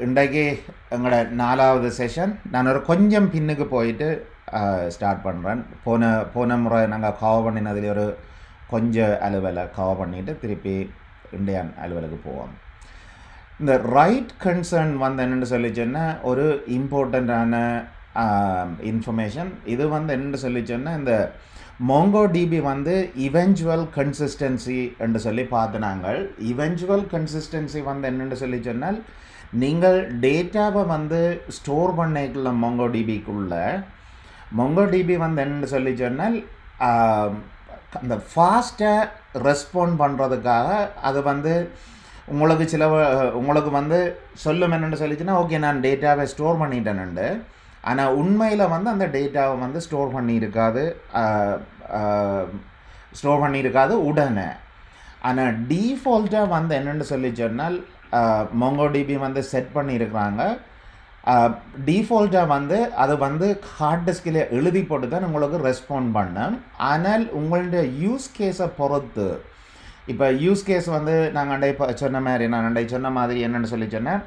இன்றைக்கு எங்களோட 4வது செஷன். நான் ஒரு கொஞ்சம் பின்னுக்கு போயிட்டு ஸ்டார்ட் பண்ணுறேன். போன முறை நாங்கள் கவர் பண்ணினதில் ஒரு கொஞ்சம் அலுவலை கவர் பண்ணிவிட்டு திருப்பி இந்தியன் அலுவலுக்கு போவோம். இந்த ரைட் கன்சர்ன் என்னென்னு சொல்லிச்சோன்னா ஒரு இம்பார்ட்டண்ட்டான இன்ஃபர்மேஷன். இது என்னென்னு சொல்லிச்சோன்னா இந்த MongoDB இவென்ச்சுவல் கன்சிஸ்டன்சி என்று சொல்லி பார்த்து நாங்கள் இவென்ச்சுவல் கன்சிஸ்டன்சி என்னென்னு சொல்லி சொன்னால் நீங்கள் டேட்டாவை ஸ்டோர் பண்ணிக்கல MongoDB என்னென்னு சொல்லி சொன்னால் அந்த ஃபாஸ்ட்டாக ரெஸ்பாண்ட் பண்ணுறதுக்காக அது உங்களுக்கு உங்களுக்கு சொல்லும் என்னென்னு சொல்லிச்சுன்னா ஓகே நான் டேட்டாவை ஸ்டோர் பண்ணிட்டேனுண்டு. ஆனால் உண்மையில் அந்த டேட்டாவை ஸ்டோர் பண்ணியிருக்காது உடனே. ஆனால் டீஃபால்ட்டாக என்னென்னு சொல்லி சொன்னால் MongoDB செட் பண்ணியிருக்கிறாங்க. டீஃபால்ட்டாக அது ஹார்ட் டிஸ்கில் எழுதி போட்டு தான் உங்களுக்கு ரெஸ்பாண்ட் பண்ணும். ஆனால் உங்களுடைய யூஸ் கேஸை பொறுத்து இப்போ யூஸ் கேஸ் நாங்கள் சொன்ன மாதிரி என்னென்னு சொல்லி சொன்னேன்.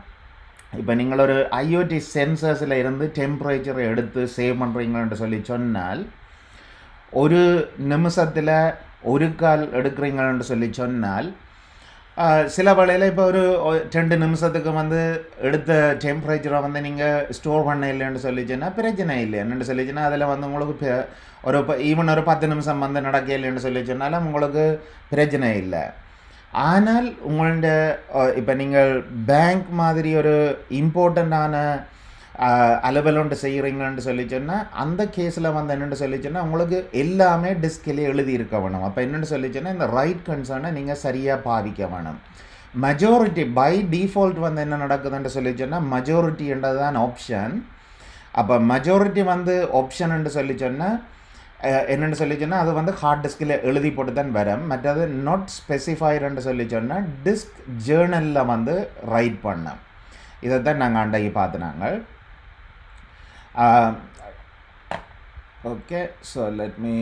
இப்போ நீங்கள் ஒரு IoT சென்சர்ஸில் இருந்து டெம்பரேச்சரை எடுத்து சேவ் பண்ணுறீங்கன்னு சொல்லி சொன்னால் ஒரு நிமிஷத்தில் ஒரு கால் எடுக்கிறீங்கன்னு சொல்லி சொன்னால் சில வேளையில் இப்போ ஒரு 2 நிமிஷத்துக்கு எடுத்த டெம்பரேச்சரை நீங்கள் ஸ்டோர் பண்ண இல்லைன்னு சொல்லிச்சுன்னா பிரச்சனை இல்லை. என்னென்னு சொல்லிச்சுன்னா அதில் உங்களுக்கு ஒரு ஈவன் ஒரு 10 நிமிஷம் நடக்க இல்லைன்னு சொல்லி சொன்னாலும் உங்களுக்கு பிரச்சனை இல்லை. ஆனால் உங்கள்ட இப்போ நீங்கள் பேங்க் மாதிரி ஒரு இம்பார்ட்டண்ட்டான அலுவல் ஒன்று செய்கிறீங்கன்னு சொல்லி சொன்னால் அந்த கேஸில் என்னென்னு சொல்லி சொன்னால் உங்களுக்கு எல்லாமே டிஸ்கிலே எழுதி இருக்க வேணும். அப்போ என்னென்னு சொல்லி சொன்னால் இந்த ரைட் கன்சர்னை நீங்கள் சரியாக பாவிக்க வேணும். மெஜாரிட்டி பை டிஃபால்ட் என்ன நடக்குதுன்னு சொல்லி சொன்னால் மெஜாரிட்டின்றது தான் ஆப்ஷன். அப்போ மெஜாரிட்டி ஆப்ஷன் என்று சொல்லி சொன்னால் என்னென்னு சொல்லி சொன்னால் அது ஹார்ட் டிஸ்கில் எழுதி போட்டு தான் வரும். மற்றது நாட் ஸ்பெசிஃபைடுன்னு சொல்லி சொன்னால் டிஸ்க் ஜேர்னலில் ரைட் பண்ணோம். இதை தான் நாங்கள் அன்றைக்கு பார்த்துனாங்க. Okay, so let me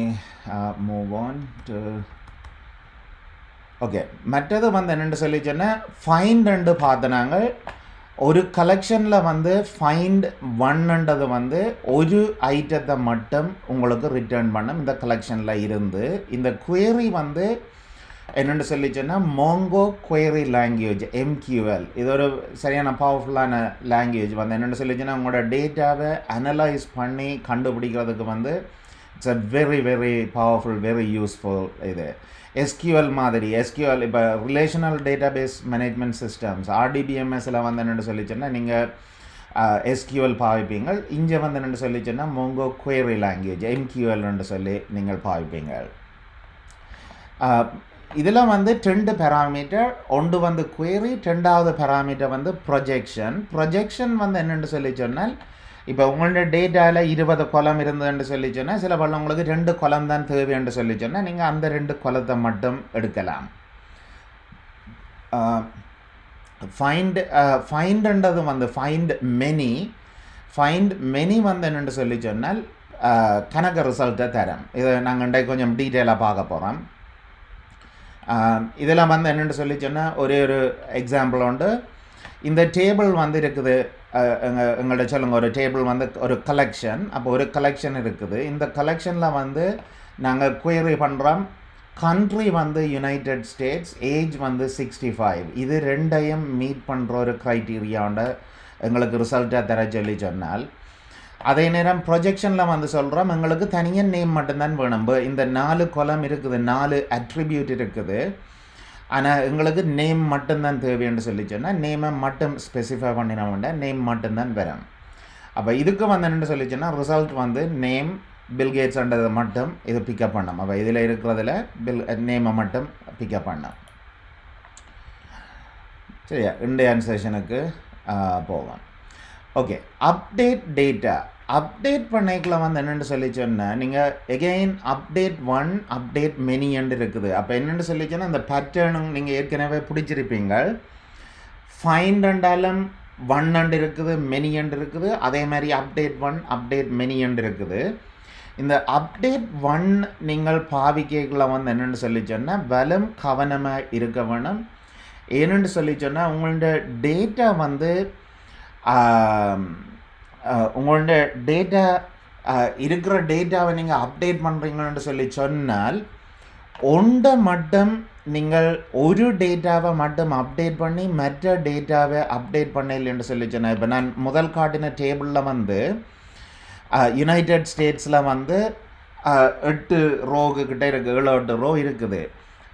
move on to okay. மற்றது என்னென்னு சொல்லி சொன்னால் ஃபைண்ட் பார்த்துனாங்க. ஒரு கலெக்ஷனில் ஃபைண்ட் ஒன்ன்றது ஒரு ஐட்டத்தை மட்டும் உங்களுக்கு ரிட்டர்ன் பண்ணும். இந்த கலெக்ஷனில் இருந்து இந்த குவேரி என்னென்னு சொல்லி சொன்னால் Mongo query லாங்குவேஜ் MQL. இது ஒரு சரியான பவர்ஃபுல்லான லாங்குவேஜ் என்னென்னு சொல்லி சொன்னால் உங்களோட டேட்டாவை அனலைஸ் பண்ணி கண்டுபிடிக்கிறதுக்கு it's a very very powerful, very useful. இது SQL மாதிரி SQL இப்போ ரிலேஷனல் டேட்டாபேஸ் மேனேஜ்மெண்ட் சிஸ்டம்ஸ் RDBMSல என்னென்னு சொல்லி சொன்னால் நீங்கள் SQL பாவிப்பீங்க. இங்கே என்னென்னு சொல்லி சொன்னால் Mongo query லாங்குவேஜ் MQLன்னு சொல்லி நீங்கள் பாவிப்பீங்க. இதில் 2 பேராமீட்டர், ஒன்று query, 2வது பேராமீட்டர் ப்ரொஜெக்ஷன். ப்ரொஜெக்ஷன் என்னென்னு சொல்லி சொன்னால் இப்போ உங்களோட டேட்டாவில் 20 கொலம் இருந்ததுன்னு சொல்லி சொன்னால் சில பல உங்களுக்கு 2 கொலம் தான் தேவைன்னு சொல்லி சொன்னால் நீங்கள் அந்த 2 கொலத்தை மட்டும் எடுக்கலாம். ஃபைண்டுன்றது ஃபைண்ட் மெனி என்னென்னு சொல்லி சொன்னால் கணக்கு ரிசல்ட்டை தரும். இதை நாங்கள் இன்றைக்கு கொஞ்சம் டீட்டெயிலாக பார்க்க போகிறோம். இதில் என்னென்னு சொல்லி சொன்னால் ஒரே ஒரு எக்ஸாம்பிள் உண்டு. இந்த டேபிள் இருக்குது, எங்கள்கிட்ட சொல்லுங்கள். ஒரு டேபிள் ஒரு கலெக்ஷன். அப்போ ஒரு கலெக்ஷன் இருக்குது. இந்த கலெக்ஷனில் நாங்கள் குயரி பண்ணுறோம். Country United states, age 65. இது ரெண்டையும் மீட் பண்ணுற ஒரு க்ரைட்டீரியாவோட எங்களுக்கு ரிசல்ட்டாக தர சொல்லி சொன்னால் அதே நேரம் ப்ரொஜெக்ஷனில் சொல்கிறோம் எங்களுக்கு தனியாக நேம் மட்டும்தான் வேணும். இந்த 4 கொலம் இருக்குது, 4 அட்ரிபியூட் இருக்குது. ஆனால் எங்களுக்கு நேம் மட்டும்தான் தேவைன்னு சொல்லி சொன்னால் நேமை மட்டும் ஸ்பெசிஃபை பண்ணின வேண்டாம், நேம் மட்டும்தான் வரும். அப்போ இதுக்கு என்னென்னு சொல்லி சொன்னால் ரிசல்ட் நேம் பில்கேட்ஸ்ன்றதை மட்டும் இது பிக்கப் பண்ணோம். அப்போ இதில் இருக்கிறதுல நேமை மட்டும் பிக்கப் பண்ணோம். சரியா, இண்டியன் செஷனுக்கு போவோம். Okay, update data. அப்டேட் பண்ணிக்கல என்னென்னு சொல்லி சொன்னால் நீங்கள் எகெயின் அப்டேட் 1 அப்டேட் மெனி இருக்குது. அப்போ என்னென்னு சொல்லி சொன்னால் அந்த பேட்டர்னும் நீங்கள் ஏற்கனவே பிடிச்சிருப்பீங்க. ஃபைண்டாலும் 1 இருக்குது, மெனி இருக்குது. அதே மாதிரி அப்டேட் 1 அப்டேட் மெனி இருக்குது. இந்த அப்டேட் 1 நீங்கள் பாவிக்கல என்னென்னு சொல்லி சொன்னால் வலம் கவனமாக இருக்க வேணும். ஏன்னு சொல்லி சொன்னால் உங்களோட டேட்டா உங்களுடைய டேட்டா இருக்கிற டேட்டாவை நீங்கள் அப்டேட் பண்ணுறீங்கன்னு சொல்லி சொன்னால் ஒன்றை மட்டும் நீங்கள் ஒரு டேட்டாவை மட்டும் அப்டேட் பண்ணி மற்ற டேட்டாவை அப்டேட் பண்ணலைன்னு சொல்லி சொன்னேன். இப்போ நான் முதல் காட்டின டேபிளில் வந்து யுனைடெட் ஸ்டேட்ஸில் வந்து 8 ரோக்கு கிட்டே இருக்குது, 7-8 ரோ இருக்குது.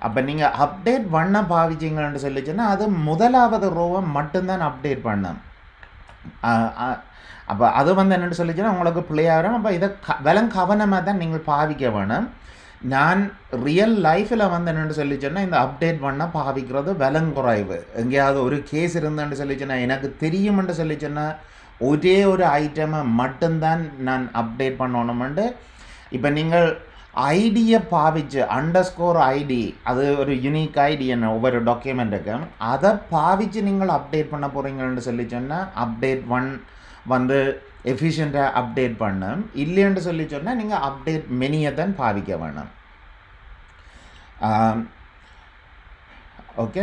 அப்போ நீங்கள் அப்டேட் பண்ண பாவிச்சிங்கன்னு சொல்லி சொன்னால் அது முதலாவது ரோவை மட்டும்தான் அப்டேட் பண்ணும். அப்போ அது வந்து என்னென்னு சொல்லிச்சுன்னா உங்களுக்கு பிளே ஆகிறோம். அப்போ இதை கவனமாக தான் நீங்கள் பாவிக்க வேணும். நான் ரியல் லைஃப்பில் வந்து என்னென்னு சொல்லிச்சேன்னா இந்த அப்டேட் பண்ண பாவிக்கிறது விலங்குறைவு. எங்கேயாவது ஒரு கேஸ் இருந்தேன்னு சொல்லிச்சேன்னா எனக்கு தெரியுமென்று சொல்லிச்சேன்னா ஒரே ஒரு ஐட்டமை மட்டும்தான் நான் அப்டேட் பண்ணணுமெண்டு. இப்போ நீங்கள் ஐடியை பாவிச்சு _ID, அது ஒரு யூனிக் ஐடி என்ன ஒவ்வொரு டாக்குமெண்ட்டுக்கும், அதை பாவிச்சு நீங்கள் அப்டேட் பண்ண போகிறீங்கன்னு சொல்லி சொன்னால் அப்டேட் 1 வந்து எஃபிஷியண்ட்டாக அப்டேட் பண்ணும். இல்லைன்னு சொல்லி சொன்னால் நீங்கள் அப்டேட் மெனியை தான் பாவிக்க வேணும். ஓகே,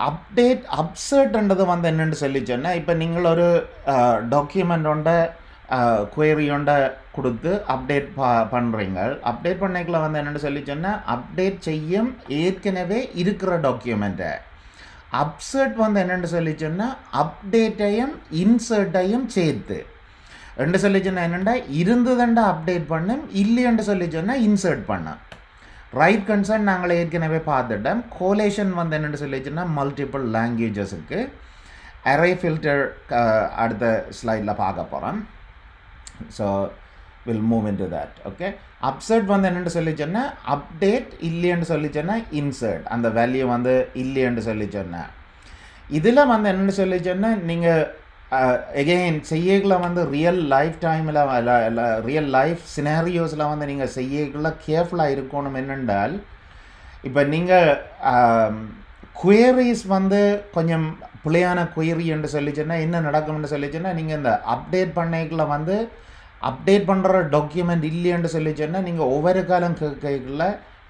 அப்டேட் அப்சர்ட்ன்றது வந்து என்னென்னு சொல்லி சொன்னால் இப்போ நீங்கள் ஒரு டாக்குமெண்ட்டோட குவரியோண்ட கொடுத்து அப்டேட் பண்ணுறீங்க. அப்டேட் பண்ணிக்கல வந்து என்னென்னு சொல்லி சொன்னால் அப்டேட் செய்யும் ஏற்கனவே இருக்கிற டாக்குமெண்ட்டை. அப்சர்ட் வந்து என்னென்னு சொல்லி சொன்னால் அப்டேட்டையும் இன்சர்ட்டையும் சேர்த்து ரெண்டு சொல்லி சொன்னால் என்னென்னா இருந்ததுண்டா அப்டேட் பண்ணும், இல்லைன்னு சொல்லி சொன்னால் இன்சர்ட் பண்ண. ரைட் கன்சர்ன் நாங்கள் ஏற்கனவே பார்த்துட்டோம். கோலேஷன் வந்து என்னென்னு சொல்லி சொன்னால் மல்டிபிள் லாங்குவேஜஸுக்கு. அரே ஃபில்டர் அடுத்த ஸ்லைடில் பார்க்க போகிறோம். So will move in to that. Okay, absurd வந்து என்னென்னு சொல்லி சொன்னால் அப்டேட், இல்லைன்னு சொல்லி சொன்னால் இன்சர்ட், அந்த வேல்யூ வந்து இல்லைன்னு சொல்லி சொன்னேன். இதில் வந்து என்னென்னு சொல்லி சொன்னால் நீங்கள் எகெயின் செய்யக்குள்ள வந்து ரியல் லைஃப் டைமில் ரியல் லைஃப் சினாரியோஸில் வந்து நீங்கள் செய்யக்குள்ள கேர்ஃபுல்லாக இருக்கணும். என்னென்றால் இப்போ நீங்கள் குயரிஸ் வந்து கொஞ்சம் பிள்ளையான குயரி என்று சொல்லி சொன்னால் என்ன நடக்கும்னு சொல்லி சொன்னால் நீங்கள் இந்த அப்டேட் பண்ணிக்குள்ள வந்து அப்டேட் பண்ணுற டாக்குமெண்ட் இல்லைன்னு சொல்லி சொன்னால் நீங்கள் ஒவ்வொரு காலம் கேட்கல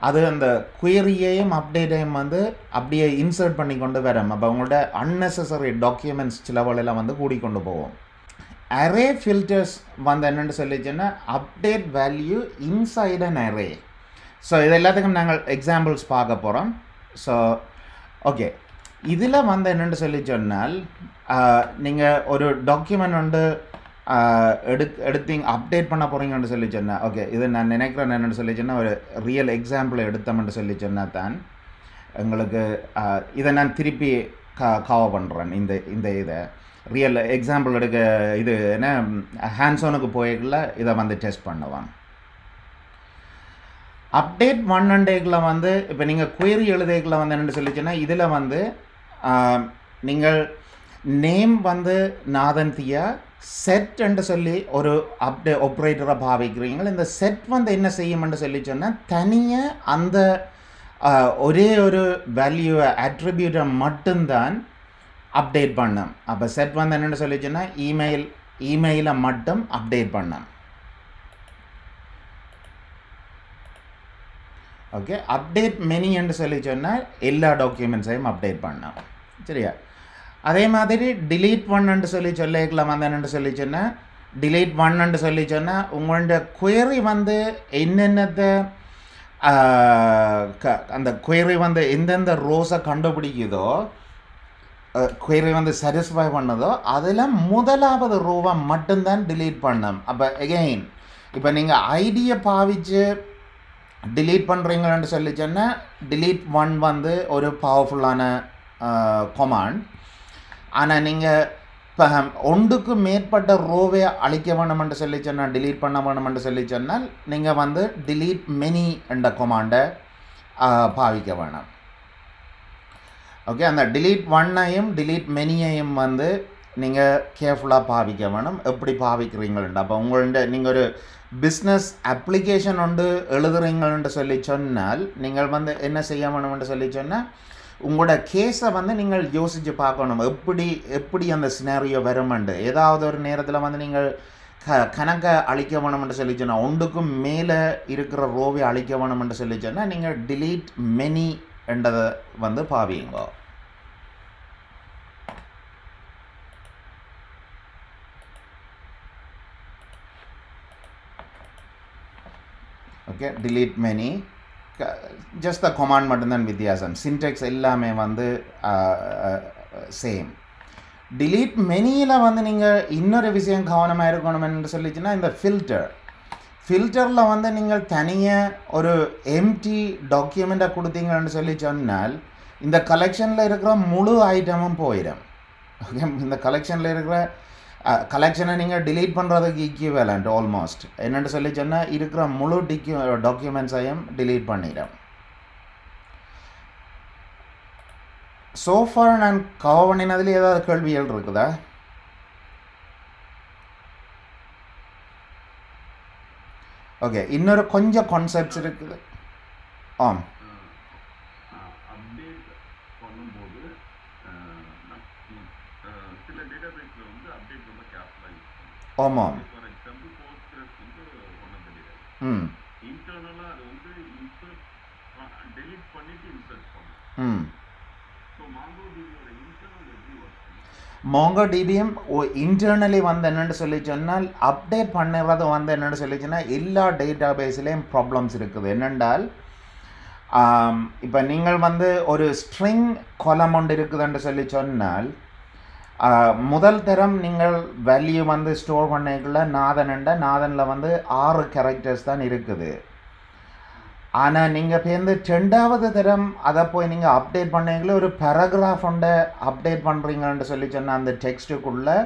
அது அந்த குயரியையும் அப்டேட்டையும் வந்து அப்படியே இன்சர்ட் பண்ணி கொண்டு வரோம். அப்போ உங்களோட அன்னெசரி டாக்குமெண்ட்ஸ் சிலவெல்லாம் வந்து கூடிக்கொண்டு போவோம். அரே ஃபில்டர்ஸ் வந்து என்னென்னு சொல்லி சொன்னால் update value inside an array. So இது எல்லாத்துக்கும் நாங்கள் எக்ஸாம்பிள்ஸ் பார்க்க போகிறோம். ஸோ ஓகே, இதில் வந்து என்னென்னு சொல்லி சொன்னால் நீங்கள் ஒரு டாக்குமெண்ட் வந்து எடுத்தீங்க அப்டேட் பண்ண போகிறீங்கன்னு சொல்லி சொன்னேன். ஓகே, இது நான் நினைக்கிறேன் என்னென்னு சொல்லி சொன்னால் ஒரு ரியல் எக்ஸாம்பிள் எடுத்தோம்னு சொல்லி சொன்னால் தான் எங்களுக்கு இதை நான் திருப்பி கவர் பண்ணுறேன். இந்த இதை ரியல் எக்ஸாம்பிள் எடுக்க இது என்ன ஹேண்ட்ஸோனுக்கு போய்க்குள்ள இதை வந்து டெஸ்ட் பண்ணுவாங்க. அப்டேட் 1 வந்து இப்போ நீங்கள் குயரி எழுதிக்குள்ள வந்து என்னென்னு சொல்லி சொன்னால் இதில் வந்து நீங்கள் நேம் வந்து நாதன்தியா செட் என்று சொல்லி ஒரு ஆப்ரேட்டரை பாவிக்கிறீங்க. இந்த செட் வந்து என்ன செய்யும்னு சொல்லி சொன்னால் தனியாக அந்த ஒரே ஒரு வேல்யூவை அட்ரிபியூட்டை மட்டும்தான் அப்டேட் பண்ணும். அப்போ செட் வந்து என்னென்னு சொல்லி சொன்னால் இமெயிலை மட்டும் அப்டேட் பண்ணும். ஓகே, அப்டேட் மெனி என்று சொல்லி சொன்னால் எல்லா டாக்குமெண்ட்ஸையும் அப்டேட் பண்ணோம். சரியா, அதே மாதிரி delete 1 சொல்லி சொல்லிக்கலாம். வந்து என்னென்னு சொல்லி சொன்னால் delete 1 சொல்லி சொன்னால் உங்களோட குயரி வந்து என்னென்னத்தை அந்த குயரி வந்து எந்தெந்த ரோஸை கண்டுபிடிக்குதோ குயரி வந்து சாட்டிஸ்ஃபை பண்ணதோ அதில் முதலாவது ரோவை மட்டும்தான் delete பண்ணும். அப்போ எகெயின் இப்போ நீங்கள் ஐடியை பாவிச்சு delete பண்ணுறீங்கன்னு சொல்லி சொன்னால் delete 1 வந்து ஒரு பவர்ஃபுல்லான கமாண்ட். ஆனால் நீங்கள் இப்போ ஒன்றுக்கு மேற்பட்ட ரோவை அழிக்க வேணுமென்று சொல்லி சொன்னால் delete பண்ண வேணுமென்று சொல்லி சொன்னால் நீங்கள் வந்து delete many என்ற கமாண்டை பாவிக்க வேணும். ஓகே, அந்த delete 1ஐயும் delete manyஐயும் வந்து நீங்கள் கேர்ஃபுல்லாக பாவிக்க வேணும். எப்படி பாவிக்கிறீங்கள்ண்டு அப்போ உங்கள்கிட்ட நீங்கள் ஒரு பிஸ்னஸ் அப்ளிகேஷன் ஒன்று எழுதுறீங்கள்ன்று சொல்லி சொன்னால் நீங்கள் வந்து என்ன செய்ய வேணும்னு சொல்லி சொன்னால் உங்களோட கேஸை வந்து நீங்கள் யோசித்து பார்க்கணும். எப்படி அந்த சினாரியோ வருமெண்டு. ஏதாவது ஒரு நேரத்தில் வந்து நீங்கள் கணக்கை அழிக்க வேணும்னு சொல்லி சொன்னால் ஒன்றுக்கும் மேலே இருக்கிற ரோவை அழிக்க வேணும்னு சொல்லி சொன்னால் நீங்கள் delete many என்றதை வந்து பாவிங்க. Okay delete many just the command மட்டும்தான் வித்தியாசம் சின்டெக்ஸ் எல்லாமே வந்து சேம் delete manyல வந்து நீங்கள் இன்னொரு விஷயம் கவனமாக இருக்கணும்னு சொல்லிச்சுன்னா இந்த ஃபில்டரில் வந்து நீங்கள் தனியாக ஒரு எம்டி டாக்குமெண்ட்டை கொடுத்தீங்கன்னு சொல்லி சொன்னால் இந்த கலெக்ஷனில் இருக்கிற முழு ஐட்டமும் போயிடும் ஓகே இந்த கலெக்ஷனில் இருக்கிற கலெக்ஷனை நீங்கள் delete பண்ணுறதுக்கு ஈக்குவலண்ட் ஆல்மோஸ்ட் என்னென்னு சொல்லி சொன்னால் இருக்கிற முழு டாக்குமெண்ட்ஸையும் delete பண்ணிடும் சோஃபார் நான் கவர் பண்ணினதில் ஏதாவது கேள்விகள் இருக்குதா ஓகே இன்னொரு கொஞ்சம் கான்செப்ட்ஸ் இருக்குது ஆம் ஆமாம் ம் ம் MongoDBயும் இன்டர்னலி வந்து என்னென்னு சொல்லி சொன்னால் அப்டேட் பண்ணுறது வந்து என்னென்னு சொல்லி சொன்னால் எல்லா டேட்டா பேஸ்லேயும் ப்ராப்ளம்ஸ் இருக்குது என்னென்றால் இப்போ நீங்கள் வந்து ஒரு ஸ்ட்ரிங் கொலம் ஒன்று இருக்குதுன்னு சொல்லி சொன்னால் முதல் தரம் நீங்கள் வேல்யூ வந்து ஸ்டோர் பண்ணிக்கல நாதனில் வந்து 6 கேரக்டர்ஸ் தான் இருக்குது ஆனால் நீங்கள் இப்போ வந்து 2வது தரம் அதை போய் நீங்கள் அப்டேட் பண்ணீங்களே ஒரு பேராகிராஃப் ஒன்றை அப்டேட் பண்ணுறீங்கன்னு சொல்லி சொன்னால் அந்த டெக்ஸ்ட்டுக்குள்ளே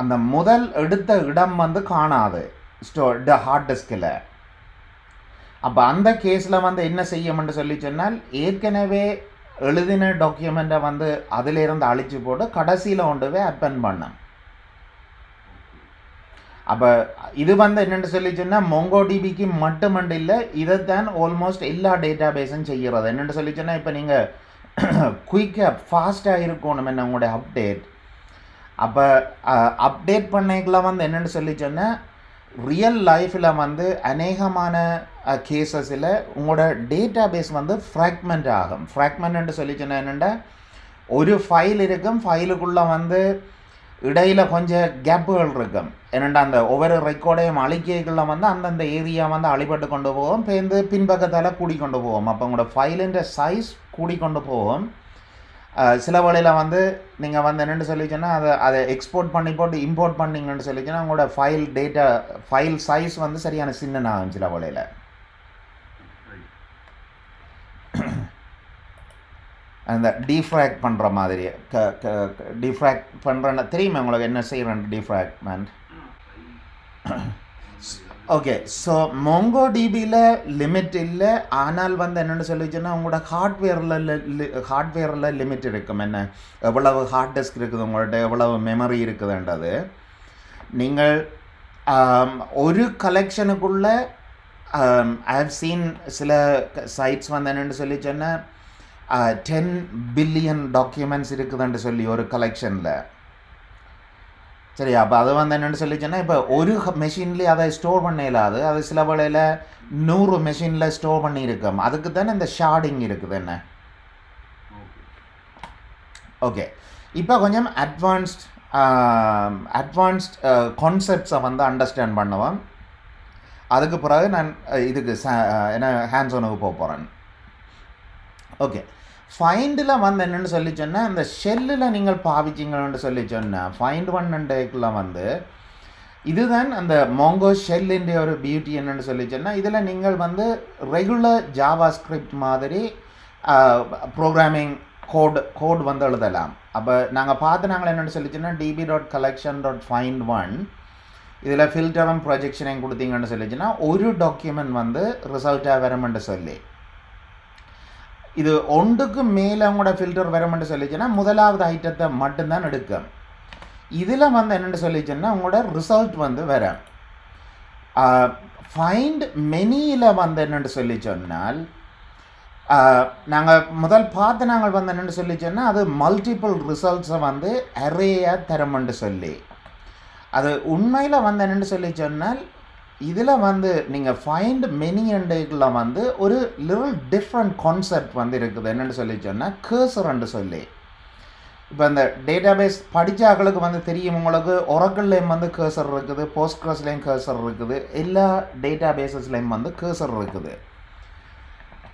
அந்த முதல் எடுத்த இடம் வந்து காணாது ஹார்ட் டிஸ்கில் அப்போ அந்த கேஸில் வந்து என்ன செய்யணும்னு சொல்லி சொன்னால் ஏற்கனவே எழுதின டாக்குமெண்ட்டை வந்து அதிலிருந்து அழிச்சு போட்டு கடைசியில் கொண்டு போய் அப்பெண்ட் பண்ணேன் அப்போ இது வந்து என்னென்னு சொல்லி சொன்னால் MongoDBக்கு மட்டுமண்டு இல்லை இதைத்தான் ஆல்மோஸ்ட் எல்லா டேட்டா பேஸும் செய்கிறது என்னென்னு சொல்லி சொன்னால் இப்போ நீங்கள் குயிக்காக ஃபாஸ்ட்டாக இருக்கணும் என்ன உங்களுடைய அப்டேட் அப்போ அப்டேட் பண்ணிக்கலாம் வந்து என்னென்னு சொல்லி சொன்னால் ரியல் லைஃப்பில் வந்து அநேகமான கேசஸில் உங்களோட டேட்டா பேஸ் வந்து ஃப்ராக்மெண்ட் ஆகும் ஃப்ராக்மெண்ட்னு சொல்லி சொன்னால் என்னென்னா ஒரு ஃபைல் இருக்கும் ஃபைலுக்குள்ளே வந்து இடையில் கொஞ்சம் கேப்புகள் இருக்கும் என்னென்னா அந்த ஒவ்வொரு ரெக்கார்டையும் அழிக்கைகளில் வந்து அந்தந்த ஏரியா வந்து அழிபட்டு கொண்டு போவோம் பேருந்து பின்பக்கத்தால் கூடிக்கொண்டு போவோம் அப்போ உங்களோட ஃபைலுன்ற சைஸ் கூடிக்கொண்டு போவோம் சில வழியில் வந்து நீங்கள் வந்து என்னென்னு சொல்லி சொன்னால் அதை எக்ஸ்போர்ட் பண்ணி போட்டு இம்போர்ட் பண்ணிங்கன்னு சொல்லி சொன்னால் உங்களோட ஃபைல் சைஸ் வந்து சரியான சின்னனாகும் சில வழியில் அந்த டீஃப்ராக்ட் பண்ணுற மாதிரி டீஃப்ராக்ட் பண்ணுறேன்னு தெரியுமா உங்களுக்கு என்ன செய்கிறேன் டீஃப்ராக்ட்மெண்ட் ஓகே ஸோ MongoDBயில் லிமிட் இல்லை ஆனால் வந்து என்னென்னு சொல்லிச்சுன்னா உங்களோட ஹார்ட்வேரில் லிமிட் இருக்கும் என்ன எவ்வளவு ஹார்ட் டிஸ்க் இருக்குது உங்கள்கிட்ட எவ்வளவு மெமரி இருக்குதுன்றது நீங்கள் ஒரு கலெக்ஷனுக்குள்ளே ஐ ஹவ் சீன் சில சைட்ஸ் வந்து என்னென்னு சொல்லி சொன்னால் 10 பில்லியன் டாக்குமெண்ட்ஸ் இருக்குதுன்னு சொல்லி ஒரு கலெக்ஷனில் சரி அப்போ அது வந்து என்னென்னு சொல்லி சொன்னால் இப்போ ஒரு மெஷின்லேயே அதை ஸ்டோர் பண்ண இல்லாது அது சில வேளையில் 100 மெஷினில் ஸ்டோர் பண்ணியிருக்கோம் அதுக்கு தானே இந்த ஷார்டிங் இருக்குது என்ன ஓகே இப்போ கொஞ்சம் அட்வான்ஸ்ட் கான்செப்ட்ஸை வந்து அண்டர்ஸ்டாண்ட் பண்ணுவோம் அதுக்கு பிறகு நான் இதுக்கு என்ன ஹேண்ட்ஸ் ஒனுக்கு போக போகிறேன் ஓகே ஃபைண்டில் வந்து என்னென்னு சொல்லி சொன்னால் இந்த ஷெல்லில் நீங்கள் பாவிச்சிங்கன்னு சொல்லி சொன்னால் ஃபைண்ட் ஒன்னுக்குள்ள வந்து இதுதான் அந்த Mongo ஷெல்லின்ற ஒரு பியூட்டி என்னென்னு சொல்லி சொன்னால் இதில் நீங்கள் வந்து ரெகுலர் ஜாவா ஸ்கிரிப்ட் மாதிரி ப்ரோக்ராமிங் கோட் வந்து எழுதலாம் அப்போ நாங்கள் என்னென்னு சொல்லி சொன்னால் db.collection.find1 இதில் ஃபில்டரும் ப்ரொஜெக்ஷனையும் கொடுத்தீங்கன்னு சொல்லிச்சுன்னா ஒரு டாக்குமெண்ட் வந்து ரிசல்ட்டாக வரும்னு சொல்லி இது ஒன்றுக்கு மேலே உங்களோட ஃபில்டர் வரும்னு சொல்லிச்சுன்னா முதலாவது ஐட்டத்தை மட்டும்தான் எடுக்கும் இதில் வந்து என்னென்னு சொல்லிச்சுன்னா உங்களோட ரிசல்ட் வந்து வரும் ஃபைண்ட் மெனியில் வந்து என்னென்னு சொல்லி சொன்னால் நாங்கள் நாங்கள் வந்து என்னென்னு சொல்லி சொன்னால் அது மல்டிபிள் ரிசல்ட்ஸை வந்து அரேயாக தரமுன்னு சொல்லி அது உண்மையில் வந்து என்னென்னு சொல்லி சொன்னால் இதில் வந்து நீங்கள் ஃபைண்ட் மெனி அண்டேக்குள்ள வந்து ஒரு லிட்டில் டிஃப்ரெண்ட் கான்செப்ட் வந்து இருக்குது என்னென்னு சொல்லி சொன்னால் கர்சர்ன்னு சொல்லி இப்போ இந்த டேட்டாபேஸ் படித்தாக்களுக்கு வந்து தெரியும் உங்களுக்கு ஒரக்கிள்லேயும் வந்து கேர்சர் இருக்குது, போஸ்ட்கிரஸ்லேயும் கேர்சர் இருக்குது, எல்லா டேட்டாபேஸஸ்லேயும் வந்து கேர்சர் இருக்குது.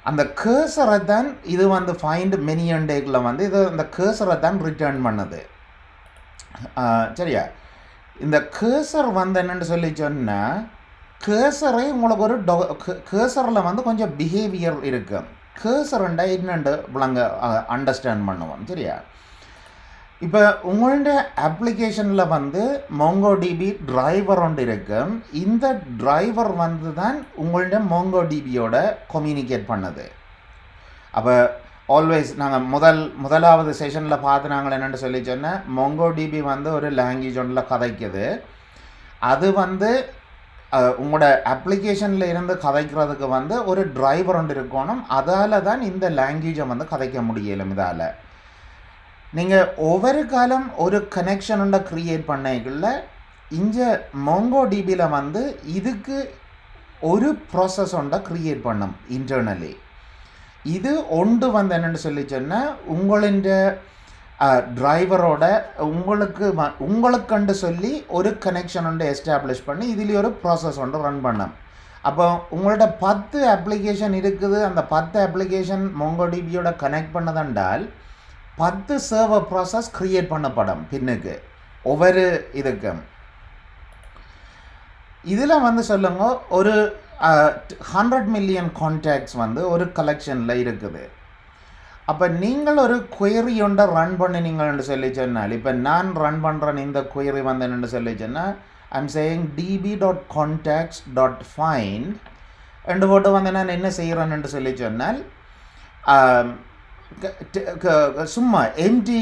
அந்த கேர்சரை தான் இது வந்து ஃபைண்ட் மெனி அண்டேக்கில் வந்து இது அந்த கேர்சரை தான் ரிட்டர்ன் பண்ணுது. சரியா? இந்த கேர்சர் வந்து என்னென்னு சொல்லி சொன்னால் கேர்சரை உங்களுக்கு ஒரு கேர்சரில் வந்து கொஞ்சம் பிஹேவியர் இருக்குது. கேர்சர்ண்டா என்னென்று விளங்க அண்டர்ஸ்டாண்ட் பண்ணுவோம். சரியா? இப்போ உங்களோட அப்ளிகேஷனில் வந்து MongoDB டிரைவர் ஒன்று இருக்கும். இந்த டிரைவர் வந்து தான் உங்கள்ட MongoDBயோட கம்யூனிகேட் பண்ணுது. அப்போ ஆல்வேஸ் நாங்கள் முதலாவது செஷனில் பார்த்து நாங்கள் என்னென்னு சொல்லி சொன்னால் MongoDB வந்து ஒரு லாங்குவேஜ் ஒன்றில் கதைக்குது. அது வந்து உங்களோட அப்ளிகேஷனில் இருந்து கதைக்கிறதுக்கு வந்து ஒரு டிரைவர் ஒன்று இருக்கணும். அதால் தான் இந்த லாங்குவேஜை வந்து கதைக்க முடியலும். இதால் நீங்கள் ஒவ்வொரு காலம் ஒரு கனெக்ஷன் ஒன்றை க்ரியேட் பண்ணிக்கல இங்கே MongoDBயில் வந்து இதுக்கு ஒரு ப்ராசஸ் ஒன்றை க்ரியேட் பண்ணும் இன்டர்னலி. இது ஒன்று வந்து என்னென்னு சொல்லி சொன்னால் உங்களின் டிரைவரோட உங்களுக்குண்டு சொல்லி ஒரு கனெக்ஷன் ஒன்று எஸ்டாப்ளிஷ் பண்ணி இதுலேயே ஒரு ப்ராசஸ் ஒன்று ரன் பண்ணும். அப்போ உங்களோட 10 அப்ளிகேஷன் இருக்குது. அந்த 10 அப்ளிகேஷன் MongoDBயோட கனெக்ட் பண்ணதென்றால் 10 சர்வர் ப்ராசஸ் க்ரியேட் பண்ணப்படும் பின்னுக்கு ஒவ்வொரு இதுக்கும். இதில் வந்து சொல்லுங்க ஒரு 100 மில்லியன் கான்டாக்ட்ஸ் வந்து ஒரு கலெக்ஷனில் இருக்குது. அப்போ நீங்கள் ஒரு query ஒன்றை ரன் பண்ணினீங்கன்னு சொல்லி சொன்னால் இப்போ நான் ரன் பண்ணுறேன் இந்த query வந்து என்னென்னு சொல்லி சொன்னால் ஐம் சேயிங் db.contacts.find ரெண்டு போட்டு வந்து நான் என்ன செய்கிறேன்னு சொல்லி சொன்னால் சும்மா எம்டி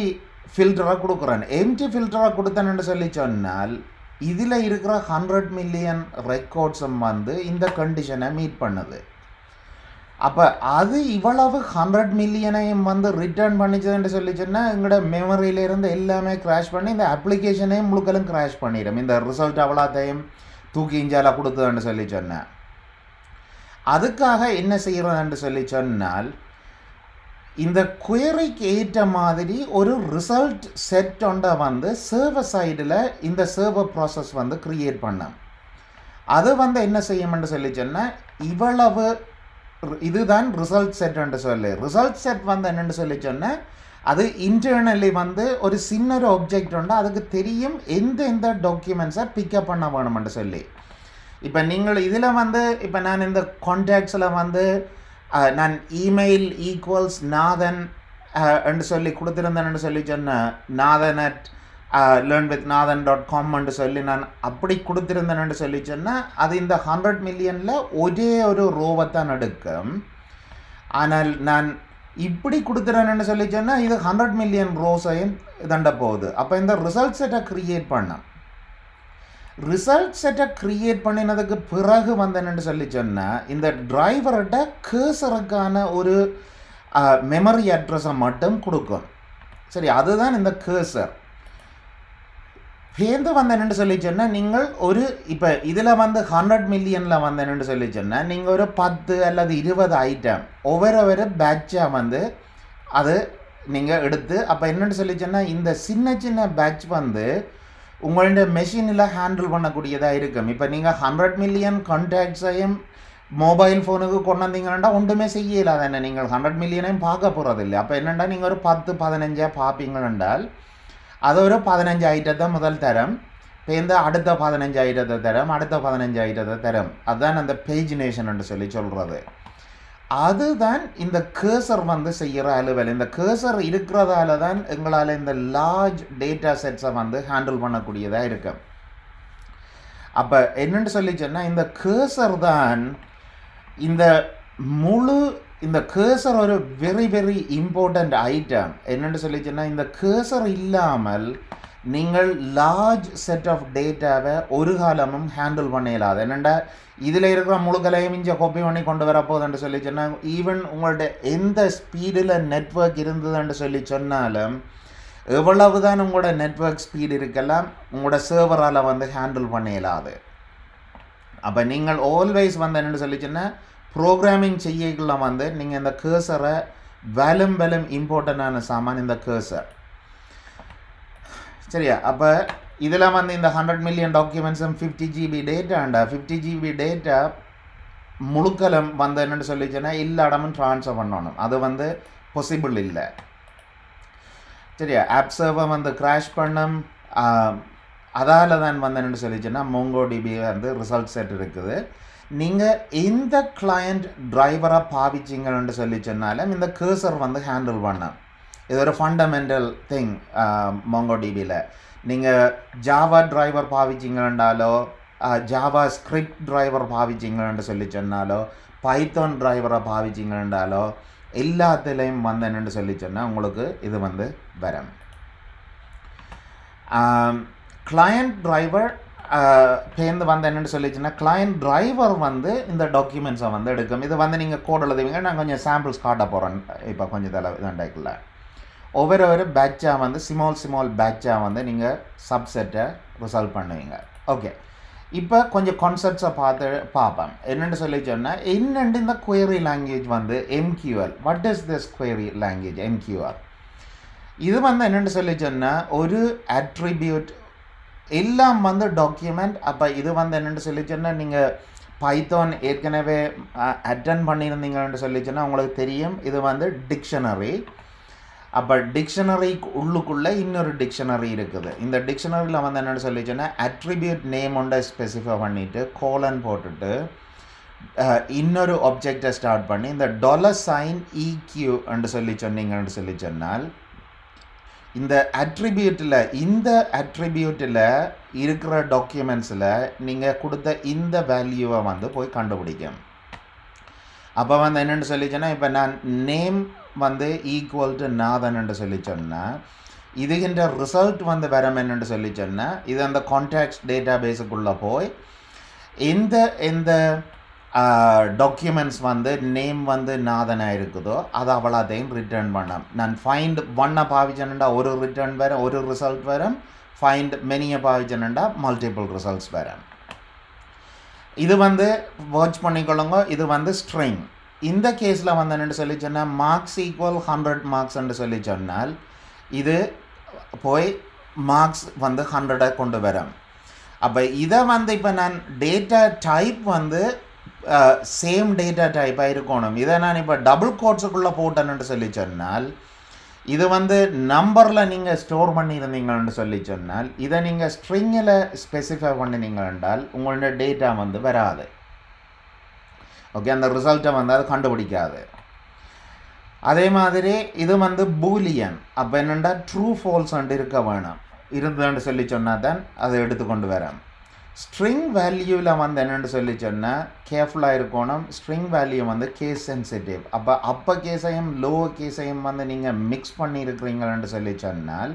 ஃபில்டராக கொடுக்குறேன். எம்டி ஃபில்டராக கொடுத்தேன்னு சொல்லி சொன்னால் இதில் இருக்கிற 100 மில்லியன் ரெக்கார்ட்ஸும் வந்து இந்த கண்டிஷனை மீட் பண்ணுது. அப்போ அது இவ்வளவு 100 மில்லியனையும் வந்து ரிட்டர்ன் பண்ணிச்சதுன்னு சொல்லி சொன்னால் எங்களோட மெமரியிலேருந்து எல்லாமே க்ராஷ் பண்ணி இந்த அப்ளிகேஷனையும் முழுக்கலும் க்ராஷ் பண்ணிடும். இந்த ரிசல்ட் அவ்வளோத்தையும் தூக்கி இஞ்சால கொடுத்ததுன்னு சொல்லி சொன்னேன். அதுக்காக என்ன செய்கிறதுன்னு சொல்லி சொன்னால் இந்த குயரிக்கு ஏற்ற மாதிரி ஒரு ரிசல்ட் செட் ஒன்றை வந்து சர்வர் சைடில் இந்த சர்வர் ப்ராசஸ் வந்து க்ரியேட் பண்ணேன். அது வந்து என்ன செய்யும்னு சொல்லி சொன்னால் இவ்வளவு இதுதான் ரிசல்ட் செட்ன்னு சொல்லி ரிசல்ட் செட் வந்து என்னென்னு சொல்லி சொன்னால் அது இன்டர்னலி வந்து ஒரு சின்ன ஒரு ஆப்ஜெக்ட் உண்டு. அதுக்கு தெரியும் எந்த டாக்குமெண்ட்ஸை பிக்கப் பண்ண வேணும்னு சொல்லி. இப்போ நீங்கள் இதில் வந்து இப்போ நான் இந்த கான்டாக்ட்ஸில் வந்து நான் இமெயில் ஈக்குவல்ஸ் நாதன் என்று சொல்லி கொடுத்துருந்தேன்னு சொல்லி சொன்னேன். nathan@learnwithnathan.com சொல்லி நான் அப்படி கொடுத்துருந்தேன்னு சொல்லி சொன்னால் அது இந்த 100 மில்லியனில் ஒரே ஒரு ரோவை தான் எடுக்கும். ஆனால் நான் இப்படி கொடுத்துறேன்னு சொல்லி சொன்னால் இது 100 மில்லியன் ரோஸையும் தண்ட போகுது. அப்போ இந்த ரிசல்ட் செட்டை க்ரியேட் பண்ணேன். ரிசல்ட் செட்டை க்ரியேட் பண்ணினதுக்கு பிறகு வந்து என்னென்னு சொல்லி சொன்னால் இந்த டிரைவர்கிட்ட கேர்சருக்கான ஒரு மெமரி அட்ரஸை மட்டும் கொடுக்கும். சரி, அதுதான் இந்த கேர்சர். பேருந்து வந்து என்னென்னு சொல்லி சொன்னால் நீங்கள் ஒரு இப்போ இதில் வந்து 100 மில்லியனில் வந்து என்னென்னு சொல்லி சொன்னால் நீங்கள் ஒரு 10 அல்லது 20 ஐட்டம் ஒவ்வொரு பேட்சாக வந்து அது நீங்கள் எடுத்து அப்போ என்னென்னு சொல்லி சொன்னால் இந்த சின்ன பேட்ச் வந்து உங்களோட மெஷினில் ஹேண்டில் பண்ணக்கூடியதாக இருக்கும். இப்போ நீங்கள் 100 மில்லியன் கான்டாக்ட்ஸையும் மொபைல் ஃபோனுக்கு கொண்டு வந்தீங்கன்னா ஒன்றுமே செய்யலாது. என்ன நீங்கள் 100 மில்லியனையும் பார்க்க போகிறதில்லை. அப்போ என்னென்னா நீங்கள் ஒரு 10-15 பார்ப்பீங்கன்றால் அது ஒரு 15 ஐட்டத்தை முதல் தரம், பேருந்து அடுத்த 15 ஐட்டத்தை தரம், அடுத்த 15 ஐட்டத்தை தரம். அதுதான் அந்த பேஜினேஷன் என்று சொல்லி சொல்கிறது. அதுதான் இந்த கேர்சர் வந்து செய்கிற அலுவல். இந்த கேர்சர் இருக்கிறதால தான் எங்களால் இந்த லார்ஜ் டேட்டா செட்ஸை வந்து ஹேண்டில் பண்ணக்கூடியதாக இருக்கும். அப்போ என்னென்னு சொல்லி சொன்னால் இந்த கேர்சர் தான் இந்த கேர்சர் ஒரு வெரி இம்பார்ட்டண்ட் ஐட்டம். என்னென்னு சொல்லி சொன்னால் இந்த கேர்சர் இல்லாமல் நீங்கள் லார்ஜ் செட் ஆஃப் டேட்டாவை ஒரு காலமும் ஹேண்டில் பண்ணலாது. என்னென்னா இதில் இருக்கிற முழுக்களையும் இங்கே காப்பி பண்ணி கொண்டு வரப்போகுதுன்னு சொல்லி சொன்னால் ஈவன் உங்கள்ட்ட எந்த ஸ்பீடில் நெட்வொர்க் இருந்ததுன்னு சொல்லி சொன்னாலும் எவ்வளவு தான் உங்களோட நெட்வொர்க் ஸ்பீடு இருக்கலாம் உங்களோட சர்வரால் வந்து ஹேண்டில் பண்ணலாது. அப்போ நீங்கள் ஆல்வேஸ் வந்து என்னென்னு சொல்லி சொன்னால் ப்ரோக்ராமிங் செய்யலாம் வந்து நீங்கள் இந்த கேர்சரை வெலும் இம்பார்ட்டண்டான சாமான் இந்த கேர்சர். சரியா? அப்போ இதில் வந்து இந்த 100 மில்லியன் டாக்குமெண்ட்ஸும் 50 GB டேட்டாண்டா 50 GB டேட்டா முழுக்கலம் வந்து என்னென்னு சொல்லிச்சுன்னா எல்லா இடமும் ட்ரான்ஸ்ஃபர் பண்ணணும். அது வந்து பாசிபிள் இல்லை. சரியா? ஆப் சர்வர் வந்து கிராஷ் பண்ணும். அதால் தான் வந்து என்னென்னு சொல்லிச்சுன்னா MongoDB வந்து ரிசல்ட் செட் இருக்குது. நீங்கள் எந்த கிளையண்ட் டிரைவரை பாவிச்சிங்கன்னு சொல்லி சொன்னாலும் இந்த கர்சர் வந்து ஹேண்டில் பண்ண இது ஒரு ஃபண்டமெண்டல் திங் MongoDBயில். நீங்கள் ஜாவா டிரைவர் பாவிச்சிங்கன்னாலோ ஜாவா ஸ்கிரிப்ட் டிரைவர் பாவிச்சிங்கன்னு சொல்லி சொன்னாலோ பைத்தான் டிரைவரை பாவிச்சிங்கன்னாலோ எல்லாத்துலேயும் வந்து என்னென்னு சொல்லி சொன்னால் உங்களுக்கு இது வந்து வரும். கிளையண்ட் டிரைவர் பேர்ந்து வந்து என்னென்னு சொல்லிச்சுன்னா கிளையண்ட் டிரைவர் வந்து இந்த டாக்குமெண்ட்ஸை வந்து எடுக்கும். இது வந்து நீங்கள் கோட் எழுதுவீங்க. நான் கொஞ்சம் சாம்பிள்ஸ் காட்ட போகிறேன் இப்போ கொஞ்சம் இதாண்டில் ஒவ்வொரு பேட்சாக வந்து ஸ்மால் பேட்சாக வந்து நீங்கள் சப்செட்டை ரிசால்வ் பண்ணுவீங்க. ஓகே, இப்போ கொஞ்சம் கான்செப்ட்ஸை பார்ப்பேன். என்னென்னு சொல்லி சொன்னால் என்னென்று இந்த query லாங்குவேஜ் வந்து MQL. What is this query language MQL? இது வந்து என்னென்னு சொல்லி சொன்னால் ஒரு அட்ரிபியூட் எல்லாம் வந்து டாக்குமெண்ட். அப்போ இது வந்து என்னென்னு சொல்லி சொன்னால் நீங்கள் பைத்தான் ஏற்கனவே அட்டன் பண்ணியிருந்தீங்கன்னு சொல்லி சொன்னால் உங்களுக்கு தெரியும். இது வந்து டிக்ஷனரி. அப்போ டிக்ஷனரிக்கு உள்ளுக்குள்ளே இன்னொரு டிக்ஷனரி இருக்குது. இந்த டிக்ஷனரியில் வந்து என்னென்னு சொல்லி சொன்னால் அட்ரிபியூட் நேம் ஒன்றை ஸ்பெசிஃபை பண்ணிவிட்டு கோலன் போட்டுட்டு இன்னொரு ஆப்ஜெக்டை ஸ்டார்ட் பண்ணி இந்த $EQ என்று சொல்லி சொன்னீங்கன்னு சொல்லி சொன்னால் இந்த அட்ரிபியூட்டில் இருக்கிற டாக்குமெண்ட்ஸில் நீங்கள் கொடுத்த இந்த வேல்யூவை வந்து போய் கண்டுபிடிக்கும். அப்போ வந்து என்னென்னு சொல்லி சொன்னால் இப்போ நான் நேம் வந்து ஈக்குவல் டு நாதன் என்று சொல்லி சொன்னால் இதுகின்ற ரிசல்ட் வந்து வரும் என்னென்னு சொல்லி சொன்னால் இது அந்த கான்டாக்ட்ஸ் டேட்டா பேஸுக்குள்ளே போய் எந்த டாக்குமெண்ட்ஸ் வந்து நேம் வந்து நாதனாக இருக்குதோ அது அவ்வளோத்தையும் ரிட்டர்ன் பண்ணோம். நான் ஃபைண்ட் ஒன்னை பாவிச்சேன்டா ஒரு ரிட்டர்ன் வரும், ஒரு ரிசல்ட் வரும். ஃபைண்ட் மெனியை பாவிச்சேன்டா மல்டிபிள் ரிசல்ட்ஸ் வரும். இது வந்து வாட்ச் பண்ணிக்கொள்ளுங்க. இது வந்து ஸ்ட்ரிங். இந்த கேஸில் வந்து என்னென்னு சொல்லி சொன்னால் மார்க்ஸ் ஈக்குவல் 100 மார்க்ஸ் என்று சொல்லி சொன்னால் இது போய் மார்க்ஸ் வந்து 100 கொண்டு வரும். அப்போ இதை வந்து இப்போ நான் டேட்டா டைப் வந்து சேம் டேட்டா டைப்பாக இருக்கணும். இதை நான் இப்போ டபுள் கோட்ஸுக்குள்ளே போட்டேன்னு சொல்லி சொன்னால் இது வந்து நம்பரில் நீங்கள் ஸ்டோர் பண்ணியிருந்தீங்கன்னு சொல்லி சொன்னால் இதை நீங்கள் ஸ்ட்ரிங்கில் ஸ்பெசிஃபை பண்ணினீங்க என்றால் உங்களோட டேட்டா வந்து வராது. ஓகே, அந்த ரிசல்ட்டை வந்து அது கண்டுபிடிக்காது. அதே மாதிரி இது வந்து பூலியன். அப்போ என்னென்னா ட்ரூ ஃபால்ஸ் இருக்க வேணும். இருந்ததுன்னு சொல்லி சொன்னால் தான் அதை எடுத்துக்கொண்டு வரேன். ஸ்ட்ரிங் வேல்யூவில் வந்து என்னென்னு சொல்லி சொன்னால் கேர்ஃபுல்லாக இருக்கணும். ஸ்ட்ரிங் வேல்யூ வந்து கேஸ் சென்சிட்டிவ். அப்போ கேஸையும் லோ கேஸையும் வந்து நீங்கள் மிக்ஸ் பண்ணியிருக்கிறீங்கன்னு சொல்லி சொன்னால்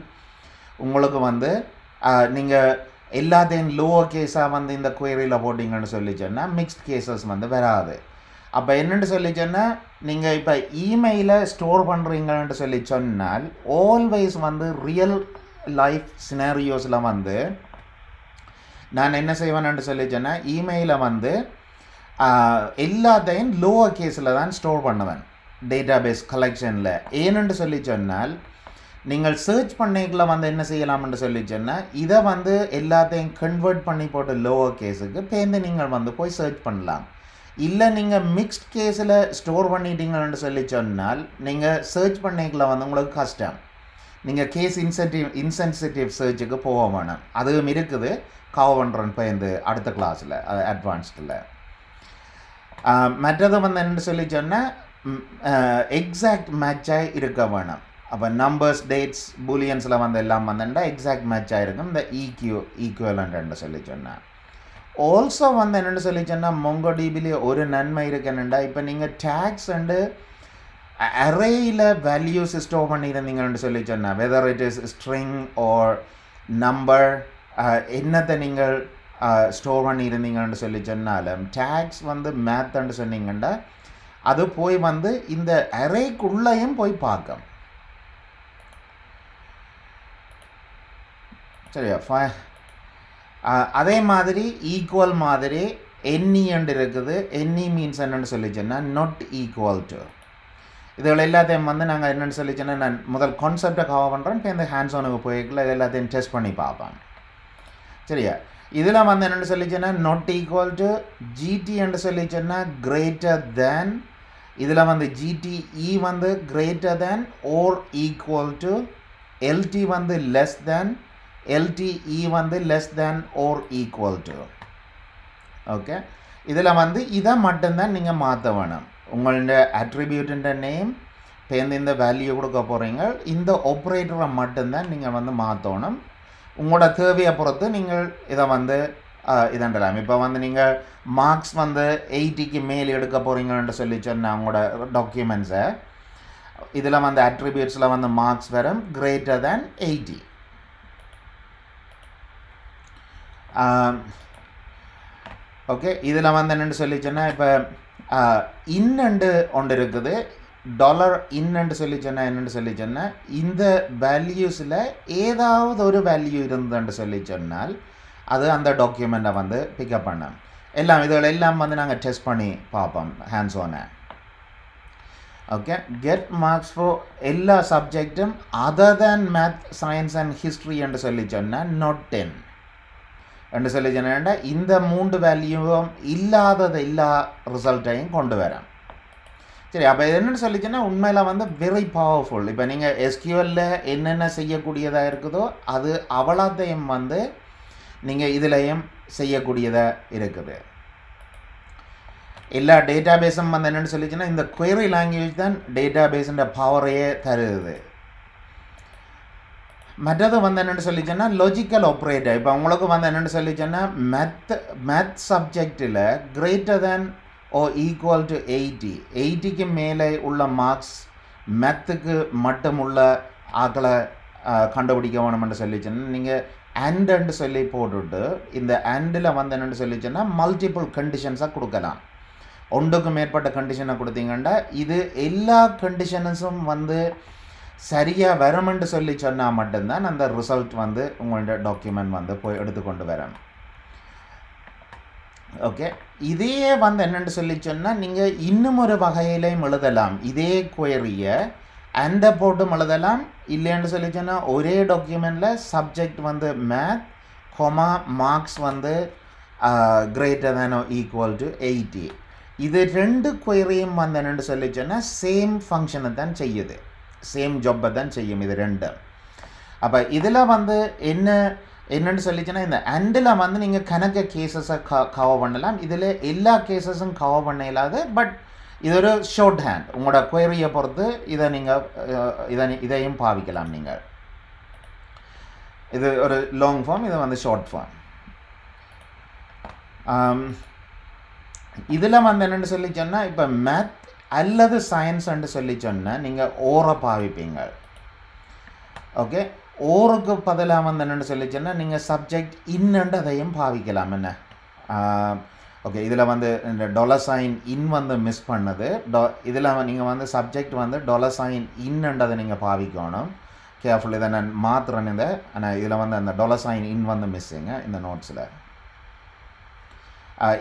உங்களுக்கு வந்து நீங்கள் எல்லாத்தையும் லோ கேஸாக வந்து இந்த குயரியில் போட்டிங்கன்னு சொல்லி சொன்னால் மிக்ஸ்ட் கேசஸ் வந்து வராது. அப்போ என்னென்னு சொல்லி சொன்னால் நீங்கள் இப்போ இமெயிலை ஸ்டோர் பண்ணுறீங்கன்னு சொல்லி சொன்னால் ஆல்வேஸ் வந்து ரியல் லைஃப் சினாரியோஸில் வந்து நான் என்ன செய்வேன்னு சொல்லி சொன்னால் இமெயிலை வந்து எல்லாத்தையும் லோவர் கேஸில் தான் ஸ்டோர் பண்ணுவேன் டேட்டா பேஸ் கலெக்ஷனில். ஏன்னு சொல்லி சொன்னால் நீங்கள் சர்ச் பண்ணிக்கல வந்து என்ன செய்யலாம்னு சொல்லி சொன்னால் இதை வந்து எல்லாத்தையும் கன்வெர்ட் பண்ணி போட்டு லோவர் கேஸுக்கு பேர்ந்து நீங்கள் வந்து போய் சர்ச் பண்ணலாம். இல்லை நீங்கள் மிக்ஸ்ட் கேஸில் ஸ்டோர் பண்ணிட்டீங்கன்னு சொல்லி சொன்னால் நீங்கள் சர்ச் பண்ணிக்கல வந்து உங்களுக்கு கஷ்டம். நீங்கள் கேஸ் இன்சென்சிட்டிவ் சர்ச்சுக்கு போக வேணும். அதுவும் இருக்குது. கவர் பண்ணுறேன் இப்போ இந்த அடுத்த கிளாஸில் அட்வான்ஸ்டில். மற்றது வந்து என்ன சொல்லி சொன்னால் எக்ஸாக்ட் மேட்சாக இருக்க வேணும். அப்போ நம்பர்ஸ் டேட்ஸ் பூலியன்ஸில் வந்து எல்லாம் வந்துட்டா எக்ஸாக்ட் மேட்சாக இருக்கும். இந்த ஈக்குவலன்ட்னு சொல்லி சொன்னேன். ஆல்சோ வந்து என்னென்னு சொல்லி சொன்னால் MongoDBலே ஒரு நன்மை இருக்குன்னுண்டா இப்போ நீங்கள் டேக்ஸ் அண்டு அரேயில் வேல்யூஸ் ஸ்டோர் பண்ணியிருந்தீங்கன்னு சொல்லி சொன்னால் whether it is string or number என்னத்தை நீங்கள் ஸ்டோர் பண்ணியிருந்தீங்கன்னு சொல்லி சொன்னாலும் டேக்ஸ் வந்து மேத்துன்னு சொன்னீங்கன்னா அது போய் வந்து இந்த அரேக்குள்ளேயும் போய் பார்க்கும். சரியா? அதே மாதிரி ஈக்குவல் மாதிரி எண்ணி இருக்குது. எண்ணி மீன்ஸ் என்னென்னு சொல்லி சொன்னால் not equal to. இதுகள் எல்லாத்தையும் வந்து நாங்கள் என்னென்னு சொல்லிச்சுன்னா நான் முதல் கான்செப்டை கவர் பண்ணுறேன். இப்போ இந்த ஹேண்ட்ஸ் ஆனுக்கு போய்க்குள்ள இது எல்லாத்தையும் டெஸ்ட் பண்ணி பார்ப்பேன். சரியா, இதில் வந்து என்னென்னு சொல்லிச்சுன்னா not equal to GT என்று சொல்லிச்சுன்னா greater than, இதில் வந்து GTE வந்து greater than or equal to, LT வந்து less than, LTE வந்து less than or equal to. Okay, இதில் வந்து இதை மட்டும்தான் நீங்கள் மாற்ற வேணும். உங்களோட அட்ரிபியூட்டின் நேம் பேருந்து இந்த வேல்யூ கொடுக்க போகிறீங்க. இந்த ஆப்ரேட்டரை மட்டும்தான் நீங்கள் வந்து மாற்றணும். உங்களோட தேவையை பொறுத்து நீங்கள் இதை வந்து இதண்டலாம். இப்போ வந்து நீங்கள் மார்க்ஸ் வந்து 80க்கு மேல் எடுக்க போகிறீங்கன்னு சொல்லி சொன்னால் உங்களோட டாக்குமெண்ட்ஸை இதில் வந்து அட்ரிபியூட்ஸில் வந்து மார்க்ஸ் வரும் greater than 80. ஓகே, இதில் வந்து என்னென்னு சொல்லி சொன்னால் இப்போ இன்னண்டு ஒன்று இருக்குது. டாலர் இன்னண்டு சொல்லி சொன்னால் என்னென்னு சொல்லி சொன்னால் இந்த வேல்யூஸில் ஏதாவது ஒரு வேல்யூ இருந்ததுன்னு சொல்லி சொன்னால் அது அந்த டாக்குமெண்ட்டை வந்து பிக்கப் பண்ணோம். எல்லாம் இதுகள் எல்லாம் வந்து நாங்கள் டெஸ்ட் பண்ணி பார்ப்போம் ஹேண்ட்ஸ் ஓனை. ஓகே, கெட் மார்க்ஸ் ஃபார் எல்லா சப்ஜெக்டும் other than math, science and history என்று சொல்லி சொன்னால் not 10 என்று சொல்லி சொன்னா இந்த 3 வேல்யூவும் இல்லாதது எல்லா ரிசல்ட்டையும் கொண்டு வரேன். சரி, அப்போ இது என்னென்னு சொல்லிச்சுன்னா உண்மையில் வந்து வெரி பவர்ஃபுல். இப்போ நீங்கள் எஸ்கியூஎல்ல என்னென்ன செய்யக்கூடியதாக இருக்குதோ அது அவ்வளோத்தையும் வந்து நீங்கள் இதுலேயும் செய்யக்கூடியதாக இருக்குது. எல்லா டேட்டா பேஸும் வந்து என்னென்னு சொல்லிச்சுன்னா இந்த query லாங்குவேஜ் தான் டேட்டா பேஸுன்ற பவரையே தருது. மற்றது வந்து என்னென்னு சொல்லிச்சுன்னா லாஜிக்கல் ஆப்ரேட்டர். இப்போ உங்களுக்கு வந்து என்னென்னு சொல்லிச்சுன்னா மேத் சப்ஜெக்டில் greater than or equal to 80, 80க்கு மேலே உள்ள மார்க்ஸ் மேத்துக்கு மட்டும் உள்ள ஆக்களை கண்டுபிடிக்க வேணும்னு சொல்லிச்சுன்னா நீங்கள் அண்டுன்னு சொல்லி போட்டுவிட்டு இந்த அண்டில் வந்து என்னென்னு சொல்லிச்சுன்னா மல்டிபிள் கண்டிஷன்ஸாக கொடுக்கலாம். ஒன்றுக்கு மேற்பட்ட கண்டிஷனை கொடுத்தீங்கன்னா இது எல்லா கண்டிஷன்ஸும் வந்து சரியாக வரும்னு சொல்லி சொன்னால் மட்டும்தான் அந்த ரிசல்ட் வந்து உங்களோட டாக்குமெண்ட் வந்து போய் எடுத்துக்கொண்டு வரணும். ஓகே, இதே வந்து என்னென்னு சொல்லி சொன்னால் நீங்கள் இன்னும் ஒரு வகையிலையும் எழுதலாம். இதே குவரியை அண்டை போட்டும் எழுதலாம். இல்லைன்னு சொல்லி சொன்னால் ஒரே டாக்குமெண்ட்டில் சப்ஜெக்ட் வந்து மேத் கொமா மார்க்ஸ் வந்து greater than or equal to 80. இது 2 குவரியும் வந்து என்னென்னு சொல்லி சொன்னால் சேம் ஃபங்க்ஷனை தான் செய்யுது, சேம் ஜாப்பை தான் செய்யும் இது 2. அப்போ இதில் வந்து என்னென்னு சொல்லிச்சுன்னா இந்த அண்டில் வந்து நீங்கள் கணக்க கேசஸை கவர் பண்ணலாம். இதில் எல்லா கேசஸும் கவர் பண்ண இல்லாது. பட் இது ஒரு ஷார்ட் ஹேண்ட். உங்களோட குவரியை பொறுத்து இதை நீங்கள் இதையும் பாவிக்கலாம். நீங்கள் இது ஒரு லாங் ஃபார்ம், இது வந்து ஷார்ட் ஃபார்ம். இதில் வந்து என்னென்னு சொல்லி சொன்னால் இப்போ மேத் அல்லது சயின்ஸ்ன்னு சொல்லி சொன்னால் நீங்கள் ஓரை பாவிப்பீங்க. ஓகே, ஓருக்கு பதிலாக வந்து என்னென்னு சொல்லி சொன்னால் நீங்கள் சப்ஜெக்ட் இன்னண்டு அதையும் பாவிக்கலாம். என்ன ஓகே, இதில் வந்து இந்த $sign இன் வந்து மிஸ் பண்ணது. இதில் நீங்கள் வந்து சப்ஜெக்ட் வந்து $sign இன்னண்டு அதை நீங்கள் பாவிக்கணும். கேர்ஃபுல், இதை நான் மாத்திரன் இந்த. ஆனால் இதில் வந்து அந்த $sign இன் வந்து மிஸ்ஸிங்க இந்த நோட்ஸில்.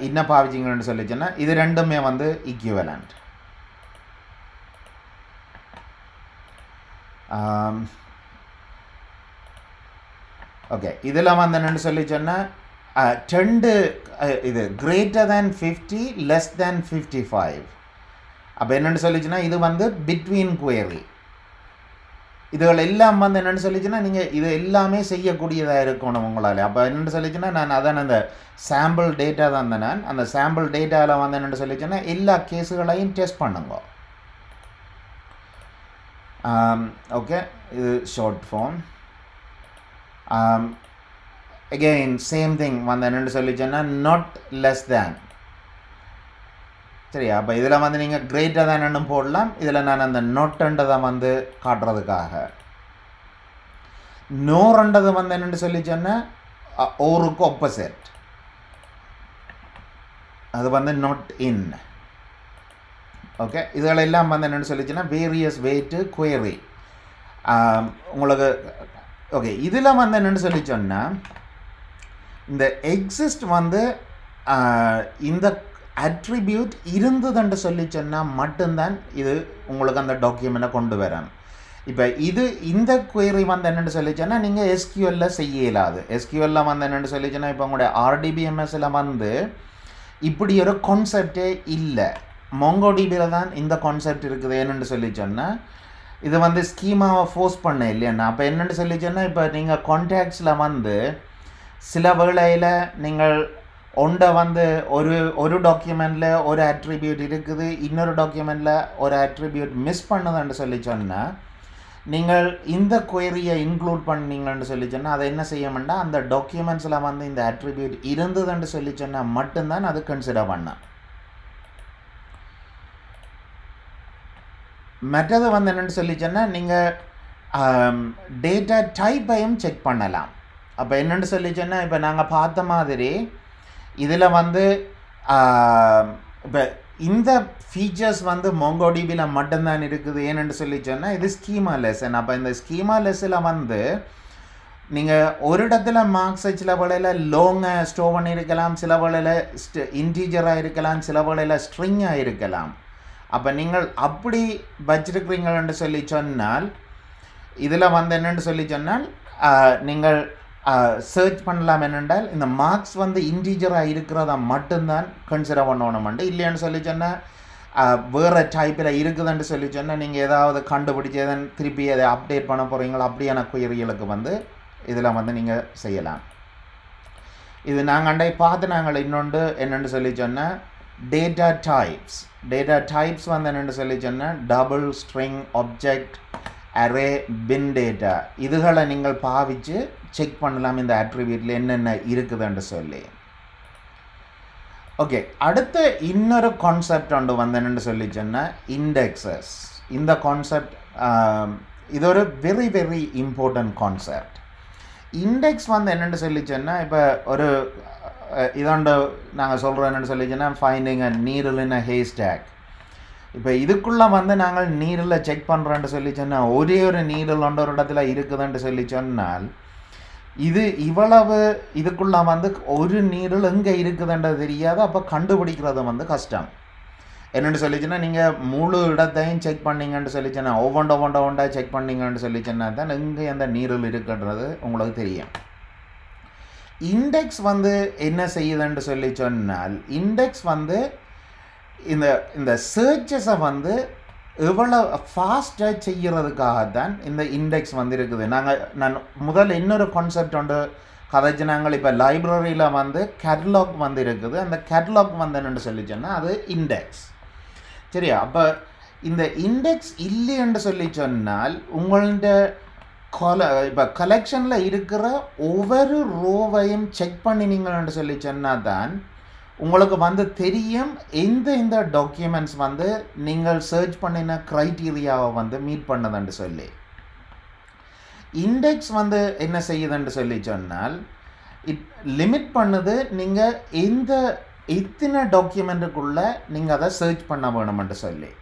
இன்ன பாவிச்சிங்கன்னு சொல்லி சொன்னால் இது ரெண்டுமே வந்து ஈக்குவலண்ட். ஓகே, இதில் வந்து என்னென்னு சொல்லி சொன்னால் 2 இது greater than 50 less than 55. அப்போ என்னென்னு சொல்லிச்சுன்னா இது வந்து பிட்வீன் குவரி. இதுகள் எல்லாம் வந்து என்னென்னு சொல்லிச்சுன்னா நீங்கள் இது எல்லாமே செய்யக்கூடியதாக இருக்கணும் உங்களால். அப்போ என்னென்னு சொல்லிச்சுன்னா நான் அதான் அந்த சாம்பிள் டேட்டா தான் நான் அந்த சாம்பிள் டேட்டாவில் வந்து என்னென்னு சொல்லிச்சுன்னா எல்லா கேஸுகளையும் டெஸ்ட் பண்ணுங்க. ஓகே, இது short form. again same thing வந்து என்னென்னு சொல்லிச்சுன்னா not less than. சரியா, அப்போ இதில் வந்து நீங்கள் greater than என்னும் போடலாம். இதில் நான் அந்த நோட்டுன்றதை வந்து காட்டுறதுக்காக நோர்ன்றது வந்து என்னென்னு சொல்லி சொன்னால் ஓருக்கு ஆப்போசிட், அது வந்து not in. ஓகே, இதுகளெல்லாம் வந்து என்னென்னு சொல்லிச்சுன்னா வேரியஸ் வே டு குவரி உங்களுக்கு. ஓகே, இதில் வந்து என்னென்னு சொல்லி சொன்னால் இந்த எக்ஸிஸ்ட் வந்து இந்த அட்ரிபியூட் இருந்ததுன்னு சொல்லி சொன்னால் மட்டும்தான் இது உங்களுக்கு அந்த டாக்குமெண்ட்டை கொண்டு வரணும். இப்போ இந்த query வந்து என்னென்னு சொல்லிச்சேன்னா நீங்கள் SQL செய்ய இயலாது. SQL வந்து என்னென்னு சொல்லிச்சேன்னா இப்போ உங்களுடைய RDBMSல வந்து இப்படி ஒரு கான்செப்டே இல்லை. MongoDBயில் தான் இந்த கான்செப்ட் இருக்குது. என்னென்னு சொல்லிச்சோன்னா இது வந்து ஸ்கீமாவை ஃபோர்ஸ் பண்ண இல்லையாண்ணா. அப்போ என்னென்னு சொல்லிச்சோன்னா இப்போ நீங்கள் கான்டாக்ட்ஸில் வந்து சில வேளையில் நீங்கள் ஒன்றை வந்து ஒரு டாக்குமெண்ட்டில் ஒரு அட்ரிபியூட் இருக்குது, இன்னொரு டாக்குமெண்ட்டில் ஒரு அட்ரிபியூட் மிஸ் பண்ணுதுன்னு சொல்லி சொன்னால் நீங்கள் இந்த query-யை இன்க்ளூட் பண்ணீங்கன்னு சொல்லி சொன்னால் அதை என்ன செய்ய வேண்டாம், அந்த டாக்குமெண்ட்ஸில் வந்து இந்த அட்ரிபியூட் இருந்ததுன்னு சொல்லி சொன்னால் மட்டும்தான் அது கன்சிடர் பண்ண. மற்றது வந்து என்னென்னு சொல்லி சொன்னால் நீங்கள் டேட்டா டைப்பையும் செக் பண்ணலாம். அப்போ என்னென்னு சொல்லி சொன்னால் இப்போ நாங்கள் பார்த்த மாதிரி இதில் வந்து இப்போ இந்த ஃபீச்சர்ஸ் வந்து MongoDBயில் மட்டும்தான் இருக்குது. ஏன்னு சொல்லி சொன்னால் இது ஸ்கீமா லெசன். அப்போ இந்த ஸ்கீமா லெஸ்ஸில் வந்து நீங்கள் ஒரு இடத்துல மார்க்ஸை சில வேளையில் லாங்காக ஸ்டோர் பண்ணியிருக்கலாம், சில வேளையில் இன்டீஜராக இருக்கலாம், சில வேளையில் ஸ்ட்ரிங்காக இருக்கலாம். அப்போ நீங்கள் அப்படி வச்சிருக்கிறீங்கன்னு சொல்லி சொன்னால் இதில் வந்து என்னென்னு சொல்லி சொன்னால் நீங்கள் சர்ச் பண்ணலாம். என்னென்றால் இந்த மார்க்ஸ் வந்து இன்டீஜராக இருக்கிறதா மட்டும்தான் கன்சிடர் பண்ணணுமெண்டு. இல்லைன்னு சொல்லி சொன்னால் வேறு டைப்பில் இருக்குதுன்னு சொல்லி சொன்னால் நீங்கள் ஏதாவது கண்டுபிடிச்சி எதன் திருப்பி அதை அப்டேட் பண்ண போகிறீங்களோ அப்படியான query-களுக்கு வந்து இதில் வந்து நீங்கள் செய்யலாம். இது நாங்கள் பார்த்து நாங்கள் இன்னொன்று என்னென்னு சொல்லி சொன்னால் டேட்டா டைப்ஸ் வந்து என்னென்னு சொல்லி சொன்னால் டபுள், ஸ்ட்ரிங், ஆப்ஜெக்ட், அரே, பின் டேட்டா இதுகளை நீங்கள் பாவிச்சு செக் பண்ணலாம் இந்த அட்ரிபியூட்டில் என்னென்ன இருக்குதுன்னு சொல்லி. ஓகே, அடுத்த இன்னொரு கான்செப்ட் ஒன்று வந்து என்னென்னு சொல்லி சொன்னால் இண்டெக்ஸஸ். இந்த கான்செப்ட் இது ஒரு very very important concept. Index வந்து என்னென்னு சொல்லி சொன்னால் இப்போ ஒரு இதோண்டு நாங்கள் சொல்கிறோம் என்னென்னு சொல்லி சொன்னால் ஃபைண்டிங் அ நீடில் இன் அ ஹேஸ்டாக். இப்போ இதுக்குள்ளே வந்து நாங்கள் நீரில் செக் பண்ணுறோன்னு சொல்லி சொன்னால் ஒரே ஒரு நீடில் ஒன்று ஒரு இடத்துல இருக்குதுன்னு சொல்லி சொன்னால் இது இவ்வளவு இதுக்குள்ளே வந்து ஒரு நீடில் எங்கே இருக்குதுன்றது தெரியாது. அப்போ கண்டுபிடிக்கிறது வந்து கஷ்டம். என்னென்னு சொல்லிச்சுன்னா நீங்கள் முழு இடத்தையும் செக் பண்ணிங்கன்னு சொல்லிச்சுன்னா ஒவ்வொண்டா செக் பண்ணிங்கன்னு சொல்லிச்சுன்னா தான் எங்கே அந்த நீரில் இருக்குன்றது உங்களுக்கு தெரியும். இண்டெக்ஸ் வந்து என்ன செய்யுதுன்னு சொல்லி சொன்னால் இண்டெக்ஸ் வந்து இந்த சர்ச்சஸை வந்து எவ்வளோ ஃபாஸ்ட்டாக செய்கிறதுக்காகத்தான் இந்த இண்டெக்ஸ் வந்து இருக்குது. நான் முதல்ல இன்னொரு கான்செப்ட் ஒன்று கதைச்சு நாங்கள் இப்போ லைப்ரரியில் வந்து கேட்லாக் வந்து இருக்குது. அந்த கேட்லாக் வந்து என்னென்னு சொல்லி சொன்னால் அது இண்டெக்ஸ். சரியா? அப்போ இந்த இண்டெக்ஸ் இல்லைன்னு சொல்லி சொன்னால் உங்கள்ட இப்போ கலெக்ஷனில் இருக்கிற ஒவ்வொரு ரோவையும் செக் பண்ணினீங்கன்னு சொல்லி சொன்னால் தான் உங்களுக்கு வந்து தெரியும் இந்த டாக்குமெண்ட்ஸ் வந்து நீங்கள் சர்ச் பண்ணின க்ரைட்டீரியாவை வந்து மீட் பண்ணதுன்னு சொல்லி. இண்டெக்ஸ் வந்து என்ன செய்யுதுன்னு சொல்லி சொன்னால் லிமிட் பண்ணுது நீங்கள் இத்தனை டாக்குமெண்ட்டுக்குள்ளே நீங்கள் அதை சர்ச் பண்ண வேணுமென்று சொல்லி.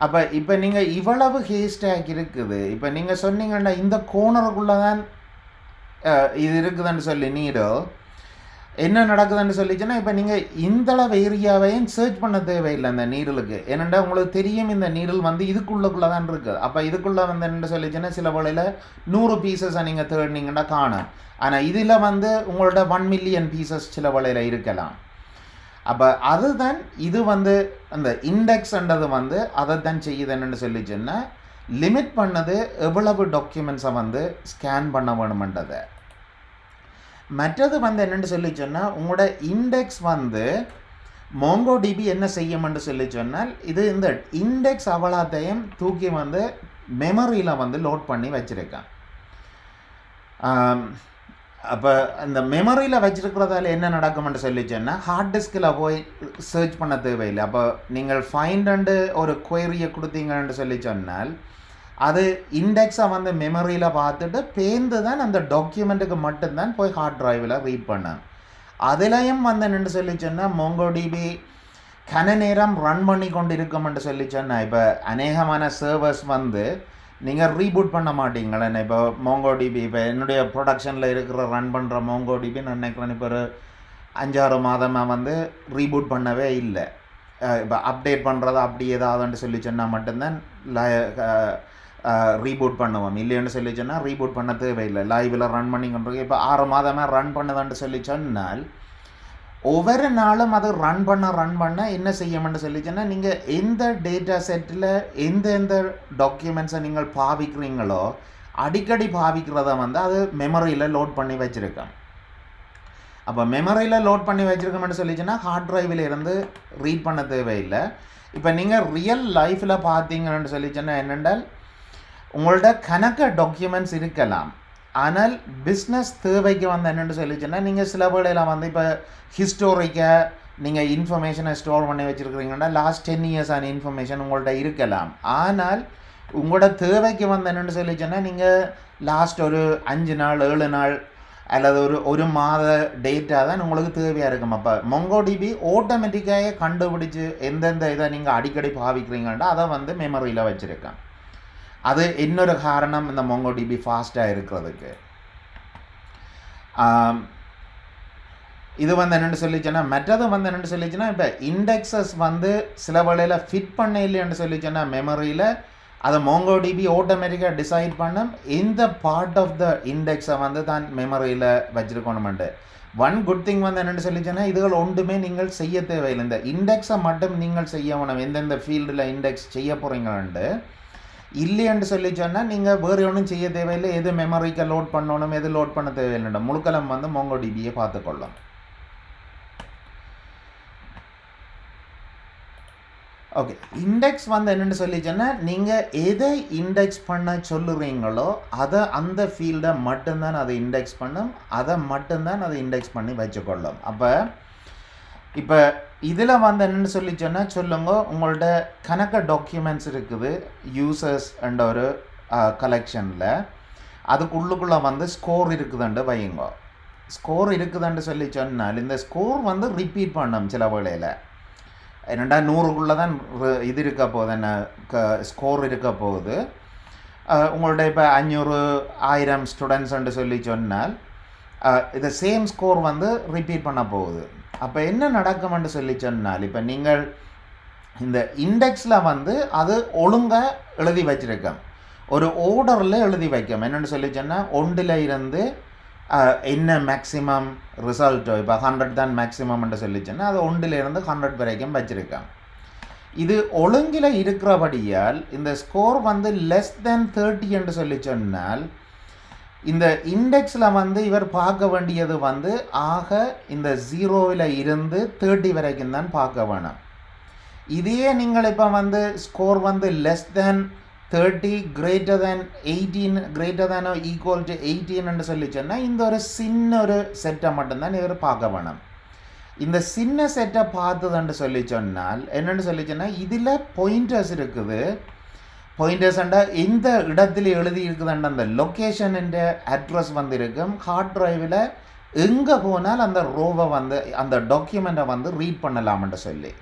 அப்போ இப்போ நீங்கள் இவ்வளவு ஹேஸ்டாக் இருக்குது, இப்போ நீங்கள் சொன்னீங்கன்னா இந்த கோனருக்குள்ளே தான் இது இருக்குதுன்னு சொல்லி நீடல் என்ன நடக்குதுன்னு சொல்லிச்சுன்னா இப்போ நீங்கள் இந்தளவு ஏரியாவையும் சர்ச் பண்ண தேவையில்லை அந்த நீடலுக்கு. ஏனெண்டா உங்களுக்கு தெரியும் இந்த நீடல் வந்து இதுக்குள்ளே தான் இருக்குது. அப்போ இதுக்குள்ளே வந்து என்ன சொல்லிச்சுன்னா சில வேளையில் 100 பீசஸை நீங்கள் தேடினீங்கன்னா காணும். ஆனால் இதில் வந்து உங்களோட 1 மில்லியன் பீசஸ் சில வேளையில் இருக்கலாம். அப்போ அதுதான் இது வந்து அந்த இண்டெக்ஸ்ன்றது வந்து அதை தான் செய்யுதுன்னு சொல்லிச்சுன்னா லிமிட் பண்ணது எவ்வளவு டாக்குமெண்ட்ஸை வந்து ஸ்கேன் பண்ண வேணுமென்றதை. மற்றது வந்து என்னென்னு சொல்லி சொன்னால் உங்களோட இண்டெக்ஸ் வந்து MongoDB என்ன செய்யும்னு சொல்லி சொன்னால் இது இந்த இண்டெக்ஸ் அவ்வளோத்தையும் தூக்கி வந்து மெமரியில் வந்து லோட் பண்ணி வச்சுருக்கேன். அப்போ அந்த மெமரியில் வச்சுருக்கிறதால என்ன நடக்கும்னு சொல்லி சொன்னால் ஹார்ட் டிஸ்கில் போய் சர்ச் பண்ண தேவையில்லை. அப்போ நீங்கள் ஃபைண்ட் ஒரு query-யை கொடுத்தீங்கன்னு சொல்லி சொன்னால் அது இண்டெக்ஸை வந்து மெமரியில் பார்த்துட்டு பேர்ந்து தான் அந்த டாக்குமெண்ட்டுக்கு மட்டும்தான் போய் ஹார்ட் ட்ரைவில் ரீட் பண்ணேன். அதுலேயும் வந்து என்னென்னு சொல்லி சொன்னால் MongoDB கன நேரம் ரன் பண்ணி கொண்டு இருக்கும்னு சொல்லி சொன்னால் இப்போ அநேகமான சர்வர்ஸ் வந்து நீங்கள் ரீபூட் பண்ண மாட்டீங்களேன்னு. இப்போ MongoDB இப்போ என்னுடைய ப்ரொடக்ஷனில் இருக்கிற ரன் பண்ணுற MongoDB நான் நினைக்கிறேன் இப்போ ஒரு 5-6 மாதமாக வந்து ரீபூட் பண்ணவே இல்லை. இப்போ அப்டேட் பண்ணுறது அப்படி ஏதாவதுன்னு சொல்லி சொன்னால் மட்டும்தான் ரீபூட் பண்ணுவோம். இல்லைன்னு சொல்லி சொன்னால் ரீபூட் பண்ண தேவையில்லை. லைவில் ரன் பண்ணி கொண்டிருக்கு. இப்போ 6 மாதமாக ரன் பண்ணுதான்னு சொல்லி சொன்னால் ஒவ்வொரு நாளும் அது ரன் பண்ண என்ன செய்யணும்னு சொல்லி சொன்னால் நீங்கள் எந்த டேட்டா செட்டில் எந்தெந்த டாக்குமெண்ட்ஸை நீங்கள் பாவிக்கிறீங்களோ அடிக்கடி பாவிக்கிறத வந்து அது மெமரியில் லோட் பண்ணி வச்சுருக்கேன். அப்போ மெமரியில் லோட் பண்ணி வச்சுருக்கோம்னு சொல்லிச்சுன்னா ஹார்ட் ட்ரைவில் இருந்து ரீட் பண்ண தேவையில்லை. இப்போ நீங்கள் ரியல் லைஃப்பில் பார்த்தீங்கன்னு சொல்லிச்சுன்னா என்னென்றால் உங்கள்ட கணக்க டாக்குமெண்ட்ஸ் இருக்கலாம். ஆனால் பிஸ்னஸ் தேவைக்கு வந்து என்னென்னு சொல்லிச்சுன்னா நீங்கள் சில வேளையில் வந்து இப்போ ஹிஸ்டோரிக்காக நீங்கள் இன்ஃபர்மேஷனை ஸ்டோர் பண்ணி வச்சுருக்கிறீங்கன்னா லாஸ்ட் 10 years ஆன இன்ஃபர்மேஷன் உங்கள்கிட்ட இருக்கலாம். ஆனால் உங்களோட தேவைக்கு வந்து என்னென்னு சொல்லிச்சுன்னா நீங்கள் லாஸ்ட் ஒரு 5 நாள் 7 நாள் அல்லது ஒரு மாத டேட்டா தான் உங்களுக்கு தேவையாக இருக்கும். அப்போ MongoDB ஆட்டோமேட்டிக்காக கண்டுபிடிச்சி எந்தெந்த இதை நீங்கள் அடிக்கடி பாவிக்கிறீங்கன்னா அதை வந்து மெமரியில் வச்சுருக்கேன். அது இன்னொரு காரணம் இந்த MongoDB ஃபாஸ்ட்டாக இருக்கிறதுக்கு. இது வந்து என்னென்னு சொல்லிச்சுன்னா மற்றது வந்து என்னென்னு சொல்லிச்சுன்னா இப்போ இண்டெக்ஸஸ் வந்து சில வேளையில் ஃபிட் பண்ண இல்லைன்னு சொல்லிச்சுன்னா மெமரியில் அதை MongoDB ஆட்டோமேட்டிக்காக டிசைட் பண்ணும் எந்த பார்ட் ஆஃப் த இண்டெக்ஸை வந்து தான் மெமரியில் வச்சுருக்கணுமெண்டு. ஒன் குட் திங் வந்து என்னென்னு சொல்லிச்சுன்னா இதுகள் ஒன்றுமே நீங்கள் செய்ய தேவையில்லை. இந்த இண்டெக்ஸை மட்டும் நீங்கள் செய்யணும். எந்தெந்த ஃபீல்டில் இண்டெக்ஸ் செய்ய போகிறீங்கன்ட்டு இல்லைன்னு சொல்லி சொன்னால் நீங்கள் வேறு ஒன்றும் செய்ய தேவையில்லை. எது மெமரிக்கு லோட் பண்ணணும் எது லோட் பண்ண தேவையில்லை. முழுக்கலம் வந்து MongoDBயை பார்த்துக்கொள்ளும். ஓகே, இண்டெக்ஸ் வந்து என்னென்னு சொல்லிச்சேன்னா நீங்கள் எதை இண்டெக்ஸ் பண்ண சொல்லுறீங்களோ அதை அந்த ஃபீல்டை மட்டும்தான் அதை இண்டெக்ஸ் பண்ணும். அதை மட்டும்தான் அதை இண்டெக்ஸ் பண்ணி வச்சுக்கொள்ளும். அப்போ இப்போ இதில் வந்து என்னென்னு சொல்லிச்சோன்னா சொல்லுங்க, உங்கள்ட்ட கணக்க டாக்குமெண்ட்ஸ் இருக்குது யூசர்ஸ் என்ற ஒரு கலெக்ஷனில். அதுக்குள்ளுக்குள்ளே வந்து ஸ்கோர் இருக்குதுன்ட்டு வையுங்க. ஸ்கோர் இருக்குதுன்ட்டு சொல்லி சொன்னால் இந்த ஸ்கோர் வந்து ரிப்பீட் பண்ணும் சில வேளையில். என்னடா 100க்குள்ளே தான் இது இருக்க போகுது, என்ன ஸ்கோர் இருக்க போகுது. உங்கள்ட்ட இப்போ 500 1000 ஸ்டூடெண்ட்ஸ்ன்னு சொல்லி சொன்னால் இது சேம் ஸ்கோர் வந்து ரிப்பீட் பண்ண போகுது. அப்போ என்ன நடக்கும்னு சொல்லி சொன்னால் இப்போ நீங்கள் இந்த இண்டெக்ஸில் வந்து அது ஒழுங்காக எழுதி வச்சுருக்கோம். ஒரு ஆர்டரில் எழுதி வைக்கும். என்னென்னு சொல்லி சொன்னால் 1ல் இருந்து என்ன மேக்ஸிமம் ரிசல்ட்டோ இப்போ 100 தான் மேக்ஸிமம்னு சொல்லிச்சுன்னா அது 1ல் இருந்து 100 வரைக்கும் வச்சுருக்கேன். இது ஒழுங்கில் இருக்கிறபடியால் இந்த ஸ்கோர் வந்து லெஸ் தேன் 30 என்று சொல்லி சொன்னால் இந்த இண்டெக்ஸில் வந்து இவர் பார்க்க வேண்டியது வந்து ஆக இந்த 0ல் இருந்து 30 வரைக்கும் தான் பார்க்க வேணும். இதே நீங்கள் இப்போ வந்து ஸ்கோர் வந்து less than 30 greater than 18 greater than or equal to 18 என்று சொல்லி சொன்னால் இந்த ஒரு சின்ன ஒரு செட்டை மட்டும்தான் இவர் பார்க்க வேணும். இந்த சின்ன செட்டை பார்த்ததுன்னு சொல்லி சொன்னால் என்னென்னு சொல்லி சொன்னால் இதில் பாயிண்டர்ஸ் இருக்குது. பாயிண்டர்ஸ்ண்டா எந்த இடத்துல எழுதி இருக்குதுன்ற அந்த லொக்கேஷன் அட்ரஸ் வந்து இருக்கும். ஹார்ட் ட்ரைவில் எங்கே போனால் அந்த ரோவை வந்து அந்த டாக்குமெண்ட்டை வந்து ரீட் பண்ணலாம்னு சொல்லி.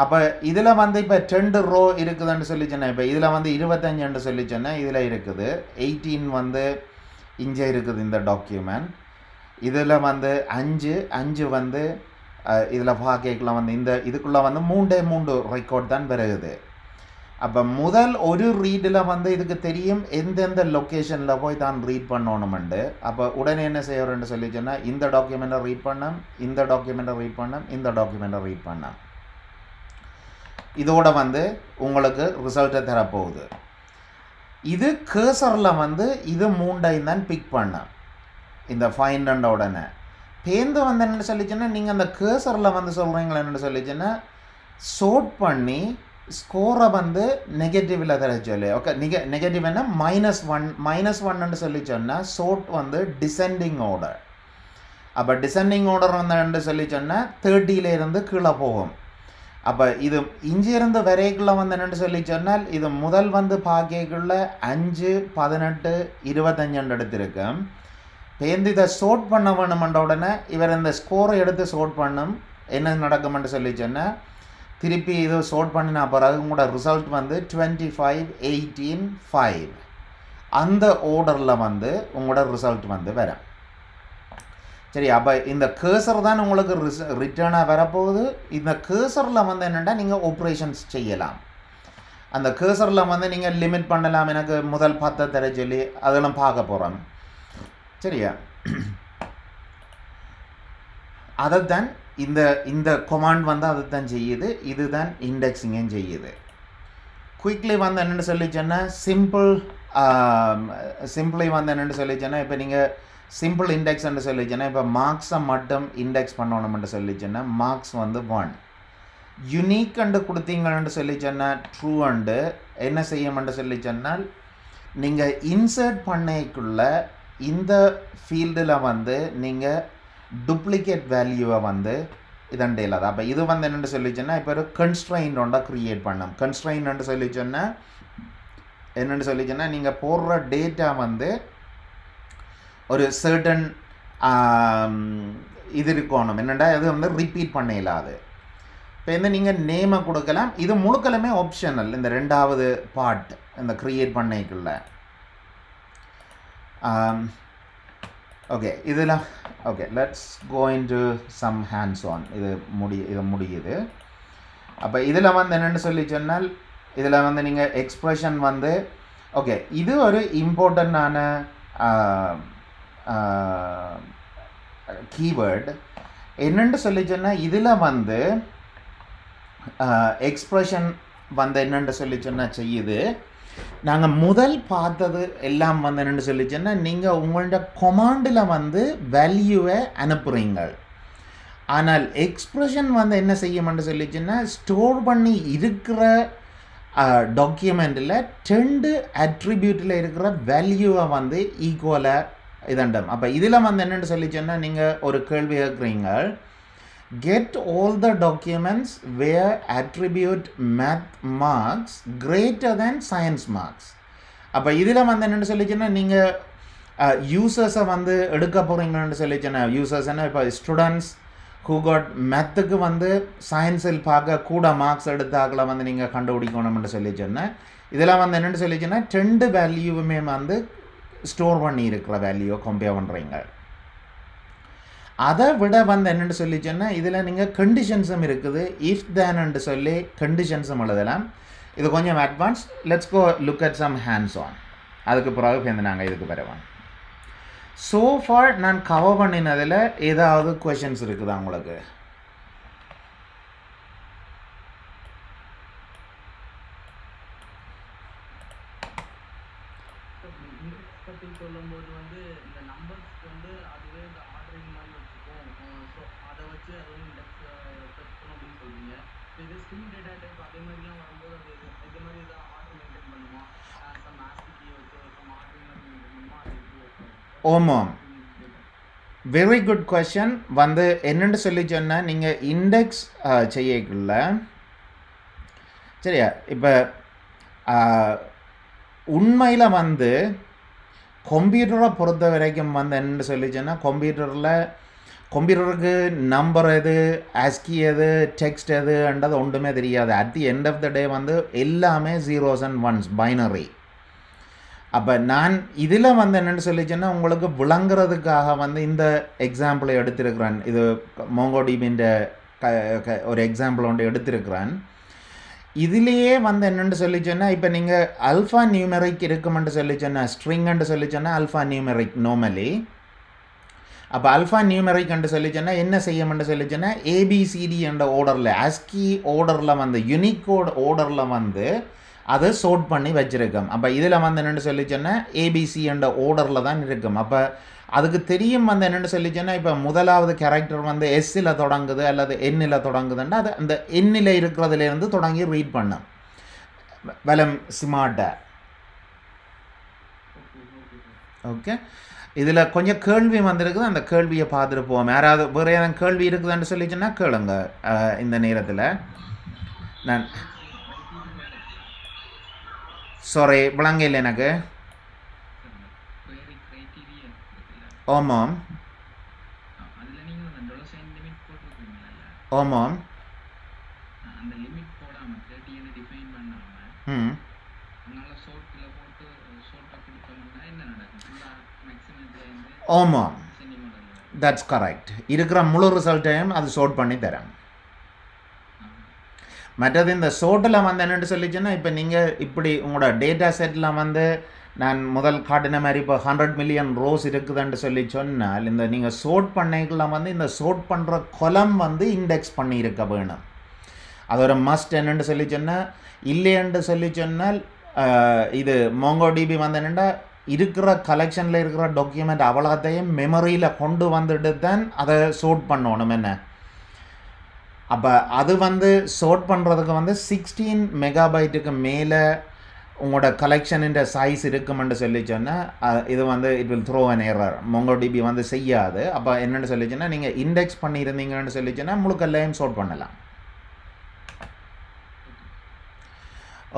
அப்போ இதில் வந்து இப்போ 2 ரோ இருக்குதுன்னு சொல்லி சொன்னேன். இப்போ இதில் வந்து 25 சொல்லி சொன்னேன். இதில் இருக்குது 18 வந்து இங்கே இருக்குது இந்த டாக்குமெண்ட். இதில் வந்து 5 வந்து இதில் பார்க்கலாம் வந்து இந்த இதுக்குள்ளே வந்து 3 ரெக்கார்ட் தான் வருகுது. அப்போ முதல் ஒரு ரீடில் வந்து இதுக்கு தெரியும் எந்தெந்த லொக்கேஷனில் போய் தான் ரீட் பண்ணணுமெண்டு. அப்போ உடனே என்ன செய்யறேன்னு சொல்லி சொன்னால் இந்த டாக்குமெண்ட்டை ரீட் பண்ணோம், இந்த டாக்குமெண்ட்டை ரீட் பண்ணோம், இந்த டாக்குமெண்ட்டை ரீட் பண்ணோம். இதோட வந்து உங்களுக்கு ரிசல்ட்டை தரப்போகுது. இது கேர்சரில் வந்து இது 3ஐயும் தான் பிக் பண்ண இந்த ஃபைண்ட் உடனே பேருந்து வந்து என்னென்னு சொல்லிச்சுன்னா நீங்கள் அந்த கேர்சரில் வந்து சொல்கிறீங்களா என்னென்னு சொல்லிச்சுன்னா சோர்ட் பண்ணி ஸ்கோரை வந்து நெகட்டிவில் தர சொல்லி. ஓகே, நெகட்டிவ் என்ன -1 சொல்லி சொன்னால் சோர்ட் வந்து டிசெண்டிங் ஆர்டர். அப்போ டிசெண்டிங் ஆர்டர் வந்து சொல்லி சொன்னால் 30ல் இருந்து கீழே போகும். அப்போ இது இங்கிருந்து வரைக்குள்ளே வந்து என்னென்னு சொல்லி சொன்னால் இது முதல் வந்து பார்க்கக்குள்ள 5 18 25 எடுத்திருக்கும். பேருந்து இதை சோர்ட் பண்ண வேணுமென்ற உடனே இவர் இந்த ஸ்கோரை எடுத்து சோர்ட் பண்ணும். என்ன நடக்கும்னு சொல்லி சொன்னால் திருப்பி இது சோர்ட் பண்ணினா பிறகு உங்களோட ரிசல்ட் வந்து 25 18 5 அந்த ஆர்டரில் வந்து உங்களோட ரிசல்ட் வந்து வரும். சரி. அப்போ இந்த கேர்சர் தான் உங்களுக்கு ரிட்டர்னாக வரப்போகுது. இந்த கேர்சரில் வந்து என்னென்னா நீங்கள் ஆப்ரேஷன்ஸ் செய்யலாம். அந்த கேர்சரில் வந்து நீங்கள் லிமிட் பண்ணலாம். எனக்கு முதல் 10 தர சொல்லி அதெல்லாம் பார்க்க போகிறோம். சரியா? அதைத்தான் இந்த கொமாண்ட் வந்து அதைத்தான் செய்யுது. இதுதான் இண்டெக்ஸிங்கும் செய்யுது. குயிக்லி வந்து என்னென்னு சொல்லிச்சேன்னா சிம்பிளி வந்து என்னென்னு சொல்லிச்சேன்னா இப்போ நீங்கள் சிம்பிள் இண்டெக்ஸ்ன்னு சொல்லிச்சேன்னா இப்போ மார்க்ஸை மட்டும் இண்டெக்ஸ் பண்ணணும்னு சொல்லிச்சேன்னா மார்க்ஸ் வந்து 1. யுனிக் அண்டு கொடுத்தீங்கன்னு சொல்லிச்சேன்னா ட்ரூ அண்டு என்ன செய்யணும்னு சொல்லிச்சேன்னால் நீங்கள் இன்சர்ட் பண்ணைக்குள்ள இந்த ஃபீல்டில் வந்து நீங்கள் டூப்ளிகேட் வேல்யூவை வந்து இதண்டே இல்லாத. அப்போ இது வந்து என்னென்னு சொல்லிச்சேன்னா இப்போ ஒரு கன்ஸ்ட்ரைண்டோட க்ரியேட் பண்ணோம். கன்ஸ்ட்ரைன்னு சொல்லிச்சேன்னா என்னென்னு சொல்லிச்சேன்னா நீங்கள் போடுற டேட்டா வந்து ஒரு சர்டன் இது இருக்கணும். என்னென்னா இது வந்து ரிப்பீட் பண்ண இல்லாது. இப்போ இந்த நீங்கள் நேமை கொடுக்கலாம். இது முழுக்கலுமே ஆப்ஷனல். இந்த 2வது பார்ட் இந்த க்ரியேட் பண்ணைக்குள்ள ஓகே. இதில் okay let's go into some hands on. இது முடியுது. அப்போ இதில் வந்து என்னென்னு சொல்லி சொன்னால் இதில் வந்து நீங்கள் எக்ஸ்ப்ரெஷன் வந்து ஓகே இது ஒரு இம்பார்ட்டண்ட்டான கீவேர்டு. என்னென்னு சொல்லி சொன்னால் இதில் வந்து எக்ஸ்ப்ரெஷன் வந்து என்னென்னு சொல்லி சொன்னால் செய்யுது. நாங்கள் முதல் பார்த்தது எல்லாம் வந்து என்னென்னு சொல்லி சொன்னால் நீங்கள் உங்கள்ட கொமாண்டில் வந்து வேல்யூவை அனுப்புகிறீங்க. ஆனால் எக்ஸ்ப்ரெஷன் வந்து என்ன செய்யும்னு சொல்லிச்சுன்னா ஸ்டோர் பண்ணி இருக்கிற டாக்குமெண்ட்டில் 2 அட்ரிபியூட்டில் இருக்கிற வேல்யூவை வந்து ஈக்குவலாக இதண்டம். அப்போ இதில் வந்து என்னென்னு சொல்லிச்சோன்னா நீங்கள் ஒரு கேள்வி கேட்குறீங்க, get all the documents where attribute math marks greater than science marks. அப்போ இதில் வந்து என்னென்னு சொல்லிச்சுன்னா நீங்கள் யூசர்ஸை வந்து எடுக்க போகிறீங்கன்னு சொல்லிச்சுன்னா யூசர்ஸ்னால் இப்போ ஸ்டூடெண்ட்ஸ் who got மேத்துக்கு வந்து சயின்ஸில் பார்க்க கூட மார்க்ஸ் எடுத்தாக்களை வந்து நீங்கள் கண்டுபிடிக்கணும்னு சொல்லிச்சோன்னா இதில் வந்து என்னென்னு சொல்லிச்சுன்னா 2 வேல்யூவுமே வந்து ஸ்டோர் பண்ணி இருக்கிற வேல்யூவை கம்பேர் பண்ணுறீங்க. அதை விட வந்து என்னென்னு சொல்லிச்சோன்னா இதில் நீங்கள் கண்டிஷன்ஸும் இருக்குது. இஃப் தேன்னு சொல்லி கண்டிஷன்ஸும் எழுதலாம். இது கொஞ்சம் advance. Let's go look at some hands on. அதுக்கு பிறகு சேர்ந்து நாங்கள் இதுக்கு பெறுவோம். ஸோ ஃபார் நான் கவர் பண்ணினதில் ஏதாவது கொஷின்ஸ் இருக்குதா உங்களுக்கு? ஓமாம், வெரி குட் கொஷன். வந்து என்னென்னு சொல்லி சொன்னால் நீங்கள் இண்டெக்ஸ் செய்யக்குள்ள சரியா இப்போ உண்மையில் வந்து கம்ப்யூட்டரை பொறுத்த வரைக்கும் வந்து என்னென்னு சொல்லி சொன்னால் கம்ப்யூட்டருக்கு நம்பர் எது, ஆஸ்கி எது, டெக்ஸ்ட் எதுன்றது ஒன்றுமே தெரியாது. At the end of the day வந்து எல்லாமே 0s and 1s பைனரி. அப்போ நான் இதில் வந்து என்னென்னு சொல்லிச்சேன்னா உங்களுக்கு விளங்குறதுக்காக வந்து இந்த எக்ஸாம்பிளை எடுத்திருக்கிறேன். இது மோங்கோடிபின்ற ஒரு எக்ஸாம்பிள் ஒன்று எடுத்திருக்கிறேன். இதுலேயே வந்து என்னென்னு சொல்லிச்சோன்னா இப்போ நீங்கள் அல்ஃபா நியூமெரிக் இருக்குமென்று சொல்லிச்சோன்னா ஸ்ட்ரிங்ன்னு சொல்லிச்சோன்னா அல்ஃபா நியூமெரிக் நார்மலி. அப்போ அல்ஃபா நியூமெரிக்ன்னு சொல்லிச்சோன்னா என்ன செய்யணும்னு சொல்லிச்சோன்னா ஏபிசிடி என்ற ஆர்டரில் ஆஸ்கி ஆர்டரில் வந்து யூனிகோட் ஆர்டரில் வந்து அதை சோர்ட் பண்ணி வச்சுருக்கோம். அப்போ இதில் வந்து என்னென்னு சொல்லிச்சோன்னா ஏபிசி என்ற ஆர்டரில் தான் இருக்கும். அப்போ அதுக்கு தெரியும் வந்து என்னென்னு சொல்லிச்சோன்னா இப்போ முதலாவது கேரக்டர் வந்து எஸ்ஸில் தொடங்குது அல்லது எண்ணில் தொடங்குதுன்னா அது அந்த எண்ணில் இருக்கிறதுலேருந்து தொடங்கி ரீட் பண்ணும். வலம் ஸ்மார்ட்டாக. ஓகே, இதில் கொஞ்சம் கேள்வி வந்திருக்குது. அந்த கேள்வியை பார்த்துட்டு போவோம். யாராவது வேறு ஏதாவது கேள்வி இருக்குதுன்னு சொல்லிச்சுன்னா கேளுங்க. இந்த நேரத்தில் நான் சாரி விளங்க இல்லை எனக்கு. ஆமாம் ஆமாம். ஆமாம் தட்ஸ் கரெக்ட். இருக்கிற முழு ரிசல்ட்டையும் அது சோர்ட் பண்ணி தரேன். மற்றது இந்த சோட்டில் வந்து என்னென்னு சொல்லிச்சுன்னா, இப்போ நீங்கள் இப்படி உங்களோட டேட்டா செட்டில் வந்து நான் முதல் காட்டின மாதிரி இப்போ 100 மில்லியன் ரோஸ் இருக்குதுன்னு சொல்லி சொன்னால், இந்த நீங்கள் சோர்ட் பண்ணிக்கலாம் வந்து இந்த சோர்ட் பண்ணுற கொலம் வந்து இண்டெக்ஸ் பண்ணி இருக்க வேணும். அது ஒரு மஸ்ட். என்னென்னு சொல்லி சொன்னால், இல்லைன்னு சொல்லி சொன்னால் இது MongoDB வந்து என்னென்னா இருக்கிற கலெக்ஷனில் இருக்கிற டாக்குமெண்ட் அவ்வளோத்தையும் மெமரியில் கொண்டு வந்துட்டு தான் அதை சோர்ட் பண்ணணும். என்ன அப்போ அது வந்து சோர்ட் பண்ணுறதுக்கு வந்து 16 மெகாபைட்டுக்கு மேலே உங்களோட கலெக்ஷனின் சைஸ் இருக்குமென்று சொல்லி சொன்னால் இது வந்து it will throw an error. MongoDB வந்து செய்யாது. அப்போ என்னென்னு சொல்லிச்சுன்னா, நீங்கள் இண்டெக்ஸ் பண்ணியிருந்தீங்கன்னு சொல்லிச்சுன்னா முழுக்கெல்லாம் சோர்ட் பண்ணலாம்.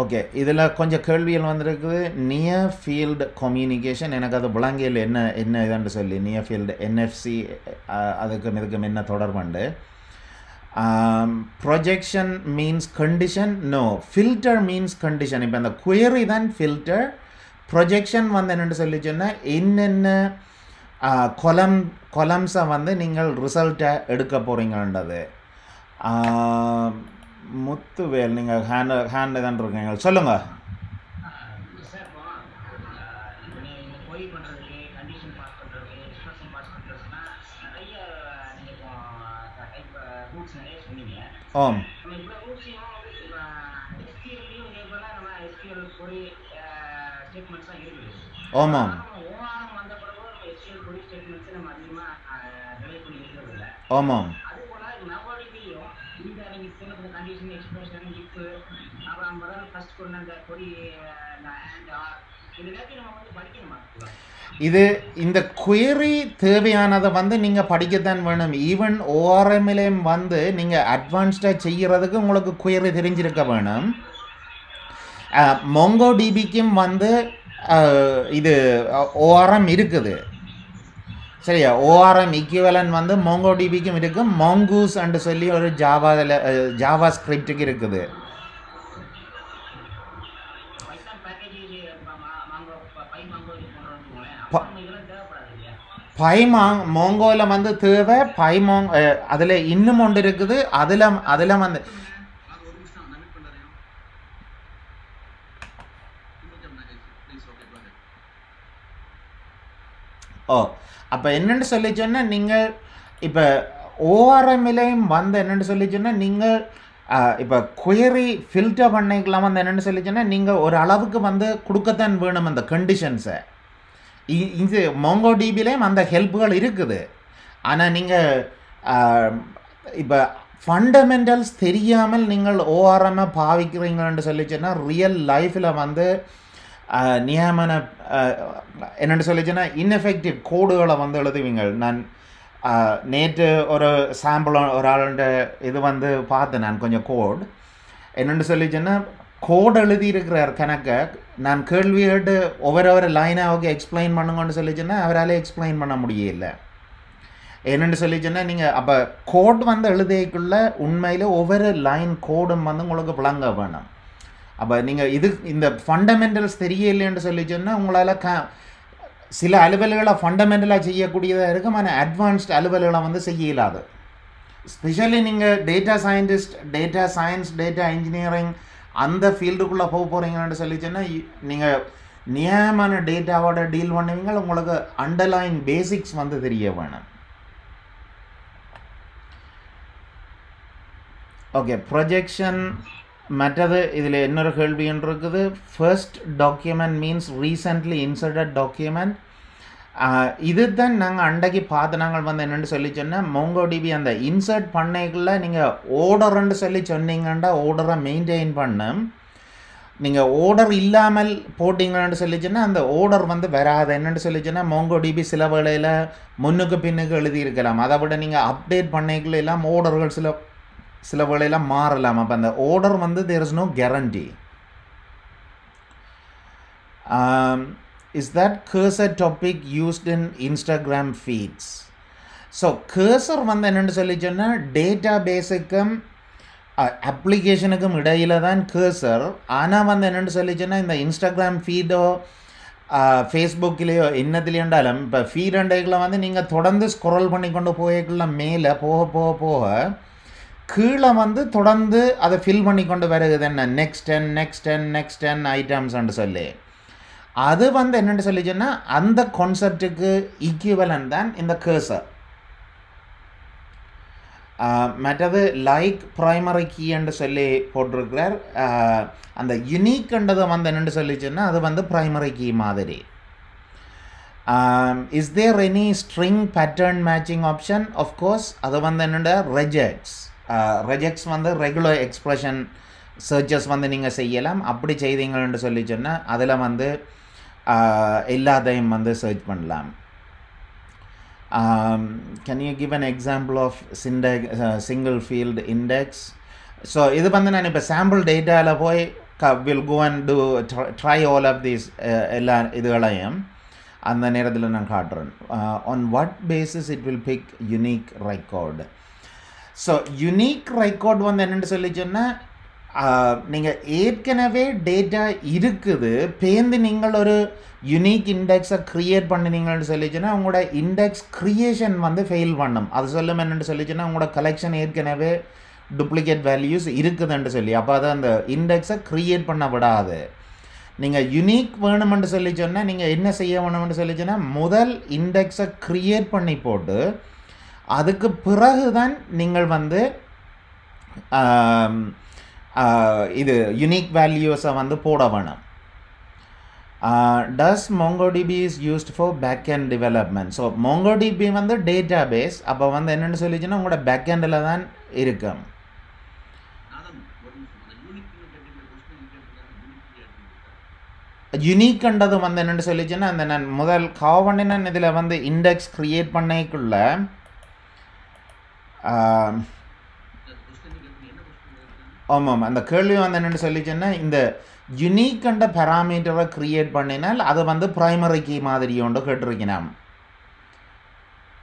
ஓகே, இதில் கொஞ்சம் கேள்விகள் வந்துருக்குது. நியர் ஃபீல்டு கம்யூனிகேஷன், எனக்கு அது விளங்கியில் என்ன இதுன்னு சொல்லி, நியர் ஃபீல்டு NFC அதுக்கும் இதுக்கும் என்ன தொடர்புண்டு. Projection means condition, no filter means condition. இப்போ அந்த குயரி தான் ஃபில்டர். ப்ரொஜெக்ஷன் வந்து என்னென்னு சொல்லி சொன்னால், என்னென்ன கொலம்ஸை வந்து நீங்கள் ரிசல்ட்டை எடுக்க போகிறீங்கன்றது. முத்துவேல், நீங்கள் ஹேண்ட் தான் இருக்கீங்க, சொல்லுங்கள். ஓம் ஆமாம் ஆமாம் இது இந்த குயரி தேவையானதை வந்து நீங்கள் படிக்கத்தான் வேணும். ஈவன் ORMலையும் வந்து நீங்கள் அட்வான்ஸ்டாக செய்கிறதுக்கு உங்களுக்கு குயரி தெரிஞ்சிருக்க வேணும். MongoDBக்கும் வந்து இது ORM இருக்குது, சரியா? ORM ஈக்குவலன்ட் வந்து MongoDBக்கும் இருக்குது. Mongoose அண்டு சொல்லி ஒரு ஜாவா ஸ்கிரிப்டுக்கு இருக்குது. மோங்கோவில் வந்து தேவை அதில் இன்னும் ஒன்று இருக்குது. அதில் வந்து அப்போ என்னென்னு சொல்லி சொன்னால், நீங்கள் இப்போ ORMலையும் வந்து என்னென்னு சொல்லி சொன்னால், நீங்கள் இப்போ குயரி ஃபில்டர் பண்ணிக்கலாம் வந்து என்னென்னு சொல்லி சொன்னால், நீங்கள் ஒரு அளவுக்கு வந்து கொடுக்கத்தான் வேணும் அந்த கண்டிஷன்ஸை. இது MongoDBலையும் அந்த ஹெல்ப்புகள் இருக்குது. ஆனால் நீங்கள் இப்போ ஃபண்டமெண்டல்ஸ் தெரியாமல் நீங்கள் ORMை பாவிக்கிறீங்கன்னு சொல்லி சொன்னால், ரியல் லைஃப்பில் வந்து நியமன என்னென்னு சொல்லி சொன்னால் இன்எஃபெக்டிவ் கோடுகளை வந்து எழுதுவீங்க. நான் நேற்று ஒரு சாம்பிள் ஒரு ஆளுடைய இது வந்து பார்த்தேன். நான் கொஞ்சம் கோட் என்னென்னு சொல்லி சொன்னால், கோட் எழுதியிருக்கிறார் கணக்கை. நான் கேள்வி கேட்டு ஒவ்வொரு லைனாக எக்ஸ்பிளைன் பண்ணுங்கன்னு சொல்லி சொன்னால் அவரால் எக்ஸ்பிளைன் பண்ண முடியல. என்னென்னு சொல்லி சொன்னால், நீங்கள் அப்போ கோட் வந்து எழுதிக்குள்ள உண்மையில் ஒவ்வொரு லைன் கோடும் வந்து உங்களுக்கு விளங்க வேணும். அப்போ நீங்கள் இந்த ஃபண்டமெண்டல்ஸ் தெரியலைன்னு சொல்லி சொன்னால் உங்களால் சில அலுவல்களை ஃபண்டமெண்டலாக செய்யக்கூடியதாக இருக்கும். ஆனால் அட்வான்ஸ்ட் அலுவல்களை வந்து செய்ய இயலாது. ஸ்பெஷலி நீங்கள் data scientist, data science, data engineering அந்த ஃபீல்டுக்குள்ளே போக போகிறீங்கன்னு சொல்லி சொன்னால், நீங்கள் நியமன டேட்டாவோட டீல் பண்ணுவீங்க. உங்களுக்கு அண்டர்லைன் பேசிக்ஸ் வந்து தெரிய வேணும். Okay, projection. மற்றது இதில் இன்னொரு கேள்வி ஒன்று இருக்குது. First document means recently inserted document. இது தான் நாங்கள் அன்றைக்கு பார்த்து நாங்கள் வந்து என்னென்னு சொல்லி சொன்னால், MongoDB அந்த இன்சர்ட் பண்ணைக்குள்ள நீங்கள் ஓர்டர்ன்னு சொல்லி சொன்னீங்கன்னா ஓர்டரை மெயின்டைன் பண்ணும். நீங்கள் ஓர்டர் இல்லாமல் போட்டிங்கன்னு சொல்லி சொன்னால் அந்த ஓர்டர் வந்து வராது. என்னென்னு சொல்லி சொன்னால், MongoDB சில வேளையில் முன்னுக்கு பின்னுக்கு எழுதியிருக்கலாம். அதை விட நீங்கள் அப்டேட் பண்ணைக்குள்ள எல்லாம் ஓர்டர்கள் சில வேளையில் மாறலாம். அப்போ அந்த ஓர்டர் வந்து there is no guarantee. Is that cursor topic used in Instagram feeds? So cursor வந்து என்னென்னு சொல்லி சொன்னால், டேட்டா பேஸுக்கும் அப்ளிகேஷனுக்கும் இடையில தான் கர்சர். ஆனால் வந்து என்னென்னு சொல்லி சொன்னால், இந்த இன்ஸ்டாகிராம் ஃபீடோ ஃபேஸ்புக்கிலேயோ என்னத்துலேயோ இருந்தாலும் இப்போ ஃபீட் அண்டைகளை வந்து நீங்கள் தொடர்ந்து ஸ்க்ரோல் பண்ணி கொண்டு போய்க்குள்ள மேலே போக போக போக கீழே வந்து தொடர்ந்து அதை ஃபில் பண்ணி கொண்டு வருகிறது என்ன நெக்ஸ்ட் 10 ஐட்டம்ஸ்ன்னு சொல்லி அது வந்து என்னென்னு சொல்லிச்சுன்னா அந்த கான்செப்டுக்கு ஈக்குவலன் தான் இந்த கர்சர். மற்றது லைக் ப்ரைமரி கீ என்று சொல்லி போட்டிருக்கிறார். அந்த யுனிக்ன்றதை வந்து என்னென்னு சொல்லிச்சுன்னா அது வந்து ப்ரைமரி கீ மாதிரி. Is there any string pattern matching option? Of course அது வந்து என்னென்ன ரெஜெக்ட்ஸ் வந்து ரெகுலர் எக்ஸ்ப்ரெஷன் சர்ச்சஸ் வந்து நீங்கள் செய்யலாம். அப்படி செய்தீங்கன்னு சொல்லி சொன்னால் அதில் வந்து எல்லாத்தையும் வந்து சர்ச் பண்ணலாம். Can you give an example of single field index? So இது வந்து நான் இப்போ சாம்பிள் டேட்டாவில் போய் will go and do try all of these எல்லா இதுகளையும் அந்த நேரத்தில் நான் காட்டுறேன். On what basis it will pick unique record? So unique record வந்து என்னென்னு சொல்லி சொன்னால் நீங்கள் ஏற்கனவே டேட்டா இருக்குது பேர்ந்து நீங்கள் ஒரு யூனிக் இண்டெக்ஸை க்ரியேட் பண்ணினீங்கன்னு சொல்லிச்சுன்னா உங்களோட இண்டெக்ஸ் க்ரியேஷன் வந்து ஃபெயில் பண்ணும். அது சொல்லும் என்னென்னு சொல்லிச்சுன்னா உங்களோட கலெக்ஷன் ஏற்கனவே டூப்ளிகேட் வேல்யூஸ் இருக்குதுன்னு சொல்லி அப்போ அதை அந்த இண்டெக்ஸை க்ரியேட் பண்ண விடாது. நீங்கள் யூனிக் வேணுமென்று சொல்லி சொன்னால் நீங்கள் என்ன செய்ய வேணும்னு சொல்லிச்சுன்னா முதல் இண்டெக்ஸை க்ரியேட் பண்ணி போட்டு அதுக்கு பிறகு தான் நீங்கள் வந்து இது யூனிக் வேல்யூஸை வந்து போட வேணும். டஸ் MongoDB is used for backend development? So MongoDB வந்து டேட்டா பேஸ் அப்போ வந்து என்னென்னு சொல்லிச்சுன்னா உங்களோட பேக்எண்டில் தான் இருக்கும். யூனிக்ன்றது வந்து என்னென்னு சொல்லிச்சுன்னா அந்த நான் முதல் காவணினன் இதில் வந்து இண்டெக்ஸ் க்ரியேட் பண்ணிக்குள்ள ஆமாம் அந்த கேள்வி வந்து என்னென்னு சொல்லிச்சுன்னா இந்த யுனிக்ன்ற பேராமீட்டரை க்ரியேட் பண்ணினால் அது வந்து ப்ரைமரி கீ மாதிரி ஒன்று கேட்டிருக்கணும்.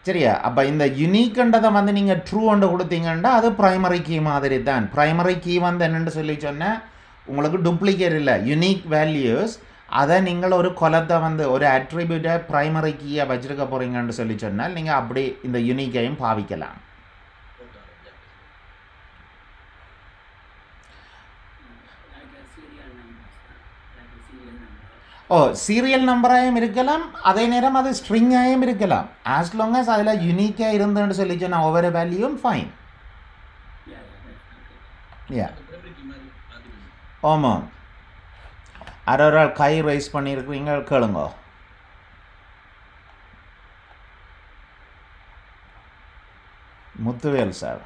சரியா? அப்போ இந்த யுனிக்ன்றதை வந்து நீங்கள் ட்ரூ ஒன்று கொடுத்தீங்கன்னா அது ப்ரைமரி கீ மாதிரி தான். ப்ரைமரி கீ வந்து என்னென்னு சொல்லி சொன்னால் உங்களுக்கு டூப்ளிகேட் இல்லை யுனிக் வேல்யூஸ் அதை நீங்கள் ஒரு கொலத்தை வந்து ஒரு அட்ரிபியூட்டை ப்ரைமரி கீயை வச்சுருக்க போகிறீங்கன்னு சொல்லி சொன்னால் நீங்கள் அப்படி இந்த யுனிக்கையும் பாவிக்கலாம். சீரியல் நம்பராயும் இருக்கலாம் அதே நேரம் அது ஸ்ட்ரிங்காயும் இருக்கலாம். ஆஸ் லாங் as அதில் யூனிக்காக இருந்துன்னு சொல்லி சொன்னால் ஒவ்வொரு வேல்யூவும் ஃபைன். ஆமாம் ஒரு கை ரைஸ் பண்ணியிருக்கிறீங்க கேளுங்க. Muthuvel sir.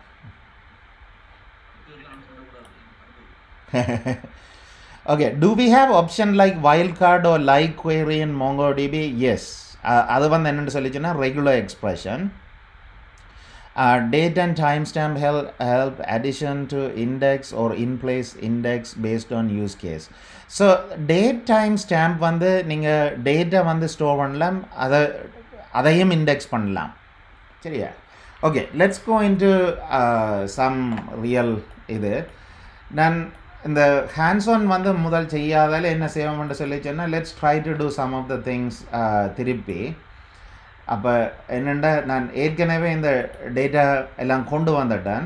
Okay, do we have option like wildcard or like query in MongoDB? Yes. அது வந்து என்னென்னு சொல்லிச்சுன்னா regular expression. Date and timestamp help addition to index or in place index based on use case. So date timestamp வந்து நீங்கள் data வந்து store பண்ணலாம் அதையும் index பண்ணலாம். சரியா? Okay, let's go into some real இது. நான் இந்த ஹேண்ட்ஸ் ஆன் வந்து முதல் செய்யாதால என்ன செய்வோம்னு சொல்லி சொன்னால் let's try to do some of the things திருப்பி. அப்போ என்னென்னா நான் ஏற்கனவே இந்த டேட்டா எல்லாம் கொண்டு வந்துட்டேன்.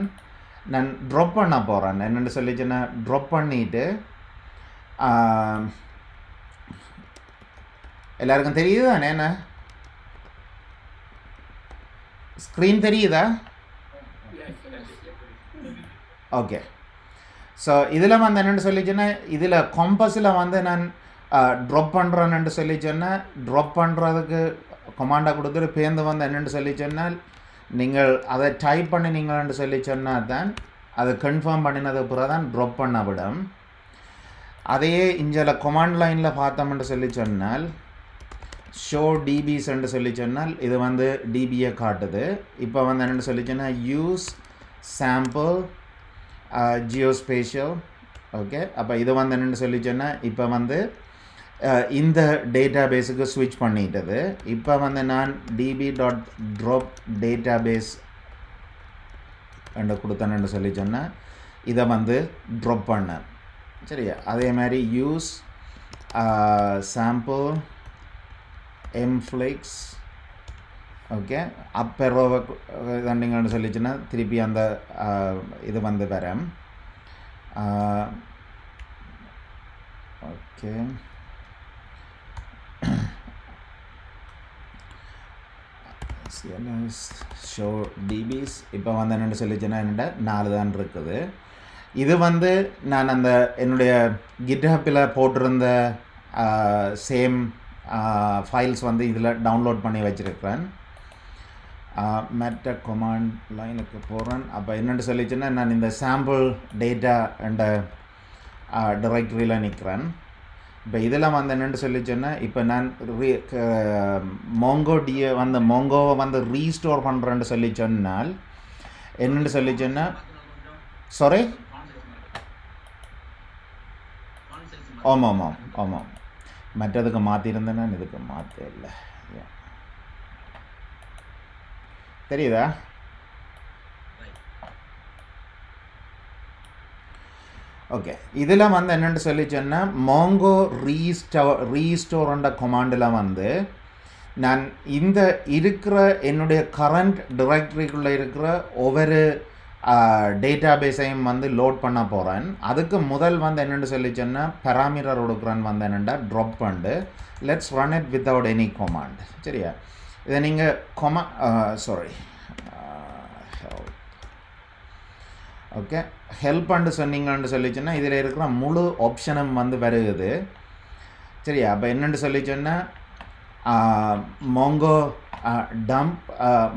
நான் ட்ராப் பண்ண போகிறேன். என்னென்னு சொல்லி சொன்னால் ட்ராப் பண்ணிவிட்டு எல்லாருக்கும் தெரியுது தானே? என்ன ஸ்க்ரீன் தெரியுதா? ஓகே. ஸோ இதில் வந்து என்னென்னு சொல்லி சொன்னால் இதில் காம்பஸில் வந்து நான் ட்ராப் பண்ணுறேன்னு சொல்லி சொன்னால் ட்ராப் பண்ணுறதுக்கு கொமாண்டை கொடுத்துட்டு பேருந்து வந்து என்னென்னு சொல்லி சொன்னால் நீங்கள் அதை டைப் பண்ணினீங்கன்னு சொல்லி சொன்னால் தான் அதை கன்ஃபார்ம் பண்ணினதுக்கு பிறகு தான் ட்ராப் பண்ண விடும். அதையே இங்கே கொமாண்ட் லைனில் பார்த்தோம்னு சொல்லி சொன்னால் ஷோ டிபிஸ்ன்னு சொல்லி சொன்னால் இது வந்து டிபியை காட்டுது. இப்போ வந்து என்னென்னு சொல்லி சொன்னால் யூஸ் சாம்பிள் ஜியோஸ்பேஷியல். ஓகே, அப்போ இது வந்து என்னென்னு சொல்லி சொன்னால் இப்போ வந்து இந்த டேட்டா பேஸுக்கு ஸ்விட்ச் பண்ணிட்டது. இப்போ வந்து நான் db.drop டேட்டாபேஸ் என்று கொடுத்தேன்னு சொல்லி சொன்னேன். இதை வந்து ட்ராப் பண்ணேன். சரியா? அதே மாதிரி யூஸ் சாம்பிள் mflix ஓகே அப்பெரோவை தண்டிங்கன்னு சொல்லிச்சுன்னா திருப்பி அந்த இது வந்து வரேன் ஓகே ஷோ டிபிஸ் இப்போ வந்து என்னென்னு சொல்லிச்சுன்னா என்னோட 4 தான் இருக்குது இது வந்து நான் அந்த என்னுடைய கிட்ஹப்பில் போட்டிருந்த சேம் ஃபைல்ஸ் வந்து இதில் டவுன்லோட் பண்ணி வச்சுருக்கிறேன் மெட்ட கமாண்ட் லைனுக்கு போகிறேன் அப்போ என்னென்னு சொல்லிச்சுன்னா நான் இந்த சாம்பிள் டேட்டா என்ற டைரக்டரியில் நிற்கிறேன் இப்போ இதில் வந்து என்னென்னு சொல்லிச்சோன்னா இப்போ நான் மோங்கோடியை வந்து மோங்கோவை வந்து ரீஸ்டோர் பண்ணுறேன்னு சொல்லி சொன்னால் என்னென்னு சொல்லி சொன்னால் சாரி ஆமாம் ஆமாம் ஆமாம் மற்றதுக்கு மாற்றிருந்தேன்னா இதுக்கு மாற்ற இல்லை தெரியுதா ஓகே இதில் வந்து என்னென்னு சொல்லி சொன்னால் மோங்கோ ரீஸ்டோர்ன்ற கமாண்டில் வந்து நான் இந்த இருக்கிற என்னுடைய கரண்ட் டைரக்டரிக்குள்ளே இருக்கிற ஒவ்வொரு டேட்டாபேஸையும் வந்து லோட் பண்ண போகிறேன் அதுக்கு முதல் வந்து என்னென்னு சொல்லி சொன்னால் பேராமீட்டர் கொடுக்குறேன் வந்து என்னென்னா ட்ராப் பண்ணிட்டு let's run it without any command சரியா இதை நீங்கள் சாரி ஓகே ஹெல்ப் பண்ணு சொன்னீங்கன்னு சொல்லிச்சுன்னா இதில் இருக்கிற முழு ஆப்ஷனும் வந்து வருகுது சரியா அப்போ என்னென்னு சொல்லி சொன்னால்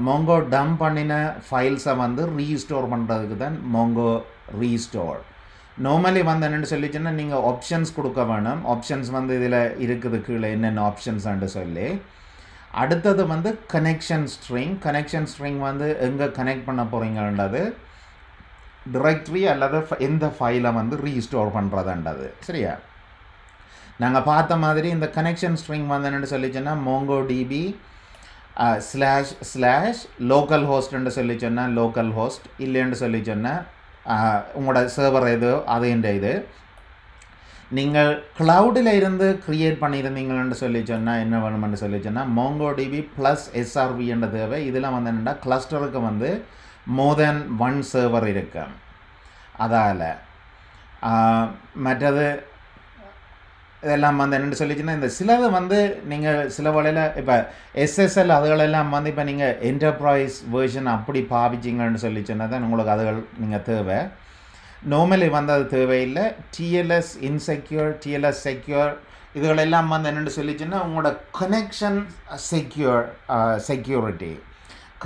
மோங்கோ டம்ப் பண்ணின ஃபைல்ஸை வந்து ரீஸ்டோர் பண்ணுறதுக்கு தான் மோங்கோ ரீஸ்டோர் நார்மலி வந்து என்னென்னு சொல்லிச்சுன்னா நீங்கள் ஆப்ஷன்ஸ் கொடுக்க வேணும் ஆப்ஷன்ஸ் வந்து இதில் இருக்குது கீழே என்னென்ன ஆப்ஷன்ஸ்ன்னு சொல்லி அடுத்தது வந்து கனெக்ஷன் ஸ்ட்ரிங் வந்து எங்கே கனெக்ட் பண்ண போகிறீங்கன்றது டைரக்டரி அல்லது எந்த ஃபைலை வந்து ரீஸ்டோர் பண்ணுறதுன்றது சரியா நாங்கள் பார்த்த மாதிரி இந்த கனெக்ஷன் ஸ்ட்ரிங் வந்து என்னென்னு சொல்லிச்சோன்னா மோங்கோ டிபி //லோக்கல் ஹோஸ்ட்ன்னு சொல்லி சொன்னால் லோக்கல் ஹோஸ்ட் இல்லைன்னு சொல்லி சொன்னால் உங்களோட சர்வர் எதோ அதுன்ற இது நீங்கள் க்ளவுடில் இருந்து க்ரியேட் பண்ணியிருந்தீங்கன்னு சொல்லி சொன்னால் என்ன வேணுமென்னு சொல்லி சொன்னால் மோங்கோ டிபி ப்ளஸ் SRV என்ற தேவை இதில் வந்து என்னென்னா கிளஸ்டருக்கு வந்து மோர் தென் 1 சர்வர் இருக்கு அதால் மற்றது இதெல்லாம் வந்து என்னென்னு சொல்லிச்சுன்னா இந்த சிலது வந்து நீங்கள் சில வழியில் இப்போ SSL அதுகளெல்லாம் வந்து இப்போ நீங்கள் என்டர்ப்ரைஸ் வேர்ஷன் அப்படி பாவிச்சிங்கன்னு சொல்லி சொன்னால் தான் உங்களுக்கு அதுகள் நீங்கள் தேவை நார்மலி வந்து அது தேவையில்லை TLS இன்செக்யூர் TLS செக்யூர் இதுகளெல்லாம் வந்து என்னென்னு சொல்லிச்சுன்னா உங்களோட கனெக்ஷன் செக்யூரிட்டி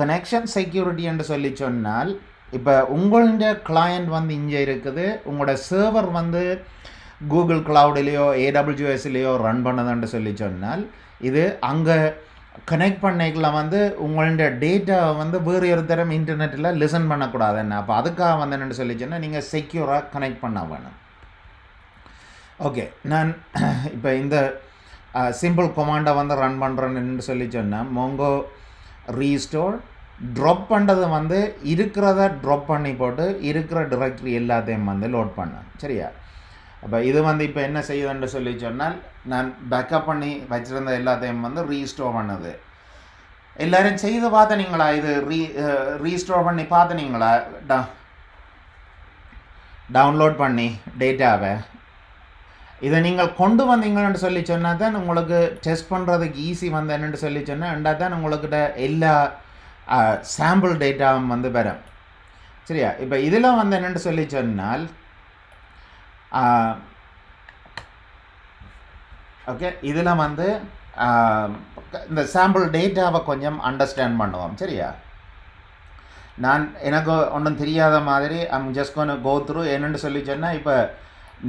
கனெக்ஷன் செக்யூரிட்டி என்று சொல்லி சொன்னால் இப்போ உங்களுடைய கிளையண்ட் வந்து இங்கே இருக்குது உங்களோட சர்வர் வந்து கூகுள் க்ளவுட்லேயோ AWSலேயோ ரன் பண்ணதுன்னு சொல்லி சொன்னால் இது அங்கே கனெக்ட் பண்ணிக்கல வந்து உங்களுடைய டேட்டா வந்து வேறு ஒரு தரம் இன்டர்நெட்டில் லிசன் பண்ணக்கூடாது என்ன அப்போ அதுக்காக வந்து என்னென்னு சொல்லி சொன்னால் நீங்கள் செக்யூராக கனெக்ட் பண்ண வேணும் ஓகே நான் இப்போ இந்த சிம்பிள் கொமாண்டை வந்து ரன் பண்ணுறேன்னு சொல்லி சொன்னால் மோங்கோ ரீஸ்டோர் ட்ராப் பண்ணுறது வந்து இருக்கிறத ட்ராப் பண்ணி போட்டு இருக்கிற டைரக்டரி எல்லாத்தையும் வந்து லோட் பண்ணேன் சரியா அப்போ இது வந்து இப்போ என்ன செய்யுதுன்னு சொல்லி சொன்னால் நான் பேக்கப் பண்ணி வச்சுருந்த எல்லாத்தையும் வந்து ரீஸ்டோர் பண்ணுது எல்லோரும் செய்து பார்த்தனீங்களா இது ரீஸ்டோர் பண்ணி பார்த்தனீங்களா டவுன்லோட் பண்ணி டேட்டாவை இதை நீங்கள் கொண்டு வந்தீங்கன்னு சொல்லி சொன்னால் தான் உங்களுக்கு டெஸ்ட் பண்ணுறதுக்கு ஈஸி வந்து என்னென்னு சொல்லி சொன்னால் தான் உங்கள்கிட்ட எல்லா சாம்பிள் டேட்டாவும் வந்து வரும் சரியா இப்போ இதில் வந்து என்னென்னு சொல்லி சொன்னால் ஓகே இதில் வந்து இந்த சாம்பிள் டேட்டாவை கொஞ்சம் அண்டர்ஸ்டாண்ட் பண்ணுவோம் சரியா நான் எனக்கு ஒன்றும் தெரியாத மாதிரி I'm just gonna go through என்னென்னு சொல்லி சொன்னால் இப்போ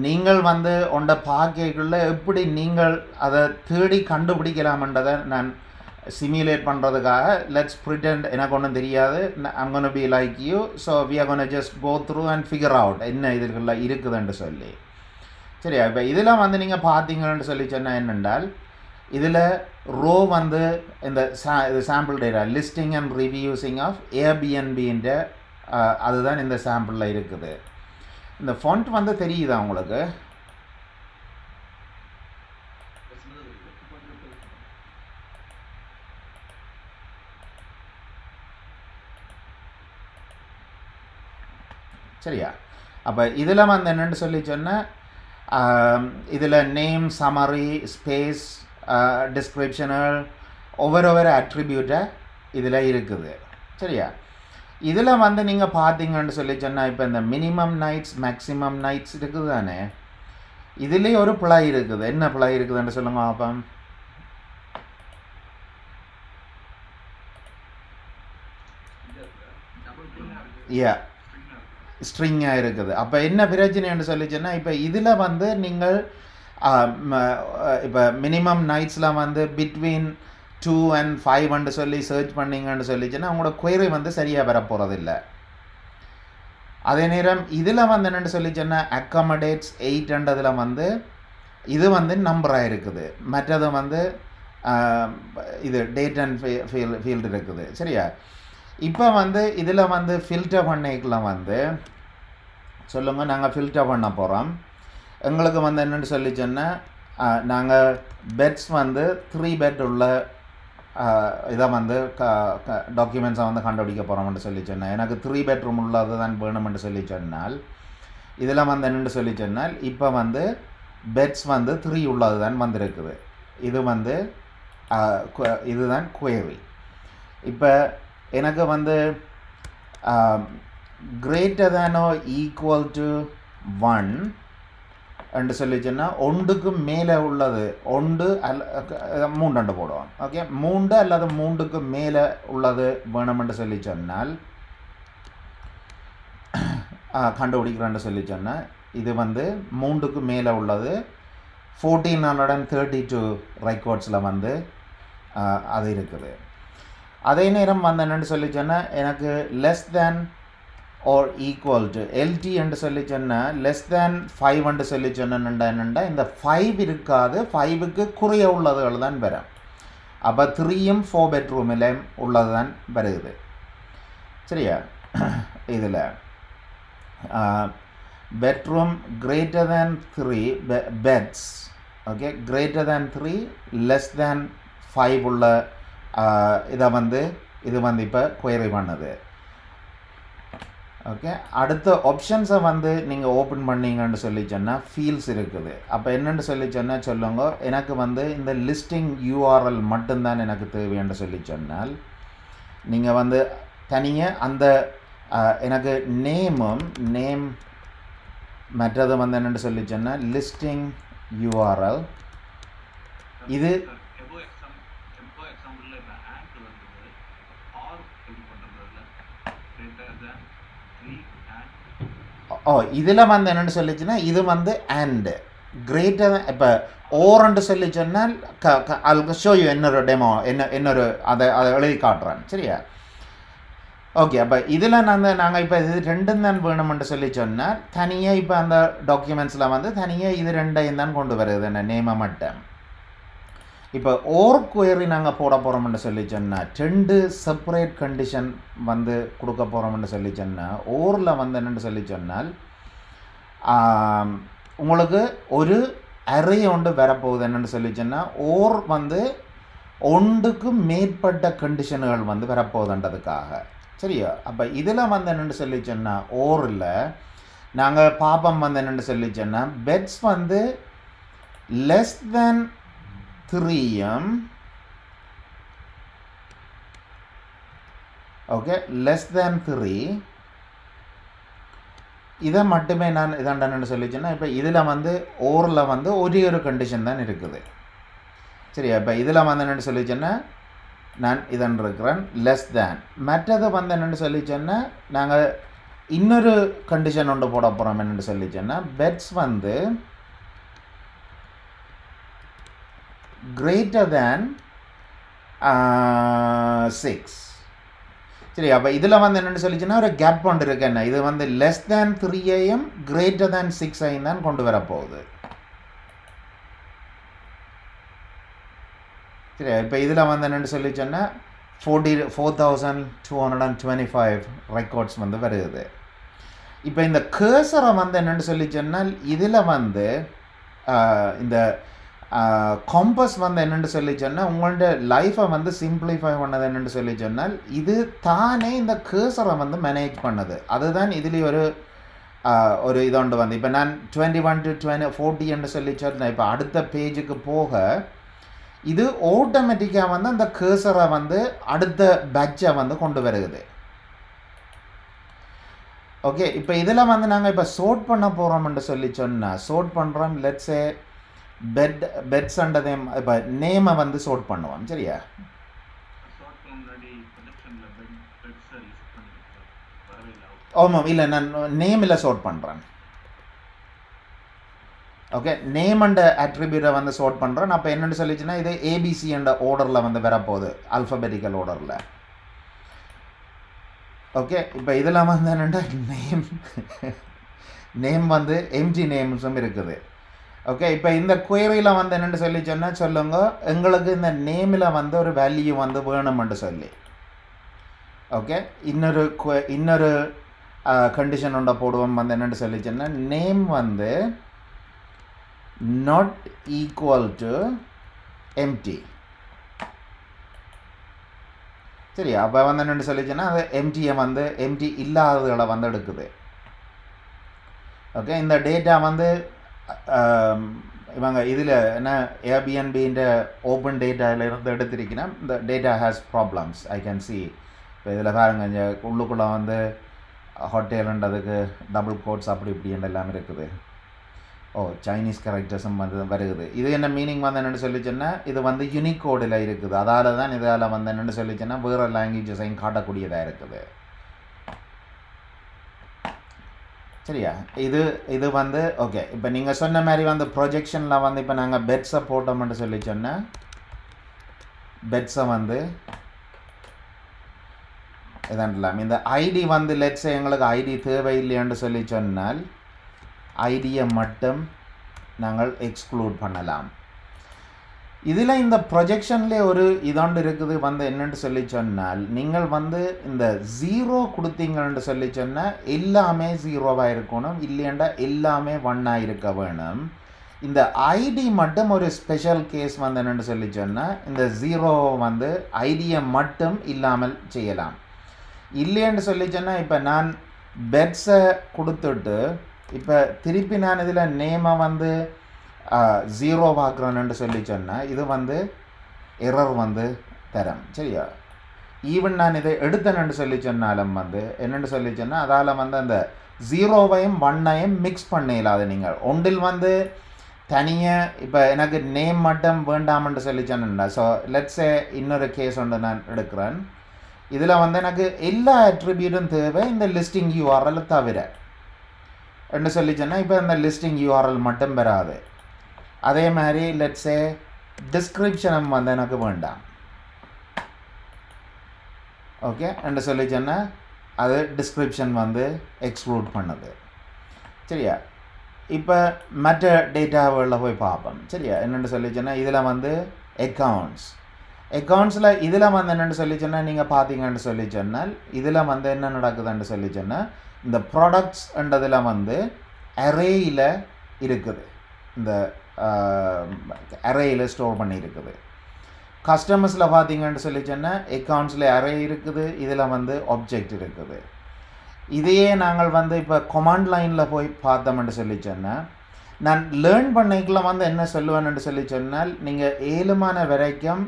நீங்கள் வந்து உண்ட பார்க்கக்குள்ளே எப்படி நீங்கள் அதை தேடி கண்டுபிடிக்கலாம்ன்றதை நான் சிமுலேட் பண்ணுறதுக்காக லெட்ஸ் ப்ரிட்டெண்ட் எனக்கு ஒன்றும் தெரியாது I'm gonna be like you so we are gonna just go through and figure out என்ன இதுக்குள்ள இருக்குதுன்னு சொல்லி சரியா இப்போ இதில் வந்து நீங்கள் பார்த்தீங்கன்னு சொல்லி சொன்னால் என்னென்றால் இதில் ரோ வந்து இந்த இது sample data listing and reviews of ஏர்பிஎன்பின்ற அதுதான் இந்த சாம்பிளில் இருக்குது இந்த ஃபாண்ட் வந்து தெரியுதா உங்களுக்கு சரியா? அப்போ இதில் வந்து என்னென்னு சொல்லி சொன்னால் இதில் நேம், சமரி, ஸ்பேஸ், டிஸ்கிரிப்ஷனல் ஒவ்வொரு அட்ரிபியூட்டை இதில் இருக்குது. சரியா? இதில் வந்து நீங்கள் பார்த்தீங்கன்னு சொல்லி சொன்னால் இப்போ இந்த மினிமம் நைட்ஸ், மேக்ஸிமம் நைட்ஸ் இருக்குது தானே, இதுலேயே ஒரு பிழை இருக்குது. என்ன பிழை இருக்குதுன்னு சொல்லுங்க அப்போ. ஸ்ட்ரிங்காக இருக்குது. அப்போ என்ன பிரச்சனைன்னு சொல்லி சொன்னால் இப்போ இதில் வந்து நீங்கள் இப்போ மினிமம் நைட்ஸில் வந்து பிட்வீன் 2 and 5 சொல்லி சர்ச் பண்ணிங்கன்னு சொல்லிச்சுன்னா உங்களோட query வந்து சரியாக வர போகிறதில்ல. அதே நேரம் இதில் வந்து என்னென்னு சொல்லிச்சுன்னா அக்காமடேட்ஸ் 8 வந்து இது வந்து நம்பராக இருக்குது. மற்றது வந்து இது டேட் அண்ட் ஃபீல்டு இருக்குது. சரியா? இப்போ வந்து இதில் வந்து ஃபில்டர் பண்ணிக்கலாம் வந்து சொல்லுங்கள், நாங்கள் ஃபில்டர் பண்ண போகிறோம். எங்களுக்கு வந்து என்னென்னு சொல்லி சொன்னால் நாங்கள் பெட்ஸ் வந்து 3 பெட் உள்ள இதை வந்து டாக்குமெண்ட்ஸை வந்து கண்டுபிடிக்க போகிறோம்னு சொல்லி சொன்னேன். எனக்கு 3 bedroom உள்ளது தான் வேணும்னு சொல்லி சொன்னால் இதில் வந்து என்னென்னு சொல்லி சொன்னால் இப்போ வந்து பெட்ஸ் வந்து 3 உள்ளது தான் வந்திருக்குது. இது வந்து இதுதான் query. இப்போ எனக்கு வந்து greater than or equal to 1 என்று சொல்லி சொன்னால் 1க்கு மேலே உள்ளது 1 3 போடுவோம். ஓகே, 3 அல்லது 3க்கு மேலே உள்ளது வேணுமென்று சொல்லி சொன்னால் கண்டுபிடிக்கிறேன்னு சொல்லி சொன்னால் இது வந்து 3க்கு மேலே உள்ளது 1432 ரெக்கார்ட்ஸில் வந்து அது இருக்குது. அதே நேரம் வந்து என்னென்னு சொல்லி சொன்னால் எனக்கு less than or equal to LT என்று சொல்லி சொன்னால் லெஸ் தேன் 5 என்று சொல்லி சொன்னேன்டா என்னென்னா இந்த 5 இருக்காது, 5க்கு குறைய உள்ளதுகள் தான் வரும். அப்போ 3யும் 4 bedroomல உள்ளது தான் வருது. சரியா? இதில் bedroom greater than 3 beds, okay, greater than 3 less than 5 உள்ள இதை வந்து இது வந்து இப்போ query பண்ணுது. ஓகே, அடுத்த ஆப்ஷன்ஸை வந்து நீங்கள் ஓப்பன் பண்ணிங்கன்னு சொல்லி சொன்னால் ஃபீல்ட்ஸ் இருக்குது. அப்போ என்னென்னு சொல்லி சொன்னால் சொல்லுங்க, எனக்கு வந்து இந்த லிஸ்டிங் URL மட்டும்தான் எனக்கு தேவைன்னு சொல்லி சொன்னால் நீங்கள் வந்து தனியாக அந்த எனக்கு நேம் மற்றது வந்து என்னென்னு சொல்லி சொன்னால் லிஸ்டிங் URL இது இதில் வந்து என்னென்னு சொல்லிச்சுன்னா இது வந்து அண்ட் கிரேட்டர் இப்போ ஓரண்டு சொல்லி சொன்னால் அதுக்கு ஷோ யூ இன்னொரு டெமோ இன்னொரு அதை எழுதி காட்டுறேன். சரியா? ஓகே, அப்போ இதில் நாங்கள் இப்போ இது ரெண்டும் தான் வேணுமென்று சொல்லி சொன்னால் தனியாக இப்போ அந்த டாக்குமெண்ட்ஸில் வந்து தனியாக இது ரெண்டையும் தான் கொண்டு வருது என்ன நேமை மட்டும். இப்போ ஓர் query நாங்கள் போட போகிறோம்னு சொல்லி சொன்னால் 2 செப்பரேட் கண்டிஷன் வந்து கொடுக்க போகிறோம்னு சொல்லி சொன்னால் ஓரில் வந்து என்னென்னு சொல்லி சொன்னால் உங்களுக்கு ஒரு அரே ஒன்று வரப்போகுது. என்னென்னு சொல்லி சொன்னால் ஓர் வந்து 1க்கு மேற்பட்ட கண்டிஷன்கள் வந்து வரப்போகுதுன்றதுக்காக. சரியா? அப்போ இதில் வந்து என்னென்னு சொல்லி சொன்னால் ஓரில் நாங்கள் பாப்பம் வந்து என்னென்னு சொல்லி சொன்னால் பெட்ஸ் வந்து லெஸ் தேன் 3ம் ஓகே லெஸ் தேன் 3 இதை மட்டுமே நான் இதாண்டன்னு சொல்லிச்சேன்னா இப்போ இதில் வந்து ஓரில் வந்து ஒரே ஒரு கண்டிஷன் தான் இருக்குது. சரியா? இப்போ இதில் வந்து என்னென்னு சொல்லிச்சேன்னா நான் இதன் இருக்கிறேன் லெஸ் தேன். மற்றது வந்து என்னென்னு சொல்லிச்சேன்னா நாங்கள் இன்னொரு கண்டிஷன் ஒன்று போட போகிறோம். என்னென்னு சொல்லிச்சேன்னா பெட்ஸ் வந்து greater than 6. சரி, அப்போ இதில் வந்து என்னென்னு சொல்லிச்சுன்னா ஒரு கேப் கொண்டு இருக்கு. என்ன இது வந்து லெஸ் தேன் 3ஐயும் கிரேட்டர் தேன் 6ஐயும் தான் கொண்டு வரப்போகுது. சரி, இப்போ இதில் வந்து என்னென்னு சொல்லிச்சோன்னா 44,225 ரெக்கார்ட்ஸ் வந்து வருது. இப்போ இந்த கர்சரை வந்து என்னென்னு சொல்லிச்சோன்னால் இதில் வந்து இந்த காம்பஸ் வந்து என்னென்னு சொல்லி சொன்னால் உங்கள்ட லைஃப்பை வந்து சிம்பிளிஃபை பண்ணது என்னென்னு சொல்லி சொன்னால் இது தானே இந்த கர்சரை வந்து மேனேஜ் பண்ணுது. அதுதான் இதில் ஒரு ஒரு இதோண்டு வந்து இப்போ நான் 21 to 40 என்று சொல்லி சொன்னேன். இப்போ அடுத்த பேஜுக்கு போக இது ஆட்டோமேட்டிக்காக வந்து அந்த கர்சரை வந்து அடுத்த பேட்சை வந்து கொண்டு வருகுது. ஓகே, இப்போ இதில் வந்து நாங்கள் இப்போ சோர்ட் பண்ண போகிறோம்னு சொல்லி சொன்னால் சோர்ட் பண்ணுறோம். லெட்ஸே பெட்ஸ் அண்டதே இப்போ நேமை வந்து சோர்ட் பண்ணுவோம். சரியா? ஆமாம், இல்லை நான் நேமில் சோர்ட் பண்ணுறேன். ஓகே, நேம் அண்ட் அட்ரிபியூட்டை வந்து சோர்ட் பண்ணுறேன். அப்போ என்னென்னு சொல்லிச்சுன்னா இது ஏபிசி என்ற ஆர்டரில் வந்து வரப்போகுது, அல்ஃபபெட்டிக்கல் ஆர்டரில். ஓகே, இப்போ இதில் வந்து என்னென்னா நேம் வந்து எம்ஜி நேம்ஸும் இருக்குது. ஓகே, இப்போ இந்த குயரியில் வந்து என்னென்னு சொல்லி சொன்னால் சொல்லுங்க, எங்களுக்கு இந்த நேமில் வந்து ஒரு வேல்யூ வந்து வேணுமென்று சொல்லி. ஓகே, இன்னொரு கண்டிஷன் ஒன்றை போடுவோம். வந்து என்னென்னு சொல்லி சொன்னால் நேம் வந்து not equal to empty. சரியா? அப்போ வந்து என்னென்னு சொல்லிச்சுன்னா அது எம்டியை வந்து எம்டி இல்லாததுகளை வந்து எடுக்குது. ஓகே, இந்த டேட்டா வந்து இவங்க இதில் என்ன ஏர்பிஎன்பின்ற ஓப்பன் டேட்டாவிலிருந்து எடுத்திருக்கீங்கன்னா இந்த data has problems I can see. இப்போ இதில் பாருங்க, இங்கே உள்ளுக்குள்ளே வந்து ஹோட்டலுன்றதுக்கு டபுள் கோட்ஸ் அப்படி இப்படின்ற எல்லாமே இருக்குது. சைனீஸ் கேரக்டர்ஸும் வந்து வருகுது. இது என்ன மீனிங் வந்து என்னென்னு சொல்லிச்சுன்னா இது வந்து யூனிகோடில் இருக்குது. அதால் தான் இதால் வந்து என்னென்னு சொல்லிச்சுன்னா வேறு லாங்குவேஜஸையும் காட்டக்கூடியதாக இருக்குது. சரியா? இது வந்து ஓகே. இப்போ நீங்கள் சொன்ன மாதிரி வந்து ப்ரொஜெக்ஷனில் வந்து இப்போ நாங்கள் பெட்ஸை போட்டோம்னு சொல்லி சொன்னால் பெட்ஸை வந்து இதாண்டலாம். இந்த ஐடி வந்து லெட்ஸை எங்களுக்கு ஐடி தேவையில்லைன்னு சொல்லி சொன்னால் ஐடியை மட்டும் நாங்கள் எக்ஸ்க்ளூட் பண்ணலாம். இதில் இந்த ப்ரொஜெக்ஷன்லேயே ஒரு இதோண்டு இருக்குது வந்து என்னென்னு சொல்லி சொன்னால் நீங்கள் வந்து இந்த 0 கொடுத்தீங்கன்னு சொல்லி சொன்னால் எல்லாமே 0வாக இருக்கணும், இல்லையண்டா எல்லாமே 1ஆக இருக்க வேணும். இந்த ஐடி மட்டும் ஒரு ஸ்பெஷல் கேஸ் வந்து என்னென்னு சொல்லி சொன்னால் இந்த 0 வந்து ஐடியை மட்டும் இல்லாமல் செய்யலாம். இல்லைன்னு சொல்லி சொன்னால் இப்போ நான் பெட்ஸை கொடுத்துட்டு இப்போ திருப்பி நான் இதில் நேமை வந்து 0 ஆக்குறேன்னு சொல்லி சொன்னால் இது வந்து எரர் வந்து தரும். சரியா? ஈவன் நான் இதை எடுத்தேன்னு சொல்லி சொன்னாலும் வந்து என்னென்னு சொல்லி சொன்னால் அதால் வந்து அந்த 0வையும் 1ஐயும் மிக்ஸ் பண்ணிடலாது. நீங்கள் ஒன்றில் வந்து தனியாக இப்போ எனக்கு நேம் மட்டும் வேண்டாம்னு சொல்லி சொன்னேன்டா. ஸோ லெட்ஸே இன்னொரு கேஸ் ஒன்று நான் எடுக்கிறேன். இதில் வந்து எனக்கு எல்லா அட்ரிபியூட்டும் தேவை, இந்த லிஸ்டிங் யூஆர்எல் தவிர என்ன சொல்லி சொன்னால் இப்போ இந்த லிஸ்டிங் யூஆர்எல் மட்டும் வராது. அதே மாதிரி லெட்ஸே டிஸ்கிரிப்ஷனும் வந்து எனக்கு வேண்டாம். ஓகே, என்ன சொல்லி சொன்னால் அது டிஸ்கிரிப்ஷன் வந்து எக்ஸ்க்ளூட் பண்ணுது. சரியா? இப்போ மற்ற டேட்டாவில் போய் பார்ப்போம். சரியா? என்னென்னு சொல்லி சொன்னால் இதில் வந்து அக்கௌண்ட்ஸில் இதில் வந்து என்னென்னு சொல்லி சொன்னால் நீங்கள் பார்த்தீங்கன்னு சொல்லி சொன்னால் இதில் வந்து என்ன நடக்குதுன்னு சொல்லி சொன்னால் இந்த ப்ராடக்ட்ஸ்ன்றதில் வந்து அரேயில் இருக்குது, இந்த அரேயில் ஸ்டோர் பண்ணியிருக்குது. கஸ்டமர்ஸில் பார்த்தீங்கன்னு சொல்லி சொன்னால் அக்கௌண்ட்ஸில் அரே இருக்குது, இதில் வந்து ஆப்ஜெக்ட் இருக்குது. இதையே நாங்கள் வந்து இப்போ கமாண்ட் லைனில் போய் பார்த்தோம்னு சொல்லி சொன்னால் நான் லேர்ன் பண்ணிக்கல வந்து என்ன சொல்லுவேன்னு சொல்லி சொன்னால் நீங்கள் 7 வரைக்கும்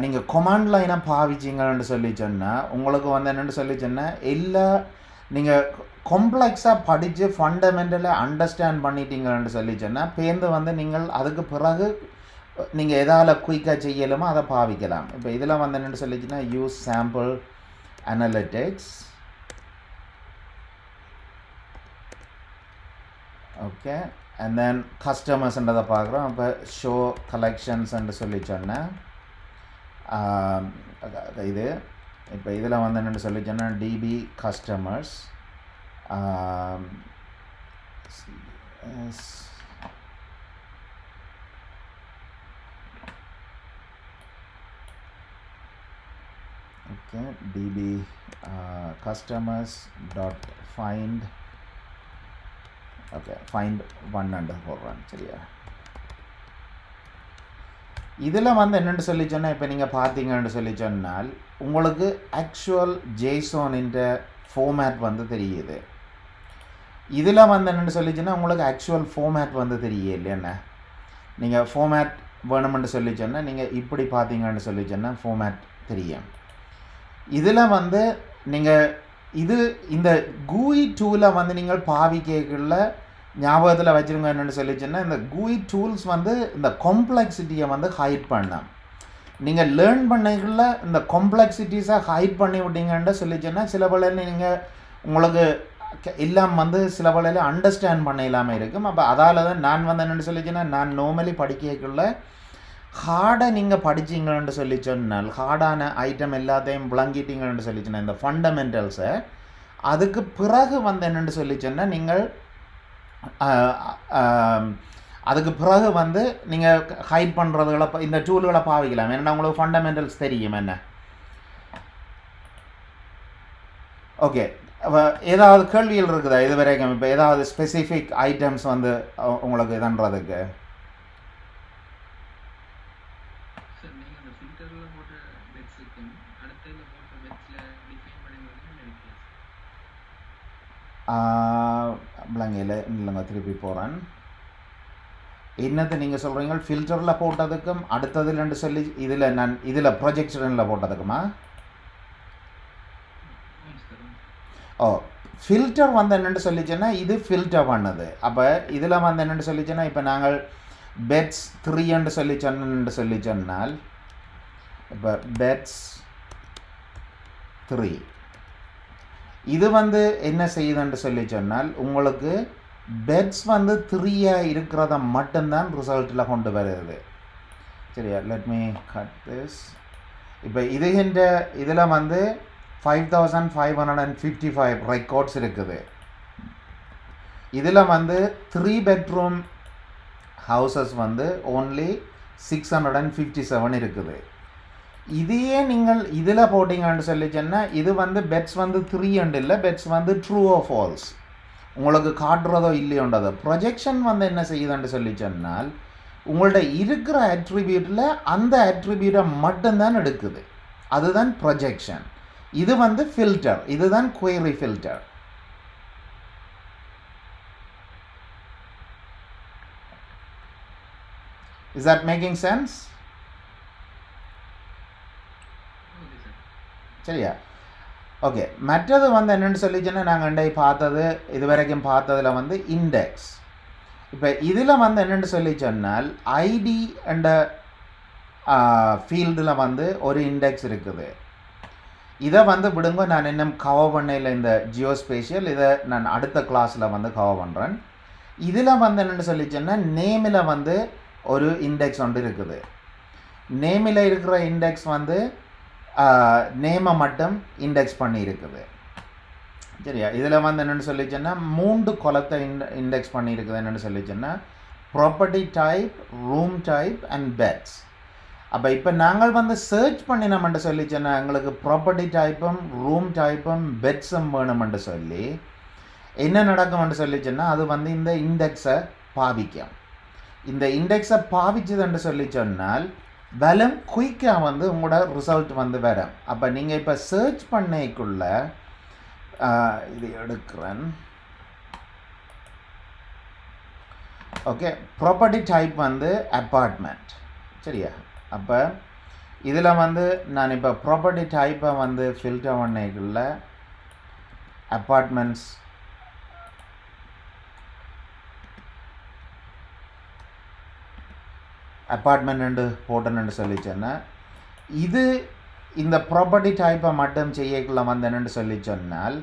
நீங்கள் கமாண்ட் லைனை பாவிச்சிங்கன்னு சொல்லி சொன்னால் உங்களுக்கு வந்து என்னென்னு சொல்லி சொன்னால் எல்லா நீங்கள் காம்ப்ளெக்ஸாக படித்து ஃபண்டமெண்டலாக அண்டர்ஸ்டாண்ட் பண்ணிட்டீங்கன்னு சொல்லி சொன்னால் பேருந்து வந்து நீங்கள் அதுக்கு பிறகு நீங்கள் எதால் குயிக்காக செய்யலுமோ அதை பாவிக்கலாம். இப்போ இதில் வந்து என்னென்னு சொல்லிச்சுன்னா use sample analytics. Okay, and then கஸ்டமர்ஸ்ன்றதை பார்க்குறோம். இப்போ ஷோ கலெக்ஷன்ஸ்ன்னு சொல்லி சொன்னேன். இது இப்போ இதில் வந்து என்னென்னு சொல்லி சொன்னால் DB customers okay DB customers dot find okay find 1 போடுறேன். சரியா? இதில் வந்து என்னென்னு சொல்லி சொன்னால் இப்போ நீங்கள் பார்த்தீங்கன்னு சொல்லி சொன்னால் உங்களுக்கு ஆக்சுவல் ஜேசோனின்ற ஃபார்மேட் வந்து தெரியுது. இதில் வந்து என்னென்னு சொல்லிச்சுன்னா உங்களுக்கு ஆக்சுவல் ஃபார்மேட் வந்து தெரியல இல்லைன்னா நீங்கள் ஃபார்மேட் வேணுமென்று சொல்லிச்சோன்னா நீங்கள் இப்படி பார்த்தீங்கன்னு சொல்லிச்சோன்னா ஃபார்மேட் தெரியும். இதில் வந்து நீங்கள் இந்த GUI டூலை வந்து நீங்கள் பாவிக்கல ஞாபகத்தில் வச்சுருங்க. என்னென்னு சொல்லிச்சுன்னா இந்த GUI டூல்ஸ் வந்து இந்த காம்ப்ளெக்சிட்டியை வந்து ஹைட் பண்ண நீங்கள் லேர்ன் பண்ணிக்கல இந்த காம்ப்ளெக்சிட்டிஸை ஹைட் பண்ணி விட்டீங்கன்னு சொல்லிச்சுன்னா சில வேளையில் நீங்கள் உங்களுக்கு எல்லாம் வந்து சில வேளையில் அண்டர்ஸ்டாண்ட் பண்ண இல்லாமல் இருக்கும். அப்போ அதால் தான் நான் வந்து என்னென்னு சொல்லிச்சுன்னா நான் நார்மலி படிக்கக்குள்ள ஹார்டை நீங்கள் படிச்சிங்கன்னு சொல்லி சொன்னால் ஹார்டான ஐட்டம் எல்லாத்தையும் விளங்கிட்டீங்கன்னு சொல்லிச்சுன்னா இந்த ஃபண்டமெண்டல்ஸை அதுக்கு பிறகு வந்து என்னென்னு சொல்லி சொன்னால் நீங்கள் அதுக்கு பிறகு வந்து நீங்கள் ஹைட் பண்ணுறதுகளை இந்த டூல்களை பாவிக்கலாம். ஏன்னா உங்களுக்கு ஃபண்டமெண்டல்ஸ் தெரியும் என்ன. ஓகே, ஏதாவது கேள்விகள் இருக்குதா இது வரைக்கும்? இப்போ ஏதாவது ஸ்பெசிஃபிக் ஐட்டம்ஸ் வந்து உங்களுக்கு இதுன்றதுக்கு பிள்ளைங்கள இல்லைங்க திருப்பி போகிறேன். என்னது நீங்கள் சொல்கிறீங்க ஃபில்டரில் போட்டதுக்கும் அடுத்ததுலன்னு சொல்லி இதில் ப்ரொஜெக்ஷனில் போட்டதுக்குமா? ஓ, ஃபில்டர் வந்து என்னென்னு சொல்லிச்சுன்னா இது ஃபில்டர் பண்ணது. அப்போ இதில் வந்து என்னென்னு சொல்லிச்சுன்னா இப்போ நாங்கள் பெட்ஸ் 3 சொல்லி சொன்னால் இப்போ பெட்ஸ் 3 இது வந்து என்ன செய்யுதுன்னு சொல்லி சொன்னால் உங்களுக்கு பெட்ஸ் வந்து 3 இருக்கிறத மட்டும்தான் ரிசல்ட்டில் கொண்டு வருது. சரியா, லெட் மீ கட் திஸ். இப்போ இதில் வந்து 5555 ரெக்கார்ட்ஸ் இருக்குது. இதில் வந்து 3 பெட்ரூம் ஹவுசஸ் வந்து ஓன்லி 657 இருக்குது. இதையே நீங்கள் இதில் போட்டிங்கன்னு சொல்லி சொன்னால் இது வந்து பெட்ஸ் வந்து 3 இல்லை, பெட்ஸ் வந்து ட்ரூ ஆர் ஃபால்ஸ் உங்களுக்கு காட்டுறதோ இல்லையோன்றதோ. ப்ரொஜெக்ஷன் வந்து என்ன செய்யுதுன்னு சொல்லி சொன்னால் உங்கள்ட்ட இருக்கிற அட்ரிபியூட்டில் அந்த அட்ரிபியூட்டை மட்டும்தான் எடுக்குது. அதுதான் ப்ரொஜெக்ஷன். இது வந்து ஃபில்டர், இதுதான் query filter. Is that making sense? சரியா? ஓகே, மற்றது வந்து என்னென்னு சொல்லிச்சுன்னா நாங்கள் பார்த்தது இது வரைக்கும் பார்த்ததில் வந்து இண்டெக்ஸ். இப்போ இதில் வந்து என்னென்னு சொல்லி சொன்னால் ஐடி என்ற ஃபீல்டில் வந்து ஒரு இண்டெக்ஸ் இருக்குது. இதை வந்து விடுங்க, நான் இன்னும் கவர் பண்ணல இந்த ஜியோஸ்பேஷியல். இதை நான் அடுத்த கிளாஸில் வந்து கவர் பண்ணுறேன். இதில் வந்து என்னென்னு சொல்லி சொன்னால் நேமில் வந்து ஒரு இண்டெக்ஸ் ஒன்று இருக்குது. நேமில் இருக்கிற இண்டெக்ஸ் வந்து நேமை மட்டும் இண்டெக்ஸ் பண்ணி இருக்குது. சரியா, இதில் வந்து என்னென்னு சொல்லிச்சுன்னா 3 கொலத்தை இண்டெக்ஸ் பண்ணியிருக்குது. என்னென்னு சொல்லிச்சுன்னா property type, room type and beds. அப்போ இப்போ நாங்கள் வந்து சர்ச் பண்ணினோம்னு சொல்லிச்சோன்னா எங்களுக்கு ப்ராப்பர்ட்டி டைப்பும் ரூம் டைப்பும் பெட்ஸும் வேணுமென்று சொல்லி என்ன நடக்கும்னு சொல்லிச்சுன்னா அது வந்து இந்த இண்டெக்ஸை பாவிக்கும். இந்த இண்டெக்ஸை பாவிச்சதுன்னு சொல்லி சொன்னால் வெலம் குயிக்காக வந்து உங்களோட ரிசல்ட் வந்து வரும். அப்போ நீங்கள் இப்போ சர்ச் பண்ணிக்குள்ள இது எடுக்கிறேன். ஓகே, ப்ராப்பர்ட்டி டைப் வந்து அப்பார்ட்மெண்ட். சரியா, அப்போ இதில் வந்து நான் இப்போ ப்ராப்பர்ட்டி டைப்பை வந்து ஃபில்டர் பண்ணிக்குள்ள அப்பார்ட்மெண்ட்ஸ் அப்பார்ட்மெண்ட் போட்டேன்னு சொல்லிச்சோன்னா இது இந்த ப்ராப்பர்ட்டி டைப்பை மட்டும் செய்யக்குள்ள வந்து என்னென்னு சொல்லி சொன்னால்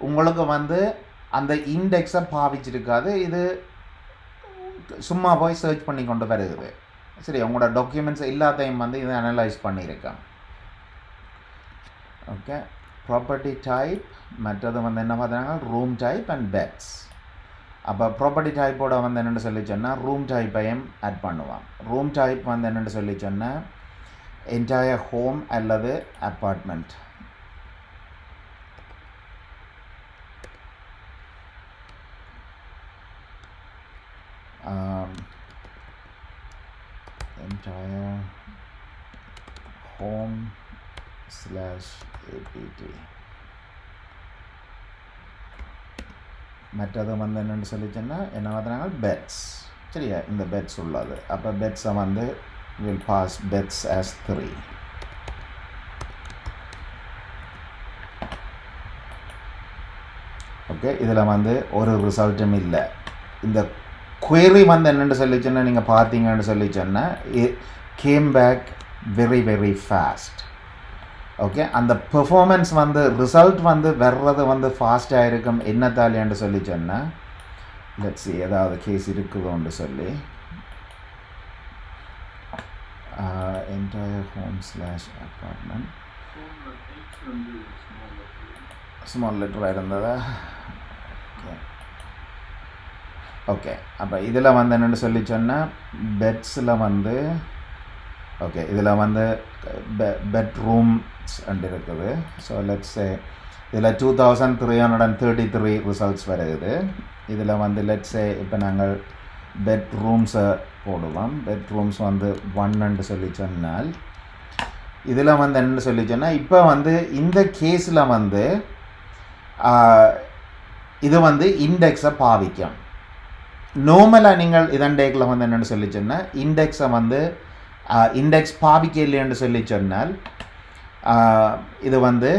உங்களுக்கு வந்து அந்த இண்டெக்ஸை பாவிச்சிருக்காது. இது சும்மா போய் சர்ச் பண்ணி கொண்டு வருது. சரி, உங்களோட டாக்குமெண்ட்ஸ் எல்லாத்தையும் வந்து இதை அனலைஸ் பண்ணியிருக்கேன். ஓகே, ப்ராப்பர்ட்டி டைப் மற்றது வந்து என்ன பார்த்தீங்கன்னா ரூம் டைப் அண்ட் பெட்ஸ். அப்போ ப்ராப்பர்ட்டி டைப்போட வந்து என்னென்னு சொல்லி சொன்னால் ரூம் டைப்பையும் ஆட் பண்ணுவான். ரூம் டைப் வந்து என்னென்னு சொல்லி சொன்னால் என்டையர் ஹோம் அல்லது அப்பார்ட்மெண்ட். entire home /apt. மற்றது வந்து என்னென்னு சொல்லிச்சோன்னா என்ன பார்த்துனாங்க பெட்ஸ் சரியா இந்த பெட்ஸ் உள்ளது அப்போ பெட்ஸை வந்து will pass beds as 3 okay இதில் வந்து ஒரு ரிசல்ட்டும் இல்லை இந்த query வந்து என்னென்னு சொல்லிச்சோன்னா நீங்கள் பார்த்தீங்கன்னு சொல்லிச்சோன்னா came back very very fast okay அந்த பெர்ஃபார்மன்ஸ் வந்து ரிசல்ட் வந்து வர்றது வந்து ஃபாஸ்ட்டாக இருக்கும் என்னத்தாலேன்னு சொல்லி சொன்னால் லெட்ஸ் ஏதாவது கேஸ் இருக்குதோன்னு சொல்லி entire home slash apartment small லெட்டராக இருந்ததா ஓகே ஓகே அப்போ இதில் வந்து என்னென்னு சொல்லி சொன்னால் பெட்ஸில் வந்து ஓகே இதில் வந்து பெட்ரூம்ஸ் அண்டு இருக்குது ஸோ லெட்ஸ் இதில் 2333 ரிசல்ட்ஸ் வருது இதில் வந்து லெட்ஸ் இப்போ நாங்கள் பெட்ரூம்ஸை போடுவோம் பெட்ரூம்ஸ் வந்து 1 சொல்லி சொன்னால் இதில் வந்து என்னென்னு சொல்லி சொன்னால் இப்போ வந்து இந்த கேஸில் வந்து இது வந்து இண்டெக்ஸை பாவிக்கும் நார்மலாக நீங்கள் இதன் டேக்கில் வந்து என்னென்னு சொல்லி சொன்னால் இண்டெக்ஸை வந்து இண்டெக்ஸ் பாவிக்கலைன்னு சொல்லி சொன்னால் இது வந்து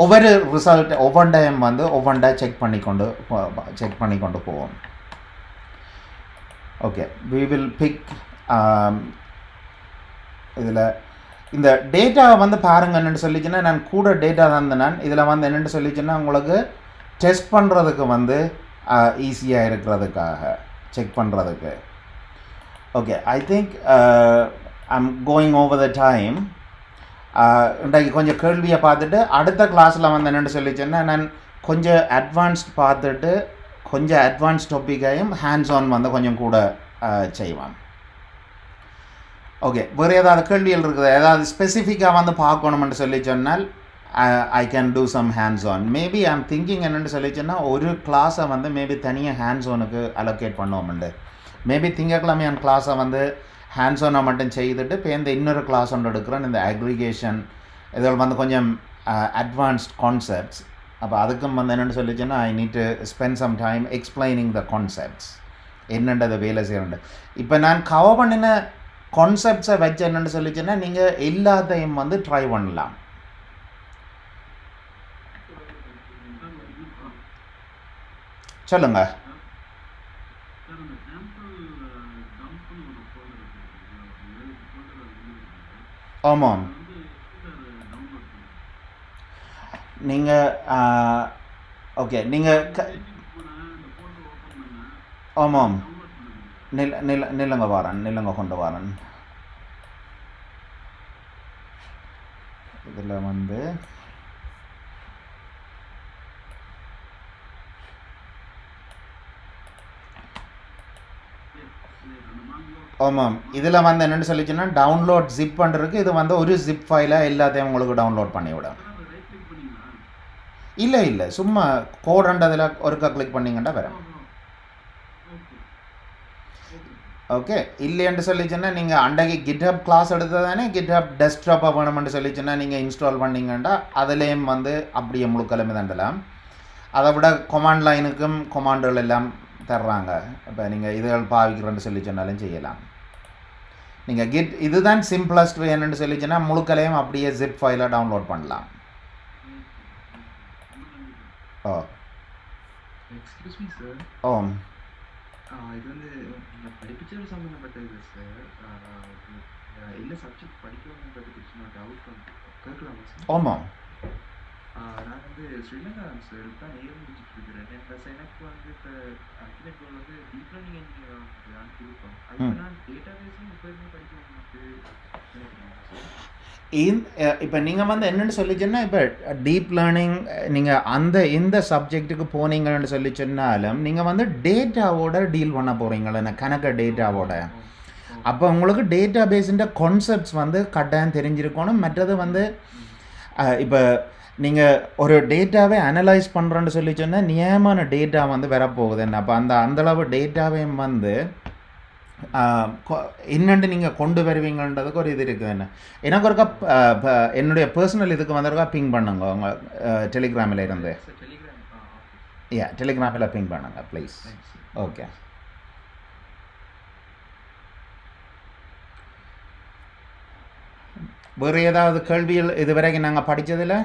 ஒவ்வொரு ரிசல்ட் ஒவ்வொரு டைம் வந்து ஒவ்வொன்றா செக் பண்ணிக்கொண்டு போவோம் ஓகே we will pick இதில் இந்த டேட்டா வந்து பாருங்க என்னென்னு சொல்லிச்சுன்னா நான் கூட டேட்டா தந்தேன் இதில் வந்து என்னென்னு சொல்லிச்சுன்னா உங்களுக்கு டெஸ்ட் பண்ணுறதுக்கு வந்து ஈஸியாக இருக்கிறதுக்காக செக் பண்ணுறதுக்கு okay I think I'm going over the time இன்றைக்கு கொஞ்சம் கேள்வியை பார்த்துட்டு அடுத்த கிளாஸில் வந்து என்னென்னு சொல்லிச்சேன்னா நான் கொஞ்சம் அட்வான்ஸ்ட் பார்த்துட்டு கொஞ்சம் அட்வான்ஸ் டாப்பிக்கையும் ஹேண்ட்ஸ் ஆன் வந்து கொஞ்சம் கூட செய்வான் ஓகே வேறு ஏதாவது கேள்விகள் இருக்குது ஏதாவது ஸ்பெசிஃபிக்காக வந்து பார்க்கணுமென்று சொல்லி சொன்னால் I can do some hands on maybe I'm thinking என்னென்னு சொல்லி சொன்னால் ஒரு கிளாஸை வந்து மேபி தனியாக ஹேண்ட்ஸ் ஆனுக்கு அலோகேட் பண்ணுவோம்ண்டு மேபி திங்கக்கிழமையான கிளாஸை வந்து ஹேண்ட்ஸ் ஆனை மட்டும் செய்துட்டு இப்போ இந்த இன்னொரு கிளாஸ் ஒன்று எடுக்கிறேன் இந்த அக்ரிகேஷன் இதில் வந்து கொஞ்சம் அட்வான்ஸ்ட் கான்செப்ட்ஸ் அப்போ அதுக்கும் வந்து என்னென்னு சொல்லிச்சுன்னா I need to spend some time explaining the concepts என்னென்றது வேலை செய்யணுண்டு இப்போ நான் கவர் பண்ணின கான்செப்ட்ஸை வச்சு என்னென்னு சொல்லிச்சுன்னா நீங்கள் எல்லாத்தையும் வந்து ட்ரை பண்ணலாம் சொல்லுங்கள் ஆமாம் நீங்கள் ஓகே நீங்கள் ஆமாம் நில்லுங்க வரேன் நில்லுங்க கொண்டு வரேன் இதில் வந்து ஆமாம் இதில் வந்து என்னென்னு சொல்லிச்சுன்னா டவுன்லோட் ஜிப் பண்ணுறதுக்கு இது வந்து ஒரு ஜிப் ஃபைலாக எல்லாத்தையும் உங்களுக்கு டவுன்லோட் பண்ணிவிடும் இல்லை இல்லை சும்மா கோடுன்றதில் ஒருக்கா கிளிக் பண்ணிங்கன்னா வரும் ஓகே இல்லைன்னு சொல்லிச்சுன்னா நீங்கள் அன்றைக்கு கிட்ஹப் கிளாஸ் எடுத்ததானே கிட்ஹப் டெஸ்க்டாப்பாக வேணுமென்று சொல்லிச்சுன்னா நீங்கள் இன்ஸ்டால் பண்ணிங்கன்னா அதுலேயும் வந்து அப்படியே முழுக்கலுமே தண்டலாம் அதை விட கொமாண்ட் லைனுக்கும் கொமாண்டுகள் எல்லாம் தர்றாங்க இப்போ நீங்கள் இதுகள் பாவிக்கிறேன்னு சொல்லி சொன்னாலும் செய்யலாம் நீங்கள் இதுதான் சிம்பிளஸ்ட் வே என்னென்னு சொல்லிச்சுன்னா முழுக்கலையும் அப்படியே ஜிப் ஃபைலாக டவுன்லோட் பண்ணலாம் ஓ எக்ஸ்கியூஸ் மீ சார் ஓ இது வந்து படிப்பிச்சல் சம்மந்தப்பட்டது சார் என்ன சப்ஜெக்ட் படிக்கணுன்றது சும்மா டவுட் கேட்கலாமா சார் ஆமாம் நான் வந்து ஸ்ரீலங்கா சார் தான் நேரம் முடிச்சுட்டு இருக்கிறேன் ப்ளஸ் எனக்கு வந்து இப்போ ஆக்டிவேட் வந்து டீப் லேர்னிங் இன்ஜினியர் நான் கொடுப்பேன் அது நான் டேட்டா பேஸும் எப்போயுமே படிக்கணும்னு நினைக்கிறேன் சார் இப்போ நீங்கள் வந்து என்னென்னு சொல்லிச்சுன்னா இப்போ டீப் லேர்னிங் நீங்கள் இந்த சப்ஜெக்ட்டுக்கு போனீங்கன்னு சொல்லி சொன்னாலும் நீங்கள் வந்து டேட்டாவோட டீல் பண்ண போகிறீங்களே கணக்கு டேட்டாவோட அப்போ உங்களுக்கு டேட்டா பேஸுன்ற கான்செப்ட்ஸ் வந்து கட்டாயம் தெரிஞ்சிருக்கணும் மற்றது வந்து இப்போ நீங்கள் ஒரு டேட்டாவே அனலைஸ் பண்ணுறேன்னு சொல்லி சொன்னால் நியமான டேட்டா வந்து வரப்போகுது என்ன அப்போ அந்தளவு டேட்டாவையும் வந்து என்னென்று நீங்கள் கொண்டு வருவீங்கன்றதுக்கு ஒரு இது இருக்குது என்ன எனக்கு ஒருக்கா என்னுடைய பர்சனல் இதுக்கு வந்திருக்கா பிங் பண்ணுங்க உங்கள் டெலிகிராமில் இருந்து டெலிகிராமில் பிங் பண்ணுங்க ப்ளீஸ். தேங்க்ஸ். ஓகே. வேறு ஏதாவது கேள்விகள் இதுவரைக்கும் நாங்கள் படித்ததில்?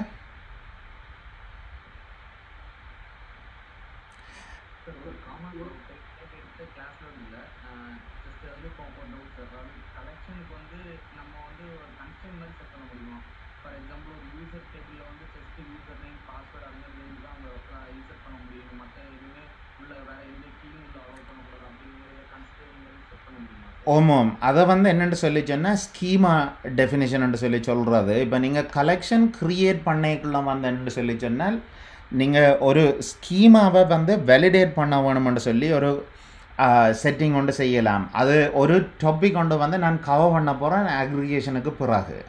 ஓமோம், அதை வந்து என்னென்னு சொல்லி சொன்னால் ஸ்கீமா டெஃபினிஷன் சொல்லி சொல்கிறது. இப்போ நீங்கள் கலெக்ஷன் க்ரியேட் பண்ணிக்குள்ள வந்து என்னென்னு சொல்லி சொன்னால் நீங்கள் ஒரு ஸ்கீமாவை வந்து வேலிடேட் பண்ண வேணும்னு சொல்லி ஒரு செட்டிங் கொண்டு செய்யலாம். அது ஒரு டாபிக் கொண்டு வந்து நான் கவர் பண்ண போகிறேன் அக்ரிகேஷனுக்கு பிறகு.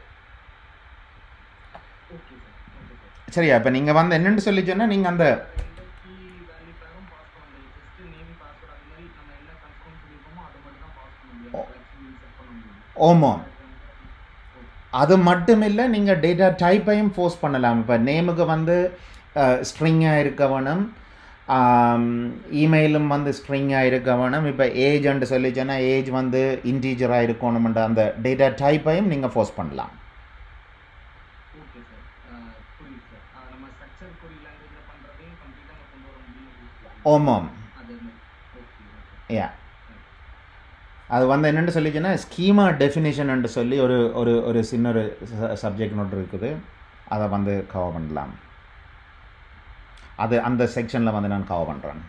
சரியா? இப்போ நீங்கள் வந்து என்னென்னு சொல்லி சொன்னால் நீங்கள் அந்த ஓமோம் அது மட்டும் இல்லை, நீங்கள் டேட்டா டைப்பையும் ஃபோர்ஸ் பண்ணலாம். இப்போ நேமுக்கு வந்து ஸ்ட்ரிங்காக இருக்க வேணும், இமெயிலும் வந்து ஸ்ட்ரிங்காக இருக்க வேணும். இப்போ ஏஜ்ன்னு சொல்லி சொன்னால் ஏஜ் வந்து இன்டீஜராக இருக்கணும்ன்ற அந்த டேட்டா டைப்பையும் நீங்கள் ஃபோர்ஸ் பண்ணலாம். ஓமோம் அது வந்து என்னென்னு சொல்லிச்சுன்னா ஸ்கீமா டெஃபினிஷன் சொல்லி ஒரு ஒரு ஒரு சின்ன ஒரு சப்ஜெக்ட் நோட் இருக்குது, அதை வந்து கவர் பண்ணலாம். அது அந்த செக்ஷனில் வந்து நான் கவர் பண்ணுறேன்.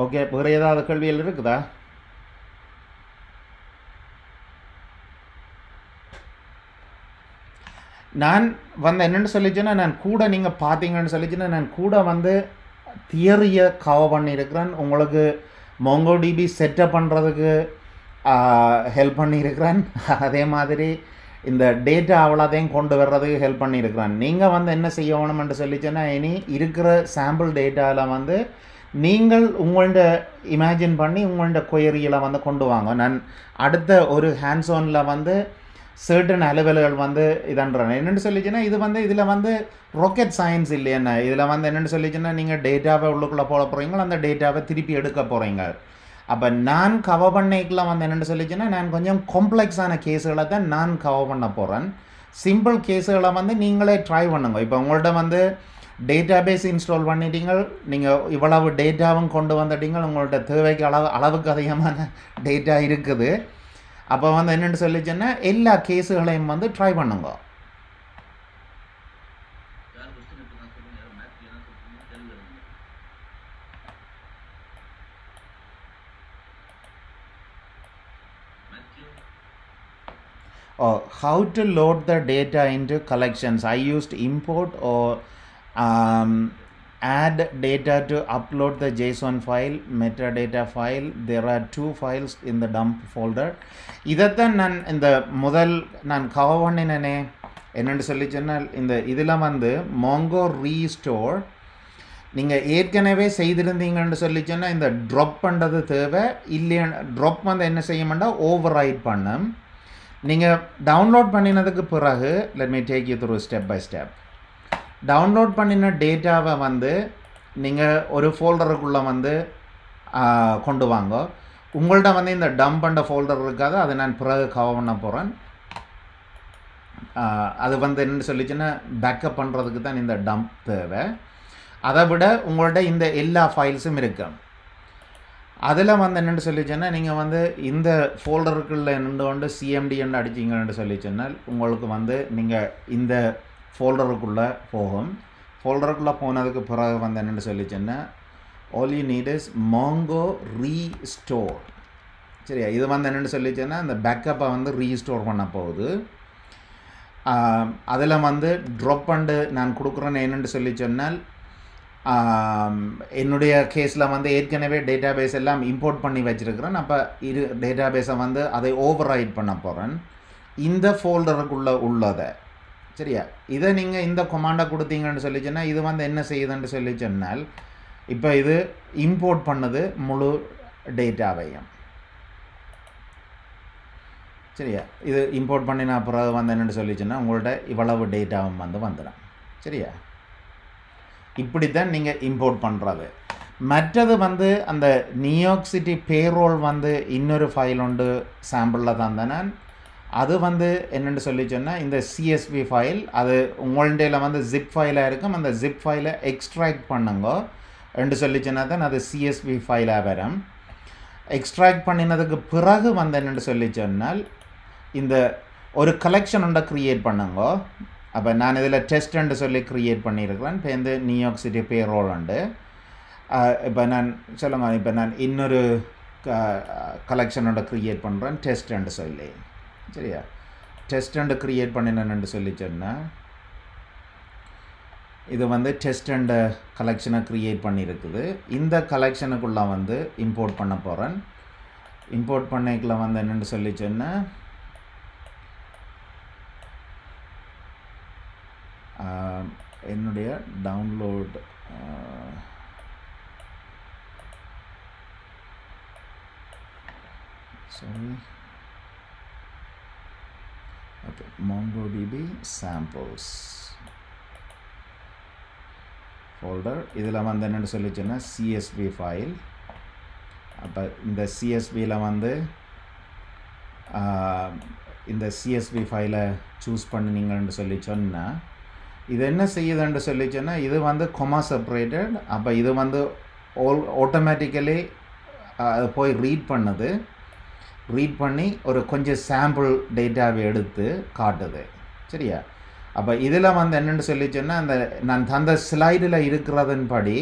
ஓகே. வேறு ஏதாவது கேள்விகள் இருக்குதா? நான் வந்து என்னென்னு சொல்லிச்சுன்னா நான் கூட நீங்கள் பார்த்தீங்கன்னு சொல்லிச்சுன்னா நான் கூட வந்து தியரியை கவர் பண்ணியிருக்கிறேன். உங்களுக்கு MongoDB செட்டப் பண்ணுறதுக்கு ஹெல்ப் பண்ணியிருக்கிறேன். அதே மாதிரி இந்த டேட்டா அவ்வளோதையும் கொண்டு வர்றதுக்கு ஹெல்ப் பண்ணியிருக்கிறேன். நீங்கள் வந்து என்ன செய்ய வேணும்னு சொல்லிச்சுன்னா இனி இருக்கிற சாம்பிள் டேட்டாவில் வந்து நீங்கள் உங்கள்ட இமேஜின் பண்ணி உங்கள்ட கொயரியில் வந்து கொண்டு வாங்க. நான் அடுத்த ஒரு ஹேண்ட்ஸ் ஆனில் வந்து சர்டன் அலுவல்கள் வந்து இதன்றேன். என்னென்னு சொல்லிச்சுன்னா இது வந்து இதில் வந்து ராக்கெட் சயின்ஸ் இல்லையண்ணா. இதில் வந்து என்னென்னு சொல்லிச்சுன்னா நீங்கள் டேட்டாவை உள்ளுக்குள்ளே போட போகிறீங்களோ அந்த டேட்டாவை திருப்பி எடுக்க போகிறீங்க. அப்போ நான் கவர் பண்ணிக்கலாம் வந்து என்னென்னு சொல்லிச்சுன்னா நான் கொஞ்சம் காம்ப்ளெக்ஸான கேஸுகளை தான் நான் கவர் பண்ண போகிறேன். சிம்பிள் கேஸுகளை வந்து நீங்களே ட்ரை பண்ணுங்க. இப்போ உங்கள்கிட்ட வந்து டேட்டாபேஸ் இன்ஸ்டால் பண்ணிட்டீங்க, நீங்கள் இவ்வளவு டேட்டாவும் கொண்டு வந்துட்டீங்க, உங்கள்கிட்ட தேவைக்கு அளவுக்கு அதிகமான டேட்டா இருக்குது. அப்போ வந்து என்னென்னு சொல்லிச்சுன்னா எல்லா கேஸுகளையும் வந்து ட்ரை பண்ணுங்க. How to load the data into collections. I used import or add data to upload the JSON file, metadata file. There are 2 files in the dump folder. இதைத்தான் நான் இந்த முதல் நான் கவர் பண்ணினேனே. என்னென்னு சொல்லி சொன்னால் இந்த இதில் வந்து Mongo ரீஸ்டோர் நீங்கள் ஏற்கனவே செய்திருந்தீங்கன்னு சொல்லி சொன்னால் இந்த ட்ராப் பண்ணுறது தேவை இல்லையா. ட்ராப் வந்து என்ன செய்யமாட்டா ஓவர் ரைட் பண்ணும். நீங்கள் டவுன்லோட் பண்ணினதுக்கு பிறகு let me take you through step by step. Download பண்ணின டேட்டாவை வந்து நீங்கள் ஒரு ஃபோல்டருக்குள்ளே வந்து கொண்டு வாங்க. உங்கள்கிட்ட வந்து இந்த டம்ப் பண்ண ஃபோல்டர் இருக்காது, அதை நான் பிறகு கவர் பண்ண போகிறேன். அது வந்து என்னென்னு சொல்லிச்சுன்னா பேக்கப் பண்ணுறதுக்கு தான் இந்த டம்ப் தேவை. அதை விட உங்கள்கிட்ட இந்த எல்லா ஃபைல்ஸும் இருக்கும். அதில் வந்து என்னென்னு சொல்லிச்சுன்னா நீங்கள் வந்து இந்த ஃபோல்டருக்குள்ளே நின்று கொண்டு CMD அடிச்சிங்கன்னு சொல்லி சொன்னால் உங்களுக்கு வந்து நீங்கள் இந்த ஃபோல்டருக்குள்ளே போகும். ஃபோல்டருக்குள்ளே போனதுக்கு பிறகு வந்து என்னென்னு சொல்லிச்சுன்னா all you need is Mongo restore. சரியா? இது வந்து என்னென்னு சொல்லிச்சுன்னா இந்த பேக்கப்பை வந்து ரீஸ்டோர் பண்ண போகுது. அதில் வந்து ட்ராப் பண்ணு நான் கொடுக்குறேன்னு என்னென்னு சொல்லி சொன்னால் என்னுடைய கேஸில் வந்து ஏற்கனவே டேட்டாபேஸ் எல்லாம் இம்போர்ட் பண்ணி வச்சுருக்கிறேன். அப்போ இது டேட்டாபேஸை வந்து அதை ஓவர் ரைட் பண்ண போகிறேன் இந்த ஃபோல்டருக்குள்ளே உள்ளதை. சரியா? இதை நீங்கள் இந்த கொமாண்டை கொடுத்தீங்கன்னு சொல்லி சொன்னால் இது வந்து என்ன செய்யுதுன்னு சொல்லி சொன்னால் இப்போ இது இம்போர்ட் பண்ணுது முழு டேட்டாவையும். சரியா? இது இம்போர்ட் பண்ணின பிறகு வந்து என்னென்னு சொல்லிச்சுன்னா உங்கள்ட்ட இவ்வளவு டேட்டாவும் வந்து வந்துடும். சரியா? இப்படி தான் நீங்கள் இம்போர்ட் பண்ணுறது. மற்றது வந்து அந்த நியூயார்க் சிட்டி பேரோல் வந்து இன்னொரு ஃபைல் உண்டு சாம்பிளில் தந்தேன். அது வந்து என்னென்னு சொல்லி சொன்னால் இந்த CSV ஃபைல் அது உங்கள்டையில் வந்து ஜிப் ஃபைலாக இருக்கும். அந்த ஜிப் ஃபைலை எக்ஸ்ட்ராக்ட் பண்ணுங்க என்று சொல்லிச்சுன்னா தான் அது CSV ஃபைலாக வரும். எக்ஸ்ட்ராக்ட் பண்ணினதுக்கு பிறகு வந்து என்னென்னு சொல்லி சொன்னால் இந்த ஒரு கலெக்ஷன் ஒன்றை க்ரியேட் பண்ணுங்க. அப்போ நான் இதில் டெஸ்ட்டுன்னு சொல்லி க்ரியேட் பண்ணியிருக்கிறேன். இப்போ இந்த நியூயார்க் சிட்டி பேரோல் உண்டு. இப்போ நான் சொல்லுங்க, இப்போ நான் இன்னொரு கலெக்ஷனோட க்ரியேட் பண்ணுறேன் டெஸ்ட்டுன்னு சொல்லி. சரியா? டெஸ்ட்டுண்டு க்ரியேட் பண்ணினேன்னு சொல்லி சொன்னால் இது வந்து டெஸ்ட்டுண்டு கலெக்ஷனை க்ரியேட் பண்ணியிருக்குது. இந்த கலெக்ஷனுக்குள்ளே வந்து இம்போர்ட் பண்ண போகிறேன். இம்போர்ட் பண்ணிக்கல வந்து என்னென்னு சொல்லி சொன்னால் என்னுடைய download okay, MongoDB samples folder. இதில் வந்து என்னென்னு சொல்லிச்சுன்னா CSV ஃபைல். அப்போ இந்த CSVயில் வந்து இந்த CSV ஃபைலை சூஸ் பண்ணினீங்கன்னு சொல்லி சொன்னால் இது என்ன செய்யுதுன்னு சொல்லி சொன்னால் இது வந்து கொமா செப்பரேட்டட். அப்போ இது வந்து ஆட்டோமேட்டிக்கலி போய் ரீட் பண்ணுது. ரீட் பண்ணி ஒரு கொஞ்சம் சாம்பிள் டேட்டாவை எடுத்து காட்டுது. சரியா? அப்போ இதில் வந்து என்னென்னு சொல்லி சொன்னால் அந்த நான் தந்த ஸ்லைடில் இருக்கிறதன் படி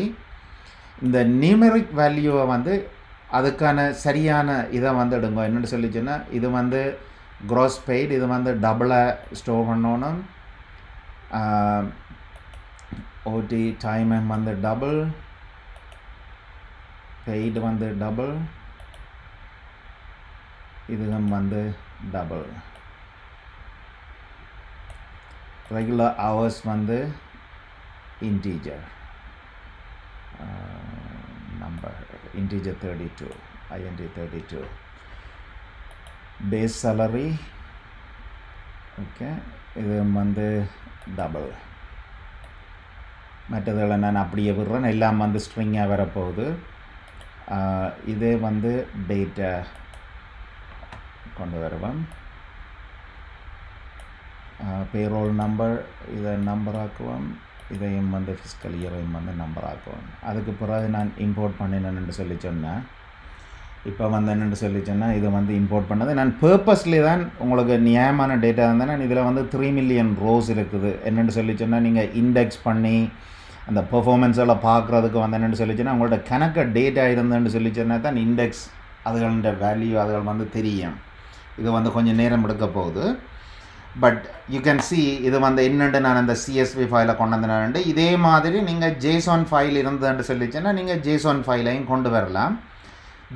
இந்த நியூமெரிக் வேல்யூவை வந்து அதுக்கான சரியான இதை வந்து எடுங்க. என்னென்னு சொல்லி சொன்னால் இது வந்து க்ராஸ் பெய்ட், இது வந்து டபுளாக ஸ்டோர் பண்ணணும். OT டைம் வந்து டபுள், பெய்டு வந்து டபுள், இதுவும் வந்து டபுள். ரெகுலர் ஹவர்ஸ் வந்து integer number, integer 32, INT 32. Base salary okay, இது வந்து டபுள். மற்றதில் நான் அப்படியே விடுறேன், எல்லாம் வந்து ஸ்ட்ரிங்காக வரப்போகுது. இதே வந்து டேட்டா கொண்டு வருவேன். பேரோல் நம்பர் இதை நம்பர் ஆக்குவோம். இதையும் வந்து ஃபிஸ்கல் இயரையும் வந்து நம்பர் ஆக்குவோம். அதுக்கு பிறகு நான் இம்போர்ட் பண்ணினேன்னு சொல்லி சொன்னேன். இப்போ வந்து என்னென்னு சொல்லி சொன்னால் இது வந்து இம்போர்ட் பண்ணது நான் பர்பஸ்லி தான் உங்களுக்கு நியாயமான டேட்டா இருந்தேன்னா இதில் வந்து 3 மில்லியன் ரோஸ் இருக்குது. என்னென்னு சொல்லி சொன்னால் நீங்கள் இண்டெக்ஸ் பண்ணி அந்த பெர்ஃபார்மன்ஸ் எல்லாம் பார்க்குறதுக்கு வந்து என்னென்னு சொல்லி சொன்னால் உங்கள்ட்ட கணக்க டேட்டா இருந்தேன்னு சொல்லி சொன்னால் தான் இண்டெக்ஸ் அதுகளோட வேல்யூ அதுகள் வந்து தெரியும். இது வந்து கொஞ்சம் நேரம் எடுக்க போகுது. பட் யூ கேன் சி இது வந்து என்னென்று நான் அந்த CSV ஃபைலை கொண்டு வந்தேன். இதே மாதிரி நீங்கள் JSON ஃபைல் இருந்ததுன்னு சொல்லிச்சுன்னா நீங்கள் JSON ஃபைலையும் கொண்டு வரலாம்.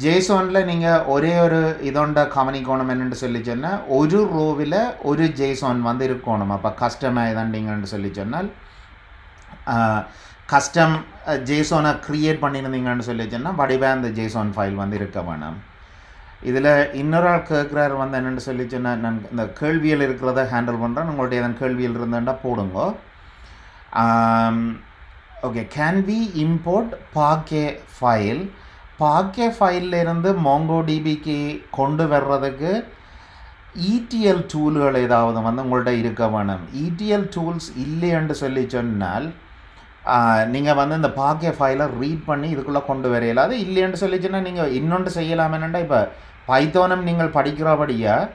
ஜேசோனில் நீங்கள் ஒரே ஒரு இதோண்ட கவனிக்கணும் என்னென்னு சொல்லி சொன்னால் ஒரு ரோவில் ஒரு JSON வந்து இருக்கணும். அப்போ கஸ்டமாக இதாண்டிங்கன்னு சொல்லி சொன்னால் கஸ்டம் JSOனை க்ரியேட் பண்ணியிருந்தீங்கன்னு சொல்லி சொன்னால் வடிவாக அந்த JSON ஃபைல் வந்து இருக்க வேணும். இதில் இன்னொரு ஆள் கேட்குறாரு வந்து என்னென்னு சொல்லி சொன்னால் நான் இந்த கேள்வியில் இருக்கிறத ஹேண்டில் பண்ணுறேன். உங்கள்ட்ட எதன் கேள்வியில் இருந்தேன்டா போடுங்க. Okay, can we import parquet file? Parquet ஃபைலில் இருந்து MongoDBக்கு கொண்டு வர்றதுக்கு ETL டூல்கள் ஏதாவது வந்து உங்கள்கிட்ட இருக்க வேணும். ETL டூல்ஸ் இல்லைன்னு சொல்லி சொன்னால் நீங்கள் வந்து இந்த பாக்கே ஃபைலை ரீட் பண்ணி இதுக்குள்ளே கொண்டு வரையல. அது இல்லைன்னு சொல்லி சொன்னால் நீங்கள் இன்னொன்று செய்யலாம். என்னென்னா இப்போ பைத்தோனம் நீங்கள் படிக்கிறபடியாக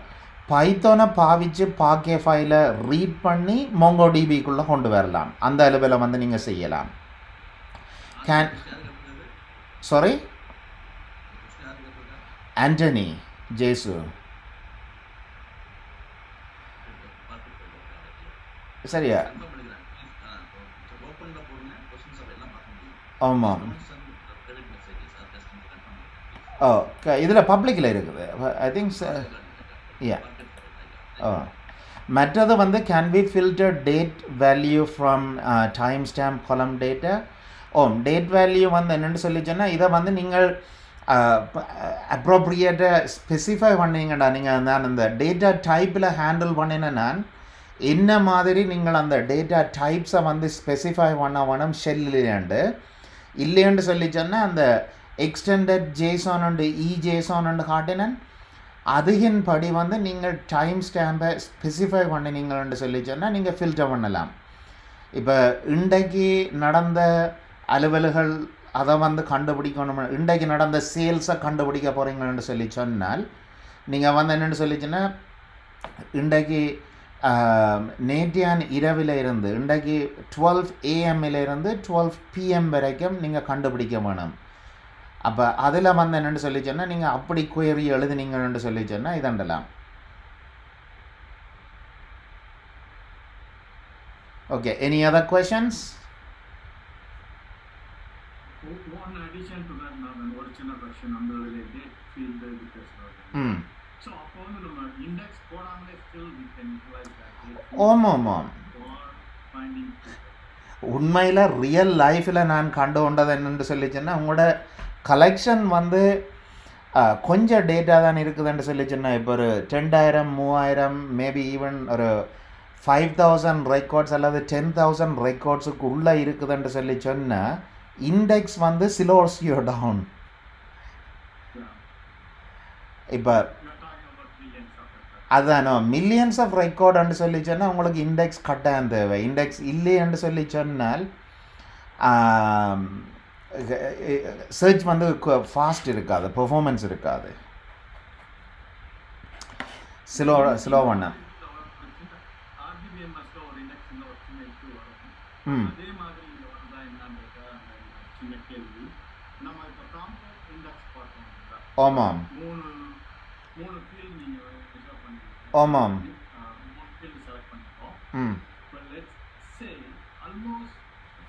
பைத்தோனை பாவிச்சு பாக்கே ஃபைலை ரீட் பண்ணி MongoDBக்குள்ளே கொண்டு வரலாம். அந்த அளவில் வந்து நீங்கள் செய்யலாம். சாரி ஆண்டனி ஜேசு சரியா? ஆமாம். ஓ, இதில் பப்ளிக்கில் இருக்குது ஐ திங்க். யா. ஓ, மற்றது வந்து can we filter date value from time stamp column data. Oh, date value வந்து என்னென்னு சொல்லி சொன்னால் இதை வந்து நீங்கள் அப்ரோப்ரியேட்டாக ஸ்பெசிஃபை பண்ணிங்கடா நீங்கள் நான் இந்த டேட்டா டைப்பில் ஹேண்டில் பண்ணினேன் நான் என்ன மாதிரி நீங்கள் அந்த டேட்டா டைப்ஸை வந்து ஸ்பெசிஃபை பண்ண வேணும் ஷெல்லிலேண்டு இல்லைன்னு சொல்லி சொன்னால் அந்த எக்ஸ்டெண்டட் ஜேசான் உண்டு ஜேசான் உண்டு காட்டினேன் அதிகின் படி வந்து நீங்கள் டைம் ஸ்டாம்பை ஸ்பெசிஃபை பண்ணினீங்கன்னு சொல்லி சொன்னால் நீங்கள் ஃபில்டர் பண்ணலாம். இப்போ இன்றைக்கு நடந்த அலுவல்கள் அதை வந்து கண்டுபிடிக்கணும், இன்றைக்கு நடந்த சேல்ஸை கண்டுபிடிக்க போகிறீங்கன்னு சொல்லி சொன்னால் நீங்கள் வந்து என்னென்னு சொல்லிச்சுன்னா இன்றைக்கு நேற்றையான் இரவில் இருந்து இன்றைக்கு 12 AM இருந்து 12 PM வரைக்கும் நீங்கள் கண்டுபிடிக்க வேணும். அப்போ அதில் வந்து என்னென்னு சொல்லி சொன்னால் நீங்கள் அப்படி குயரி எழுதுனீங்கன்னு சொல்லி சொன்னால் இதண்டலாம். Okay, any other questions? One addition to that, நான் ஒரு சின்ன question அந்த date field ம் so அப்போ வந்து நம்ம index போடாமலே still we can utilize that. ஆமாம் for finding உண்மையில் ரியல் லைஃப்பில் நான் கண்டு கொண்டது என்னென்னு சொல்லிச்சுன்னா உங்களோட கலெக்ஷன் வந்து கொஞ்சம் டேட்டா தான் இருக்குதுன்னு சொல்லிச்சுன்னா இப்போ ஒரு 10,000 3,000 மேபி ஈவன் ஒரு 5,000 ரெக்கார்ட்ஸ் அல்லது 10,000 ரெக்கார்ட்ஸுக்கு உள்ளே இருக்குதுன்னு சொல்லி சொன்னால் இண்டெக்ஸ் வந்து சிலோசியோ டவுன். இப்போ அதானோ மில்லியன்ஸ் ஆஃப் ரெக்கார்டுன்னு சொல்லி சொன்னால் உங்களுக்கு இண்டெக்ஸ் கட்டாயம் தேவை. இண்டெக்ஸ் இல்லைன்னு சொல்லி சொன்னால் சர்ச் வந்து ஃபாஸ்ட் இருக்காது, பெர்ஃபார்மன்ஸ் இருக்காது, ஸ்லோ பண்ண. அதே மாதிரி தான் என்னன்னு சின்ன கேள்வி. நம்ம இப்போ காம்பவுண்ட் இண்டெக்ஸ் பார்த்தோம். ஆமாம் மூணு ஃபீல்ட் நீங்கள் ரிசர்வ் பண்ணிருக்கீங்க. ஆமாம் 3 ஃபீல்ட் செலக்ட் பண்ணிருக்கோம். ம் but let's say almost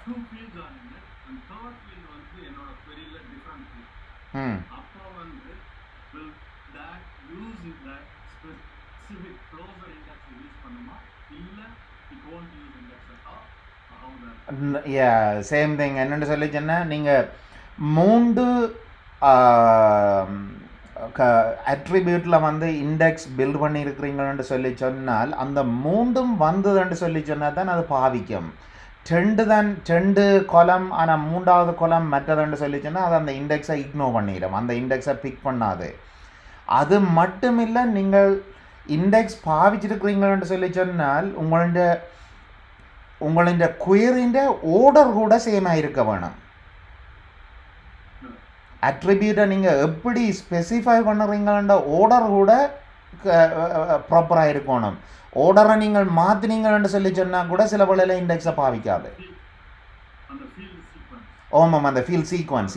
2 fields are in it and third field வந்து என்னோட queryல different field. ம் அப்போ வந்து will that use that specific closer index use பண்ணுமா இல்ல it won't use index at all? Same thing. என்னென்னு சொல்லி சொன்னால் நீங்கள் 3 அட்ரிபியூட்டில் வந்து இண்டெக்ஸ் பில்ட் பண்ணியிருக்கிறீங்கன்னு சொல்லி சொன்னால் அந்த 3ம் வந்ததுன்னு சொல்லி சொன்னால் தான் அது பாவிக்கும். 2 கொலம் ஆனால் 3வது கொலம் மற்றதுன்னு சொல்லி சொன்னால் அது அந்த இண்டெக்ஸை இக்னோர் பண்ணிடும், அந்த இண்டெக்ஸை பிக் பண்ணாது. அது மட்டும் இல்லை, நீங்கள் இண்டெக்ஸ் பாவிச்சிருக்கிறீங்கன்னு சொல்லி சொன்னால் உங்களுடைய குயரிൻ്റെ ஓர்டர் கூட சேமாக இருக்க வேணும். அட்ரிபியூட்டை நீங்கள் எப்படி ஸ்பெசிஃபை பண்ணுறீங்கன்ற ஓர்டர் கூட ப்ராப்பராக இருக்கணும். ஓர்டரை நீங்கள் மாற்றினீங்கன்னு சொல்லி சொன்னால் கூட சில வேளையில் இண்டெக்ஸை பாவிக்காது. ஆமாம், அந்த ஃபீல்ட் சீக்வன்ஸ்.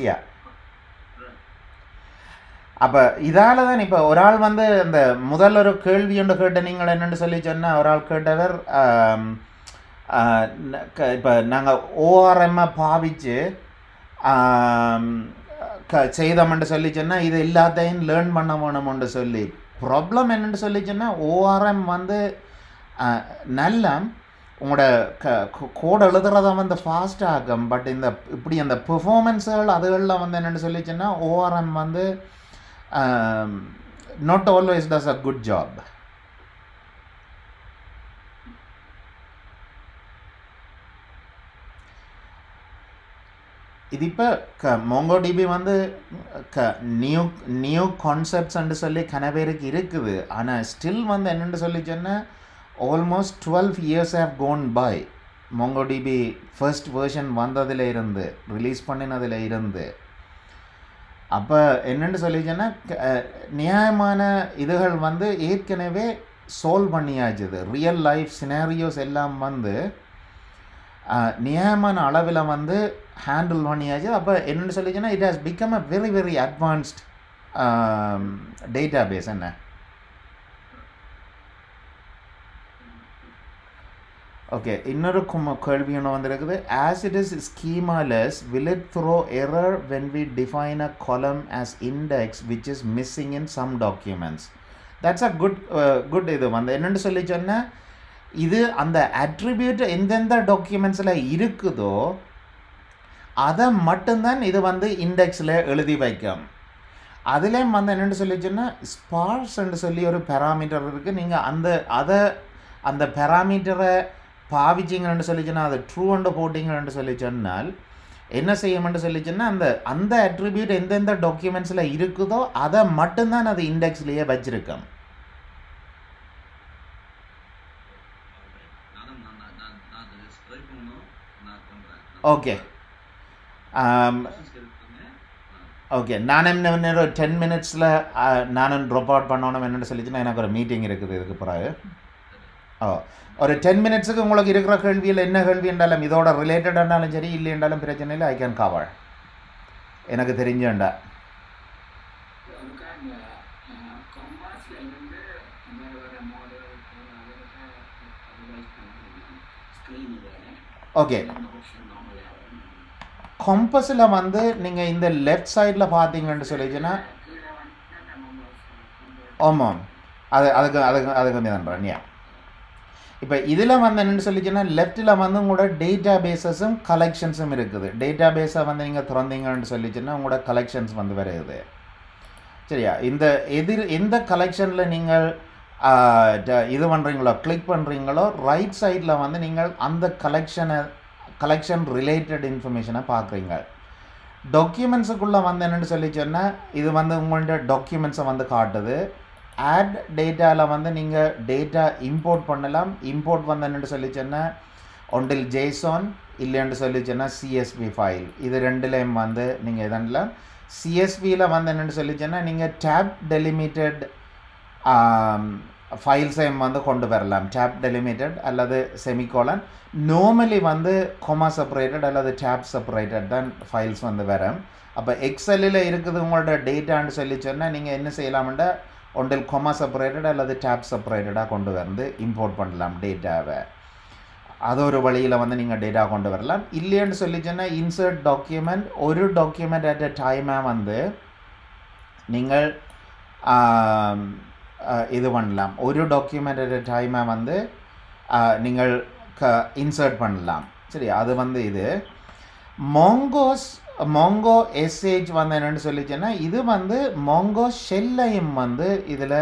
அப்போ இதால் தான் இப்போ ஒரு ஆள் வந்து இந்த முதல் ஒரு கேள்வி ஒன்று கேட்ட நீங்கள் என்னென்னு சொல்லி சொன்னால் ஒரு ஆள் கேட்டவர் இப்போ நாங்கள் ஓஆர்எம்மை பாவிச்சு செய்தோம்னு சொல்லி சொன்னால் இது எல்லாத்தையும் லேர்ன் பண்ண வேணும்னு சொல்லி. ப்ராப்ளம் என்னென்னு சொல்லி சொன்னால் ஓஆர்எம் வந்து நல்ல உங்களோட கோட் எழுதுறத வந்து ஃபாஸ்ட் ஆகும். பட் இந்த இப்படி அந்த பெர்ஃபார்மன்ஸுகள் அதுகளில் வந்து என்னென்னு சொல்லி சொன்னால் ஓஆர்எம் வந்து not always does a good job. இது இப்போ MongoDB வந்து நியூ கான்செப்ட்ஸ்ன்னு சொல்லி கனவேருக்கு இருக்குது. ஆனால் ஸ்டில் வந்து என்னென்னு சொல்லி சொன்னால் almost 12 years have gone by. MongoDB first version வந்ததில் இருந்து ரிலீஸ் பண்ணினதில் இருந்து. அப்போ என்னென்னு சொல்லி சொன்னால் நியாயமான இதுகள் வந்து ஏற்கனவே சால்வ் பண்ணியாச்சுது. ரியல் லைஃப் சினாரியோஸ் எல்லாம் வந்து நியாயமான அளவில் வந்து ஹேண்டில் பண்ணியாச்சு. அப்போ என்னென்னு சொல்லி சொன்னால் it has become a very very advanced database. என்ன ஓகே, இன்னொரு கேள்வி ஒன்று வந்திருக்குது. As it is schemaless will it throw error when we define a column as index which is missing in some documents? That's a good இது வந்து என்னென்னு சொல்லி சொன்னால் இது அந்த அட்ரிபியூட் எந்தெந்த டாக்குமெண்ட்ஸில் இருக்குதோ அதை மட்டும்தான் இது வந்து இண்டெக்ஸில் எழுதி வைக்கும். அதுலேயும் வந்து என்னென்னு சொல்லிச்சுன்னா ஸ்பார்ஸ்ன்னு சொல்லி ஒரு பேராமீட்டர் இருக்குது. நீங்கள் அந்த பேராமீட்டரை பாவிச்சிங்கன்னு சொல்லிச்சுன்னா அது ட்ரூன்னு போட்டிங்கன்னு சொல்லி சொன்னால் என்ன செய்யணும்னு சொல்லிச்சுன்னா அந்த அட்ரிபியூட் எந்தெந்த டாக்குமெண்ட்ஸில் இருக்குதோ அதை மட்டும்தான் அது இண்டெக்ஸ்லேயே வச்சுருக்கோம். ஓகே ஓகே, நான் என்ன ஒரு 10 மினிட்ஸில் நானும் ட்ராப் அவுட் பண்ணணும் என்னென்னு சொல்லிச்சுன்னா எனக்கு ஒரு மீட்டிங் இருக்குது இதுக்கு பிறகு. ஒரு 10 மினிட்ஸுக்கு உங்களுக்கு இருக்கிற கேள்வியில் என்ன கேள்வி என்றாலும் இதோட ரிலேட்டட் இருந்தாலும் சரி இல்லை என்றாலும் பிரச்சனை இல்லை, ஐ கேன் கவர். எனக்கு தெரிஞ்சேன்டா ஓகே. கம்பஸில் வந்து நீங்கள் இந்த லெஃப்ட் சைடில் பார்த்தீங்கன்னு சொல்லிச்சுன்னா ஆமாம் அதுக்கு வந்து பண்ணுறேன். இப்போ இதில் வந்து என்னென்னு சொல்லிச்சுன்னா லெஃப்ட்டில் வந்து உங்களோட டேட்டா பேஸஸும் கலெக்ஷன்ஸும் இருக்குது. டேட்டா பேஸை வந்து நீங்கள் திறந்தீங்கன்னு சொல்லிச்சுன்னா உங்களோட கலெக்ஷன்ஸ் வந்து வருது. சரியா? எந்த கலெக்ஷனில் நீங்கள் இது பண்ணுறீங்களோ கிளிக் பண்ணுறீங்களோ ரைட் சைடில் வந்து நீங்கள் அந்த கலெக்ஷன் ரிலேட்டட் இன்ஃபர்மேஷனை பார்க்குறீங்க. டாக்குமெண்ட்ஸுக்குள்ளே வந்து என்னென்னு சொல்லிச்சோன்னா இது வந்து உங்கள்கிட்ட டாக்குமெண்ட்ஸை வந்து காட்டுது. ஆட் டேட்டாவில் வந்து நீங்கள் டேட்டா இம்போர்ட் பண்ணலாம். இம்போர்ட் வந்து என்னென்னு சொல்லிச்சோன்னா ஒன்றில் ஜேசான் இல்லைன்னு சொல்லிச்சோன்னா சிஎஸ்வி ஃபைல். இது ரெண்டுலேயும் வந்து நீங்கள் இதனில் சிஎஸ்வியில் வந்து என்னென்னு சொல்லிச்சோன்னா நீங்கள் டேப் டெலிமிட்டட் ஃபைல்ஸையும் வந்து கொண்டு வரலாம். டேப் டெலிமிட்டட் அல்லது செமிகோலன். நார்மலி வந்து கொமா செப்பரேட்டட் அல்லது டேப் செப்பரேட்டட் தான் ஃபைல்ஸ் வந்து வரும். அப்போ எக்ஸலில் இருக்குது உங்களோட டேட்டான்னு சொல்லி சொன்னால் நீங்கள் என்ன செய்யலாம்னா ஒன்றில் கொமா செப்பரேட்டட் அல்லது டேப் செப்பரேட்டடாக கொண்டு வந்து இம்போர்ட் பண்ணலாம் டேட்டாவை. அது ஒரு வழியில் வந்து நீங்கள் டேட்டா கொண்டு வரலாம். இல்லைன்னு சொல்லி சொன்னால் இன்சர்ட் டாக்குமெண்ட், ஒரு டாக்குமெண்ட் அட் அ டைமாக வந்து நீங்கள் இது பண்ணலாம். ஒரு டாக்குமெண்ட் அட் அ டைமாக வந்து நீங்கள் இன்சர்ட் பண்ணலாம். சரி, அது வந்து இது மோங்கோ எஸ்ஹெச் வந்து என்னென்னு சொல்லிச்சுன்னா இது வந்து மோங்கோ ஷெல்லையும் வந்து இதில்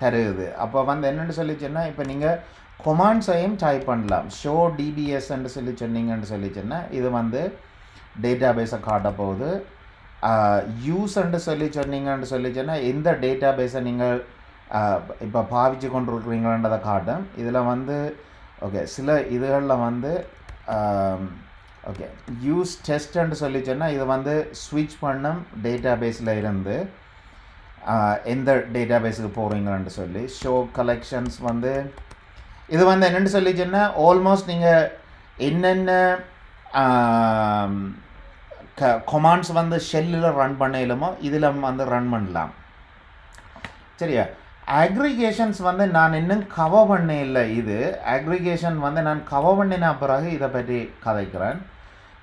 தருகுது. அப்போ வந்து என்னென்னு சொல்லிச்சுன்னா இப்போ நீங்கள் கொமாண்ட்ஸையும் டைப் பண்ணலாம். ஷோ டிபிஎஸ்ன்னு சொல்லி சொன்னீங்கன்னு சொல்லிச்சுன்னா இது வந்து டேட்டா பேஸை காட்ட போகுது. யூஸ்ன்னு சொல்லி சொன்னீங்கன்னு சொல்லிச்சுன்னா எந்த டேட்டா பேஸை நீங்கள் இப்போ பாவிச்சு கொண்டு இருக்கிறீங்களன்றதை காட்டும். இதில் வந்து ஓகே சில இதுகளில் வந்து ஓகே யூஸ் டெஸ்ட்டுன்னு சொல்லி சொன்னால் இது வந்து ஸ்விட்ச் பண்ணும் டேட்டா பேஸில் இருந்து எந்த டேட்டா பேஸுக்கு போகிறீங்கன்னு சொல்லி. ஷோ கலெக்ஷன்ஸ் வந்து இது வந்து என்னென்னு சொல்லி சொன்னால் ஆல்மோஸ்ட் நீங்கள் என்னென்ன கொமாண்ட்ஸ் வந்து ஷெல்லில் ரன் பண்ணலுமோ இதில் வந்து ரன் பண்ணலாம். சரியா? அக்ரிகேஷன்ஸ் வந்து நான் இன்னும் கவர் பண்ண இல்லை. இது அக்ரிகேஷன் வந்து நான் கவர் பண்ணின பிறகு இதை பற்றி கதைக்கிறேன்.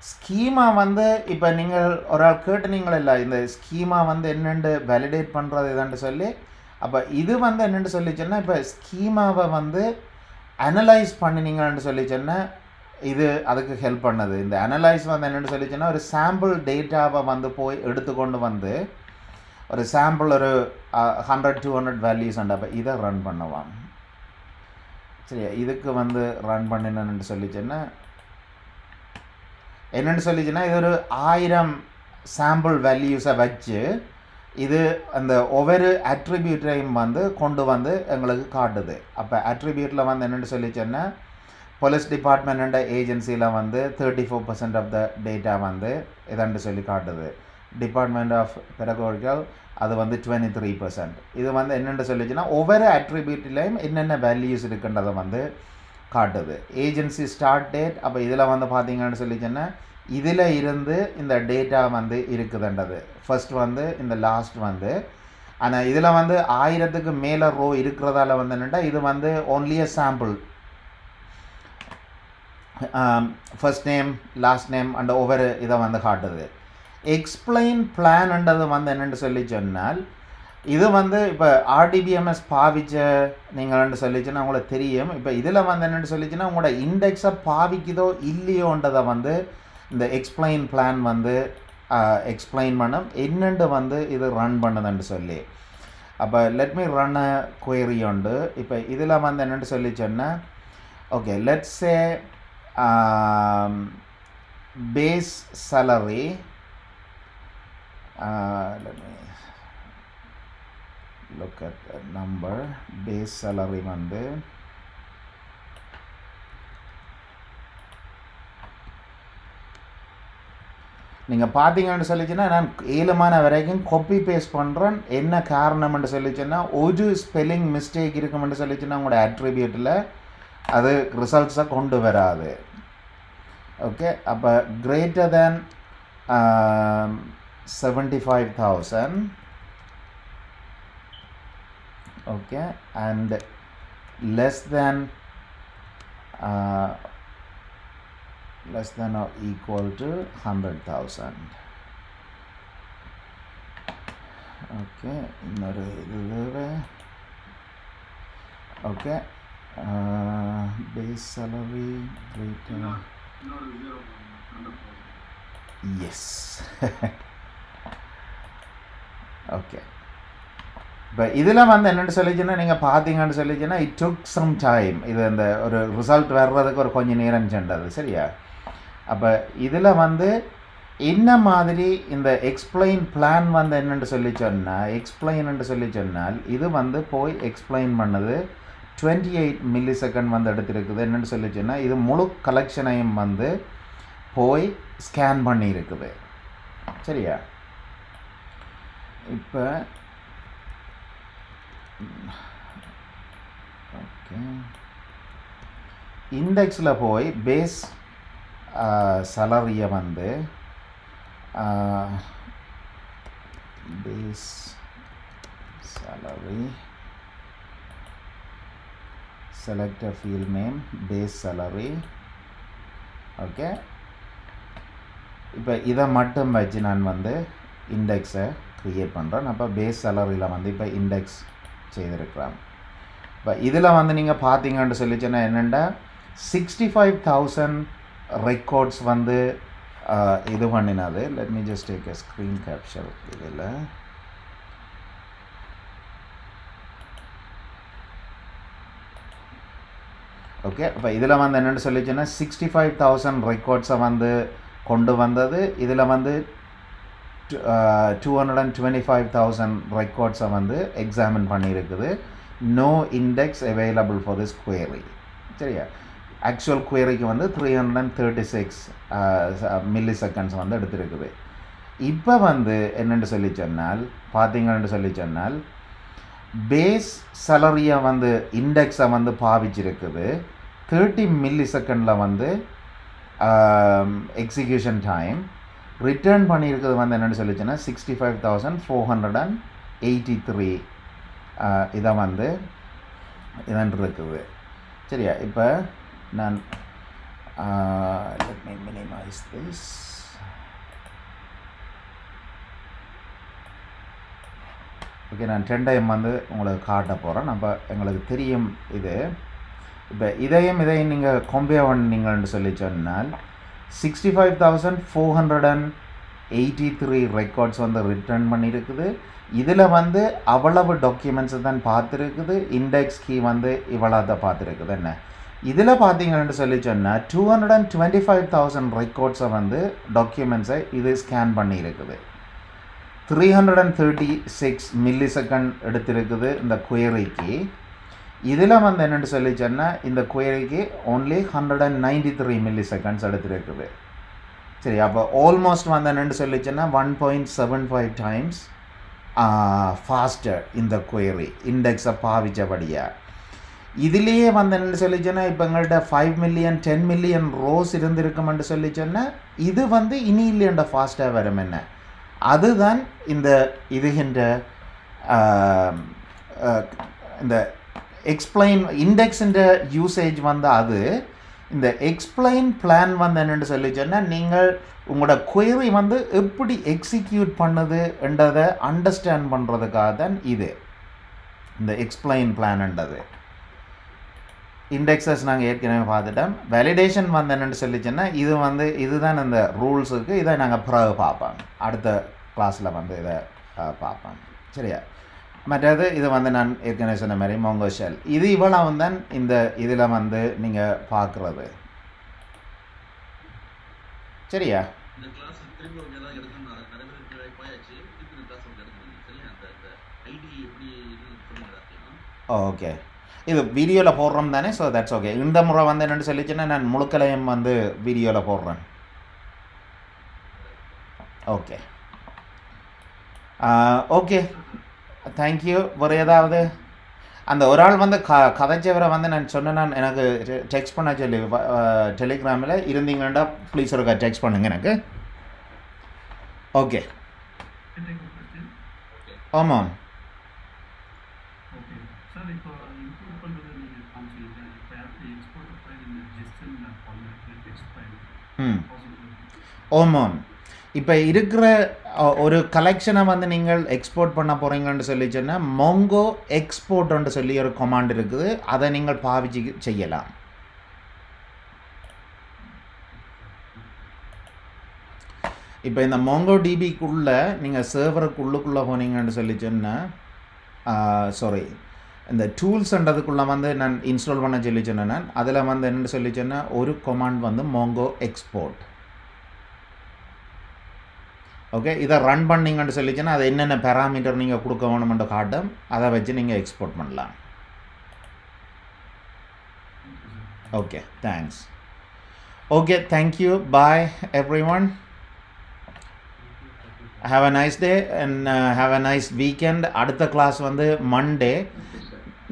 ஸ்கீமா வந்து இப்போ நீங்கள் ஒரு ஆள் கேட்டுனீங்களே இல்லை இந்த ஸ்கீமா வந்து என்னென்று வேலிடேட் பண்ணுறது இதுன்னு சொல்லி. அப்போ இது வந்து என்னென்னு சொல்லி சொன்னால் இப்போ ஸ்கீமாவை வந்து அனலைஸ் பண்ணினீங்கன்னு சொல்லி சொன்னால் இது அதுக்கு ஹெல்ப் பண்ணது. இந்த அனலைஸ் வந்து என்னென்னு சொல்லி சொன்னால் ஒரு சாம்பிள் டேட்டாவை வந்து போய் எடுத்துக்கொண்டு வந்து ஒரு சாம்பிள் ஒரு 100-200 வேல்யூஸ் அண்ட் அப்போ இதை ரன் பண்ணுவான். சரியா? இதுக்கு வந்து ரன் பண்ணினு சொல்லிச்சுன்னா என்னென்னு சொல்லிச்சுன்னா இது ஒரு 1000 சாம்பிள் வேல்யூஸை வச்சு இது அந்த ஒவ்வொரு அட்ரிபியூட்டையும் வந்து கொண்டு வந்து எங்களுக்கு காட்டுது. அப்போ அட்ரிபியூட்டில் வந்து என்னென்னு சொல்லிச்சோன்னா போலீஸ் டிபார்ட்மெண்ட் ஏஜென்சியில் வந்து 34% ஆஃப் த டேட்டா வந்து இதன்று சொல்லி காட்டுது. டிபார்ட்மெண்ட் ஆஃப் பெடகாகிக்கல் அது வந்து 23%. இது வந்து என்னென்னு சொல்லிச்சுன்னா ஒவ்வொரு அட்ரிபியூட்லேயும் என்னென்ன வேல்யூஸ் இருக்குன்றதை வந்து காட்டுது. ஏஜென்சி ஸ்டார்ட் டேட் அப்போ இதில் வந்து பார்த்தீங்கன்னு சொல்லிச்சுன்னா இதில் இருந்து இந்த டேட்டா வந்து இருக்குதுன்றது ஃபர்ஸ்ட் வந்து இந்த லாஸ்ட் வந்து. ஆனால் இதில் வந்து 1000க்கு மேலே ரோ இருக்கிறதால வந்து என்னென்னா இது வந்து only a sample. First name last name and ஒவ்வொரு இதை வந்து காட்டுது. எக்ஸ்பிளைன் பிளான்ன்றது வந்து என்னென்னு சொல்லி சொன்னால் இது வந்து இப்போ ஆர்டிபிஎம்எஸ் பாவிச்ச நீங்கள்னு சொல்லிச்சுன்னா உங்களுக்கு தெரியும். இப்போ இதில் வந்து என்னென்னு சொல்லிச்சுன்னா உங்களோட இண்டெக்ஸை பாவிக்குதோ இல்லையோன்றதை வந்து இந்த எக்ஸ்பிளைன் பிளான் வந்து எக்ஸ்பிளைன் பண்ண என்னென்று வந்து இது ரன் பண்ணுதுன்னு சொல்லி. அப்போ லெட் மீ ரன் அ query உண்டு. இப்போ இதில் வந்து என்னென்னு சொல்லி சொன்னால் okay let's say base salary let me look at the number. Base salary வந்து நீங்கள் பார்த்தீங்கன்னு சொல்லிச்சுன்னா நான் 7 வரைக்கும் காப்பி பேஸ்ட் பண்ணுறேன். என்ன காரணம்னு சொல்லிச்சுன்னா ஒரு ஸ்பெல்லிங் மிஸ்டேக் இருக்குமென்று சொல்லிச்சுன்னா உங்களோட அட்ரிபியூட்டில் அது ரிசல்ட்ஸை கொண்டு வராது. ஓகே அப்போ greater than 75,000 okay and less than or equal to 100,000 okay இன்னொரு இது okay base salary greater yes okay இப்போ இதில் வந்து என்னென்னு சொல்லிச்சுன்னா நீங்கள் பார்த்தீங்கன்னு சொல்லிச்சுன்னா இட் டுக் சம் டைம். இது அந்த ஒரு ரிசல்ட் வர்றதுக்கு ஒரு கொஞ்சம் நேரம் சென்றது சரியா. அப்போ இதில் வந்து என்ன மாதிரி இந்த எக்ஸ்பிளைன் பிளான் வந்து என்னென்னு சொல்லி சொன்னால் இது வந்து போய் எக்ஸ்பிளைன் பண்ணது 28 millisecond வந்து எடுத்திருக்குது. என்னென்னு சொல்லி சொன்னால் இது முழு கலெக்ஷனையும் வந்து போய் ஸ்கேன் பண்ணி இருக்குது சரியா. இப்போ ஓகே இண்டெக்ஸில் போய் பேஸ் salary வந்து base salary select a field name base salary okay. இப்போ இதை மட்டும் வச்சு நான் வந்து இண்டெக்ஸை க்ரியேட் பண்ணுறேன். அப்போ பேஸ் சேலரியில் வந்து இப்போ இண்டெக்ஸ் செய்திருக்கிறேன். இப்போ இதில் வந்து நீங்கள் பார்த்தீங்கன்னு சொல்லிச்சுன்னா என்னென்னா 65,000 ரெக்கார்ட்ஸ் வந்து இது பண்ணினது. Let me just take a screen capture. இதில் ஓகே இப்போ இதில் வந்து என்னென்னு சொல்லிச்சுன்னா 65,000 ரெக்கார்ட்ஸை வந்து கொண்டு வந்தது. இதில் வந்து 225,000 ரெக்கார்ட்ஸை வந்து எக்ஸாமின் பண்ணியிருக்குது. No index available for this query சரியா. ஆக்சுவல் queryக்கு வந்து 336 milliseconds வந்து எடுத்திருக்குது. இப்போ வந்து என்னென்னு சொல்லி சொன்னால் பார்த்தீங்கன்னு சொல்லி சொன்னால் பேஸ் சேலரியை வந்து இண்டெக்ஸை வந்து பாவிச்சிருக்குது. 30 millisecond வந்து எக்ஸிக்யூஷன் டைம். ரிட்டர்ன் பண்ணியிருக்கிறது வந்து என்னென்னு சொல்லிச்சுன்னா 65,483 இதை வந்து இதன் இருக்குது சரியா. இப்போ நான் let me minimize this. Okay நான் 10 டைம் வந்து உங்களுக்கு காட்ட போகிறேன். அப்போ எங்களுக்கு தெரியும் இது. இப்போ இதையும் நீங்கள் கம்பேர் பண்ணீங்கன்னு சொல்லி சொன்னால் 65,483 ரெக்கார்ட்ஸ் வந்து ரிட்டர்ன் பண்ணியிருக்குது. இதில் வந்து அவ்வளவு டாக்குமெண்ட்ஸை தான் பார்த்துருக்குது. இண்டெக்ஸ் கீ வந்து இவ்வளோ தான் பார்த்துருக்குது. என்ன இதில் பார்த்தீங்கன்னு சொல்லி சொன்னால் 225,000 ரெக்கார்ட்ஸை வந்து டாக்குமெண்ட்ஸை இது ஸ்கேன் பண்ணியிருக்குது. 336 millisecond எடுத்திருக்குது இந்த queryக்கு. இதில் வந்து என்னென்னு சொல்லி சொன்னால் இந்த queryக்கு only 193 milliseconds எடுத்திருக்குது சரி. அப்போ ஆல்மோஸ்ட் வந்து என்னென்னு சொல்லி சொன்னால் 1.75 times ஃபாஸ்டர் இந்த query இண்டெக்ஸை பாவிச்சபடியாக. இதுலேயே வந்து என்னென்னு சொல்லி சொன்னால் இப்போ எங்கள்கிட்ட 5 million 10 million ரோஸ் இருந்திருக்குமென்று சொல்லி சொன்னால் இது வந்து இனி இல்லைன்ற ஃபாஸ்ட்டாக வரும். என்ன அதுதான் இந்த இதுகின்ற இந்த எக்ஸ்பிளைன் இண்டெக்ஸுன்ற யூசேஜ் வந்து அது இந்த எக்ஸ்பிளைன் பிளான் வந்து என்னென்னு சொல்லி சொன்னால் நீங்கள் உங்களோட query வந்து எப்படி எக்ஸிக்யூட் பண்ணுது என்றதை அண்டர்ஸ்டாண்ட் பண்ணுறதுக்காக தான் இது இந்த எக்ஸ்பிளைன் பிளான்ன்றது இண்டெக்ஸஸ் நாங்கள் ஏற்கனவே பார்த்துட்டோம். வேலிடேஷன் வந்து என்னென்னு சொல்லிச்சுன்னா இது வந்து இதுதான் இந்த ரூல்ஸுக்கு. இதை நாங்கள் பிறகு பார்ப்போம், அடுத்த கிளாஸில் வந்து இதை பார்ப்போம். சரியா? மற்றது இது வந்து நான் ஏற்கனவே சொன்ன மாதிரி மோங்கோ ஷெல். இது இவ்வளவு தான் இந்த இதில் வந்து நீங்கள் பார்க்குறது. சரியா? ஓகே, இது வீடியோவில் போடுறோம் தானே? So that's okay. இந்த முறை வந்து என்னென்னு சொல்லிச்சுன்னா நான் முழுக்கலையும் வந்து வீடியோவில் போடுறேன். Okay okay, thank you. வேறு ஏதாவது அந்த ஒரு ஆள் வந்து கதைச்சவரை வந்து நான் சொன்னேன், எனக்கு டெக்ஸ்ட் பண்ண சொல்லி டெலிகிராமில் இருந்தீங்கன்னா ப்ளீஸ் ஒரு டெக்ஸ்ட் பண்ணுங்க எனக்கு. ஓகே. ஆமாம். ஆமாம். இப்போ இருக்கிற ஒரு கலெக்ஷனை வந்து நீங்கள் எக்ஸ்போர்ட் பண்ண போகிறீங்கன்னு சொல்லி சொன்னால் மோங்கோ எக்ஸ்போர்ட்னு சொல்லி ஒரு கமாண்ட் இருக்குது, அதை நீங்கள் பாவிச்சு செய்யலாம். இப்போ இந்த மோங்கோ டிபிக்குள்ளே நீங்கள் சர்வருக்குள்ளுக்குள்ளே போனீங்கன்னு சொல்லி சொன்னால் சாரி இந்த டூல்ஸ்ன்றதுக்குள்ளே வந்து நான் இன்ஸ்டால் பண்ண சொல்லி சொன்னேன். நான் அதில் வந்து என்னென்னு சொல்லி சொன்னால் ஒரு கமாண்ட் வந்து மோங்கோ எக்ஸ்போர்ட். ஓகே, இதை ரன் பண்ணிங்கன்னு சொல்லிச்சுன்னா அது என்னென்ன பேராமீட்டர் நீங்கள் கொடுக்க வேணுமென்று காட்டும், அதை வச்சு நீங்கள் எக்ஸ்போர்ட் பண்ணலாம். Okay, thanks. Okay, thank you. Bye everyone. Have a nice day and have a nice weekend. அடுத்த கிளாஸ் வந்து மண்டே.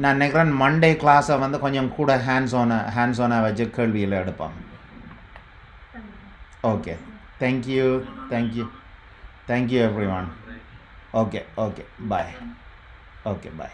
நான் நினைக்கிறேன் மண்டே கிளாஸை வந்து கொஞ்சம் கூட ஹேண்ட்ஸ் ஆனாக வச்சு கேள்வியில் எடுப்பாங்க. Okay, thank you. Thank you. Thank you everyone. Okay, bye. Okay, bye.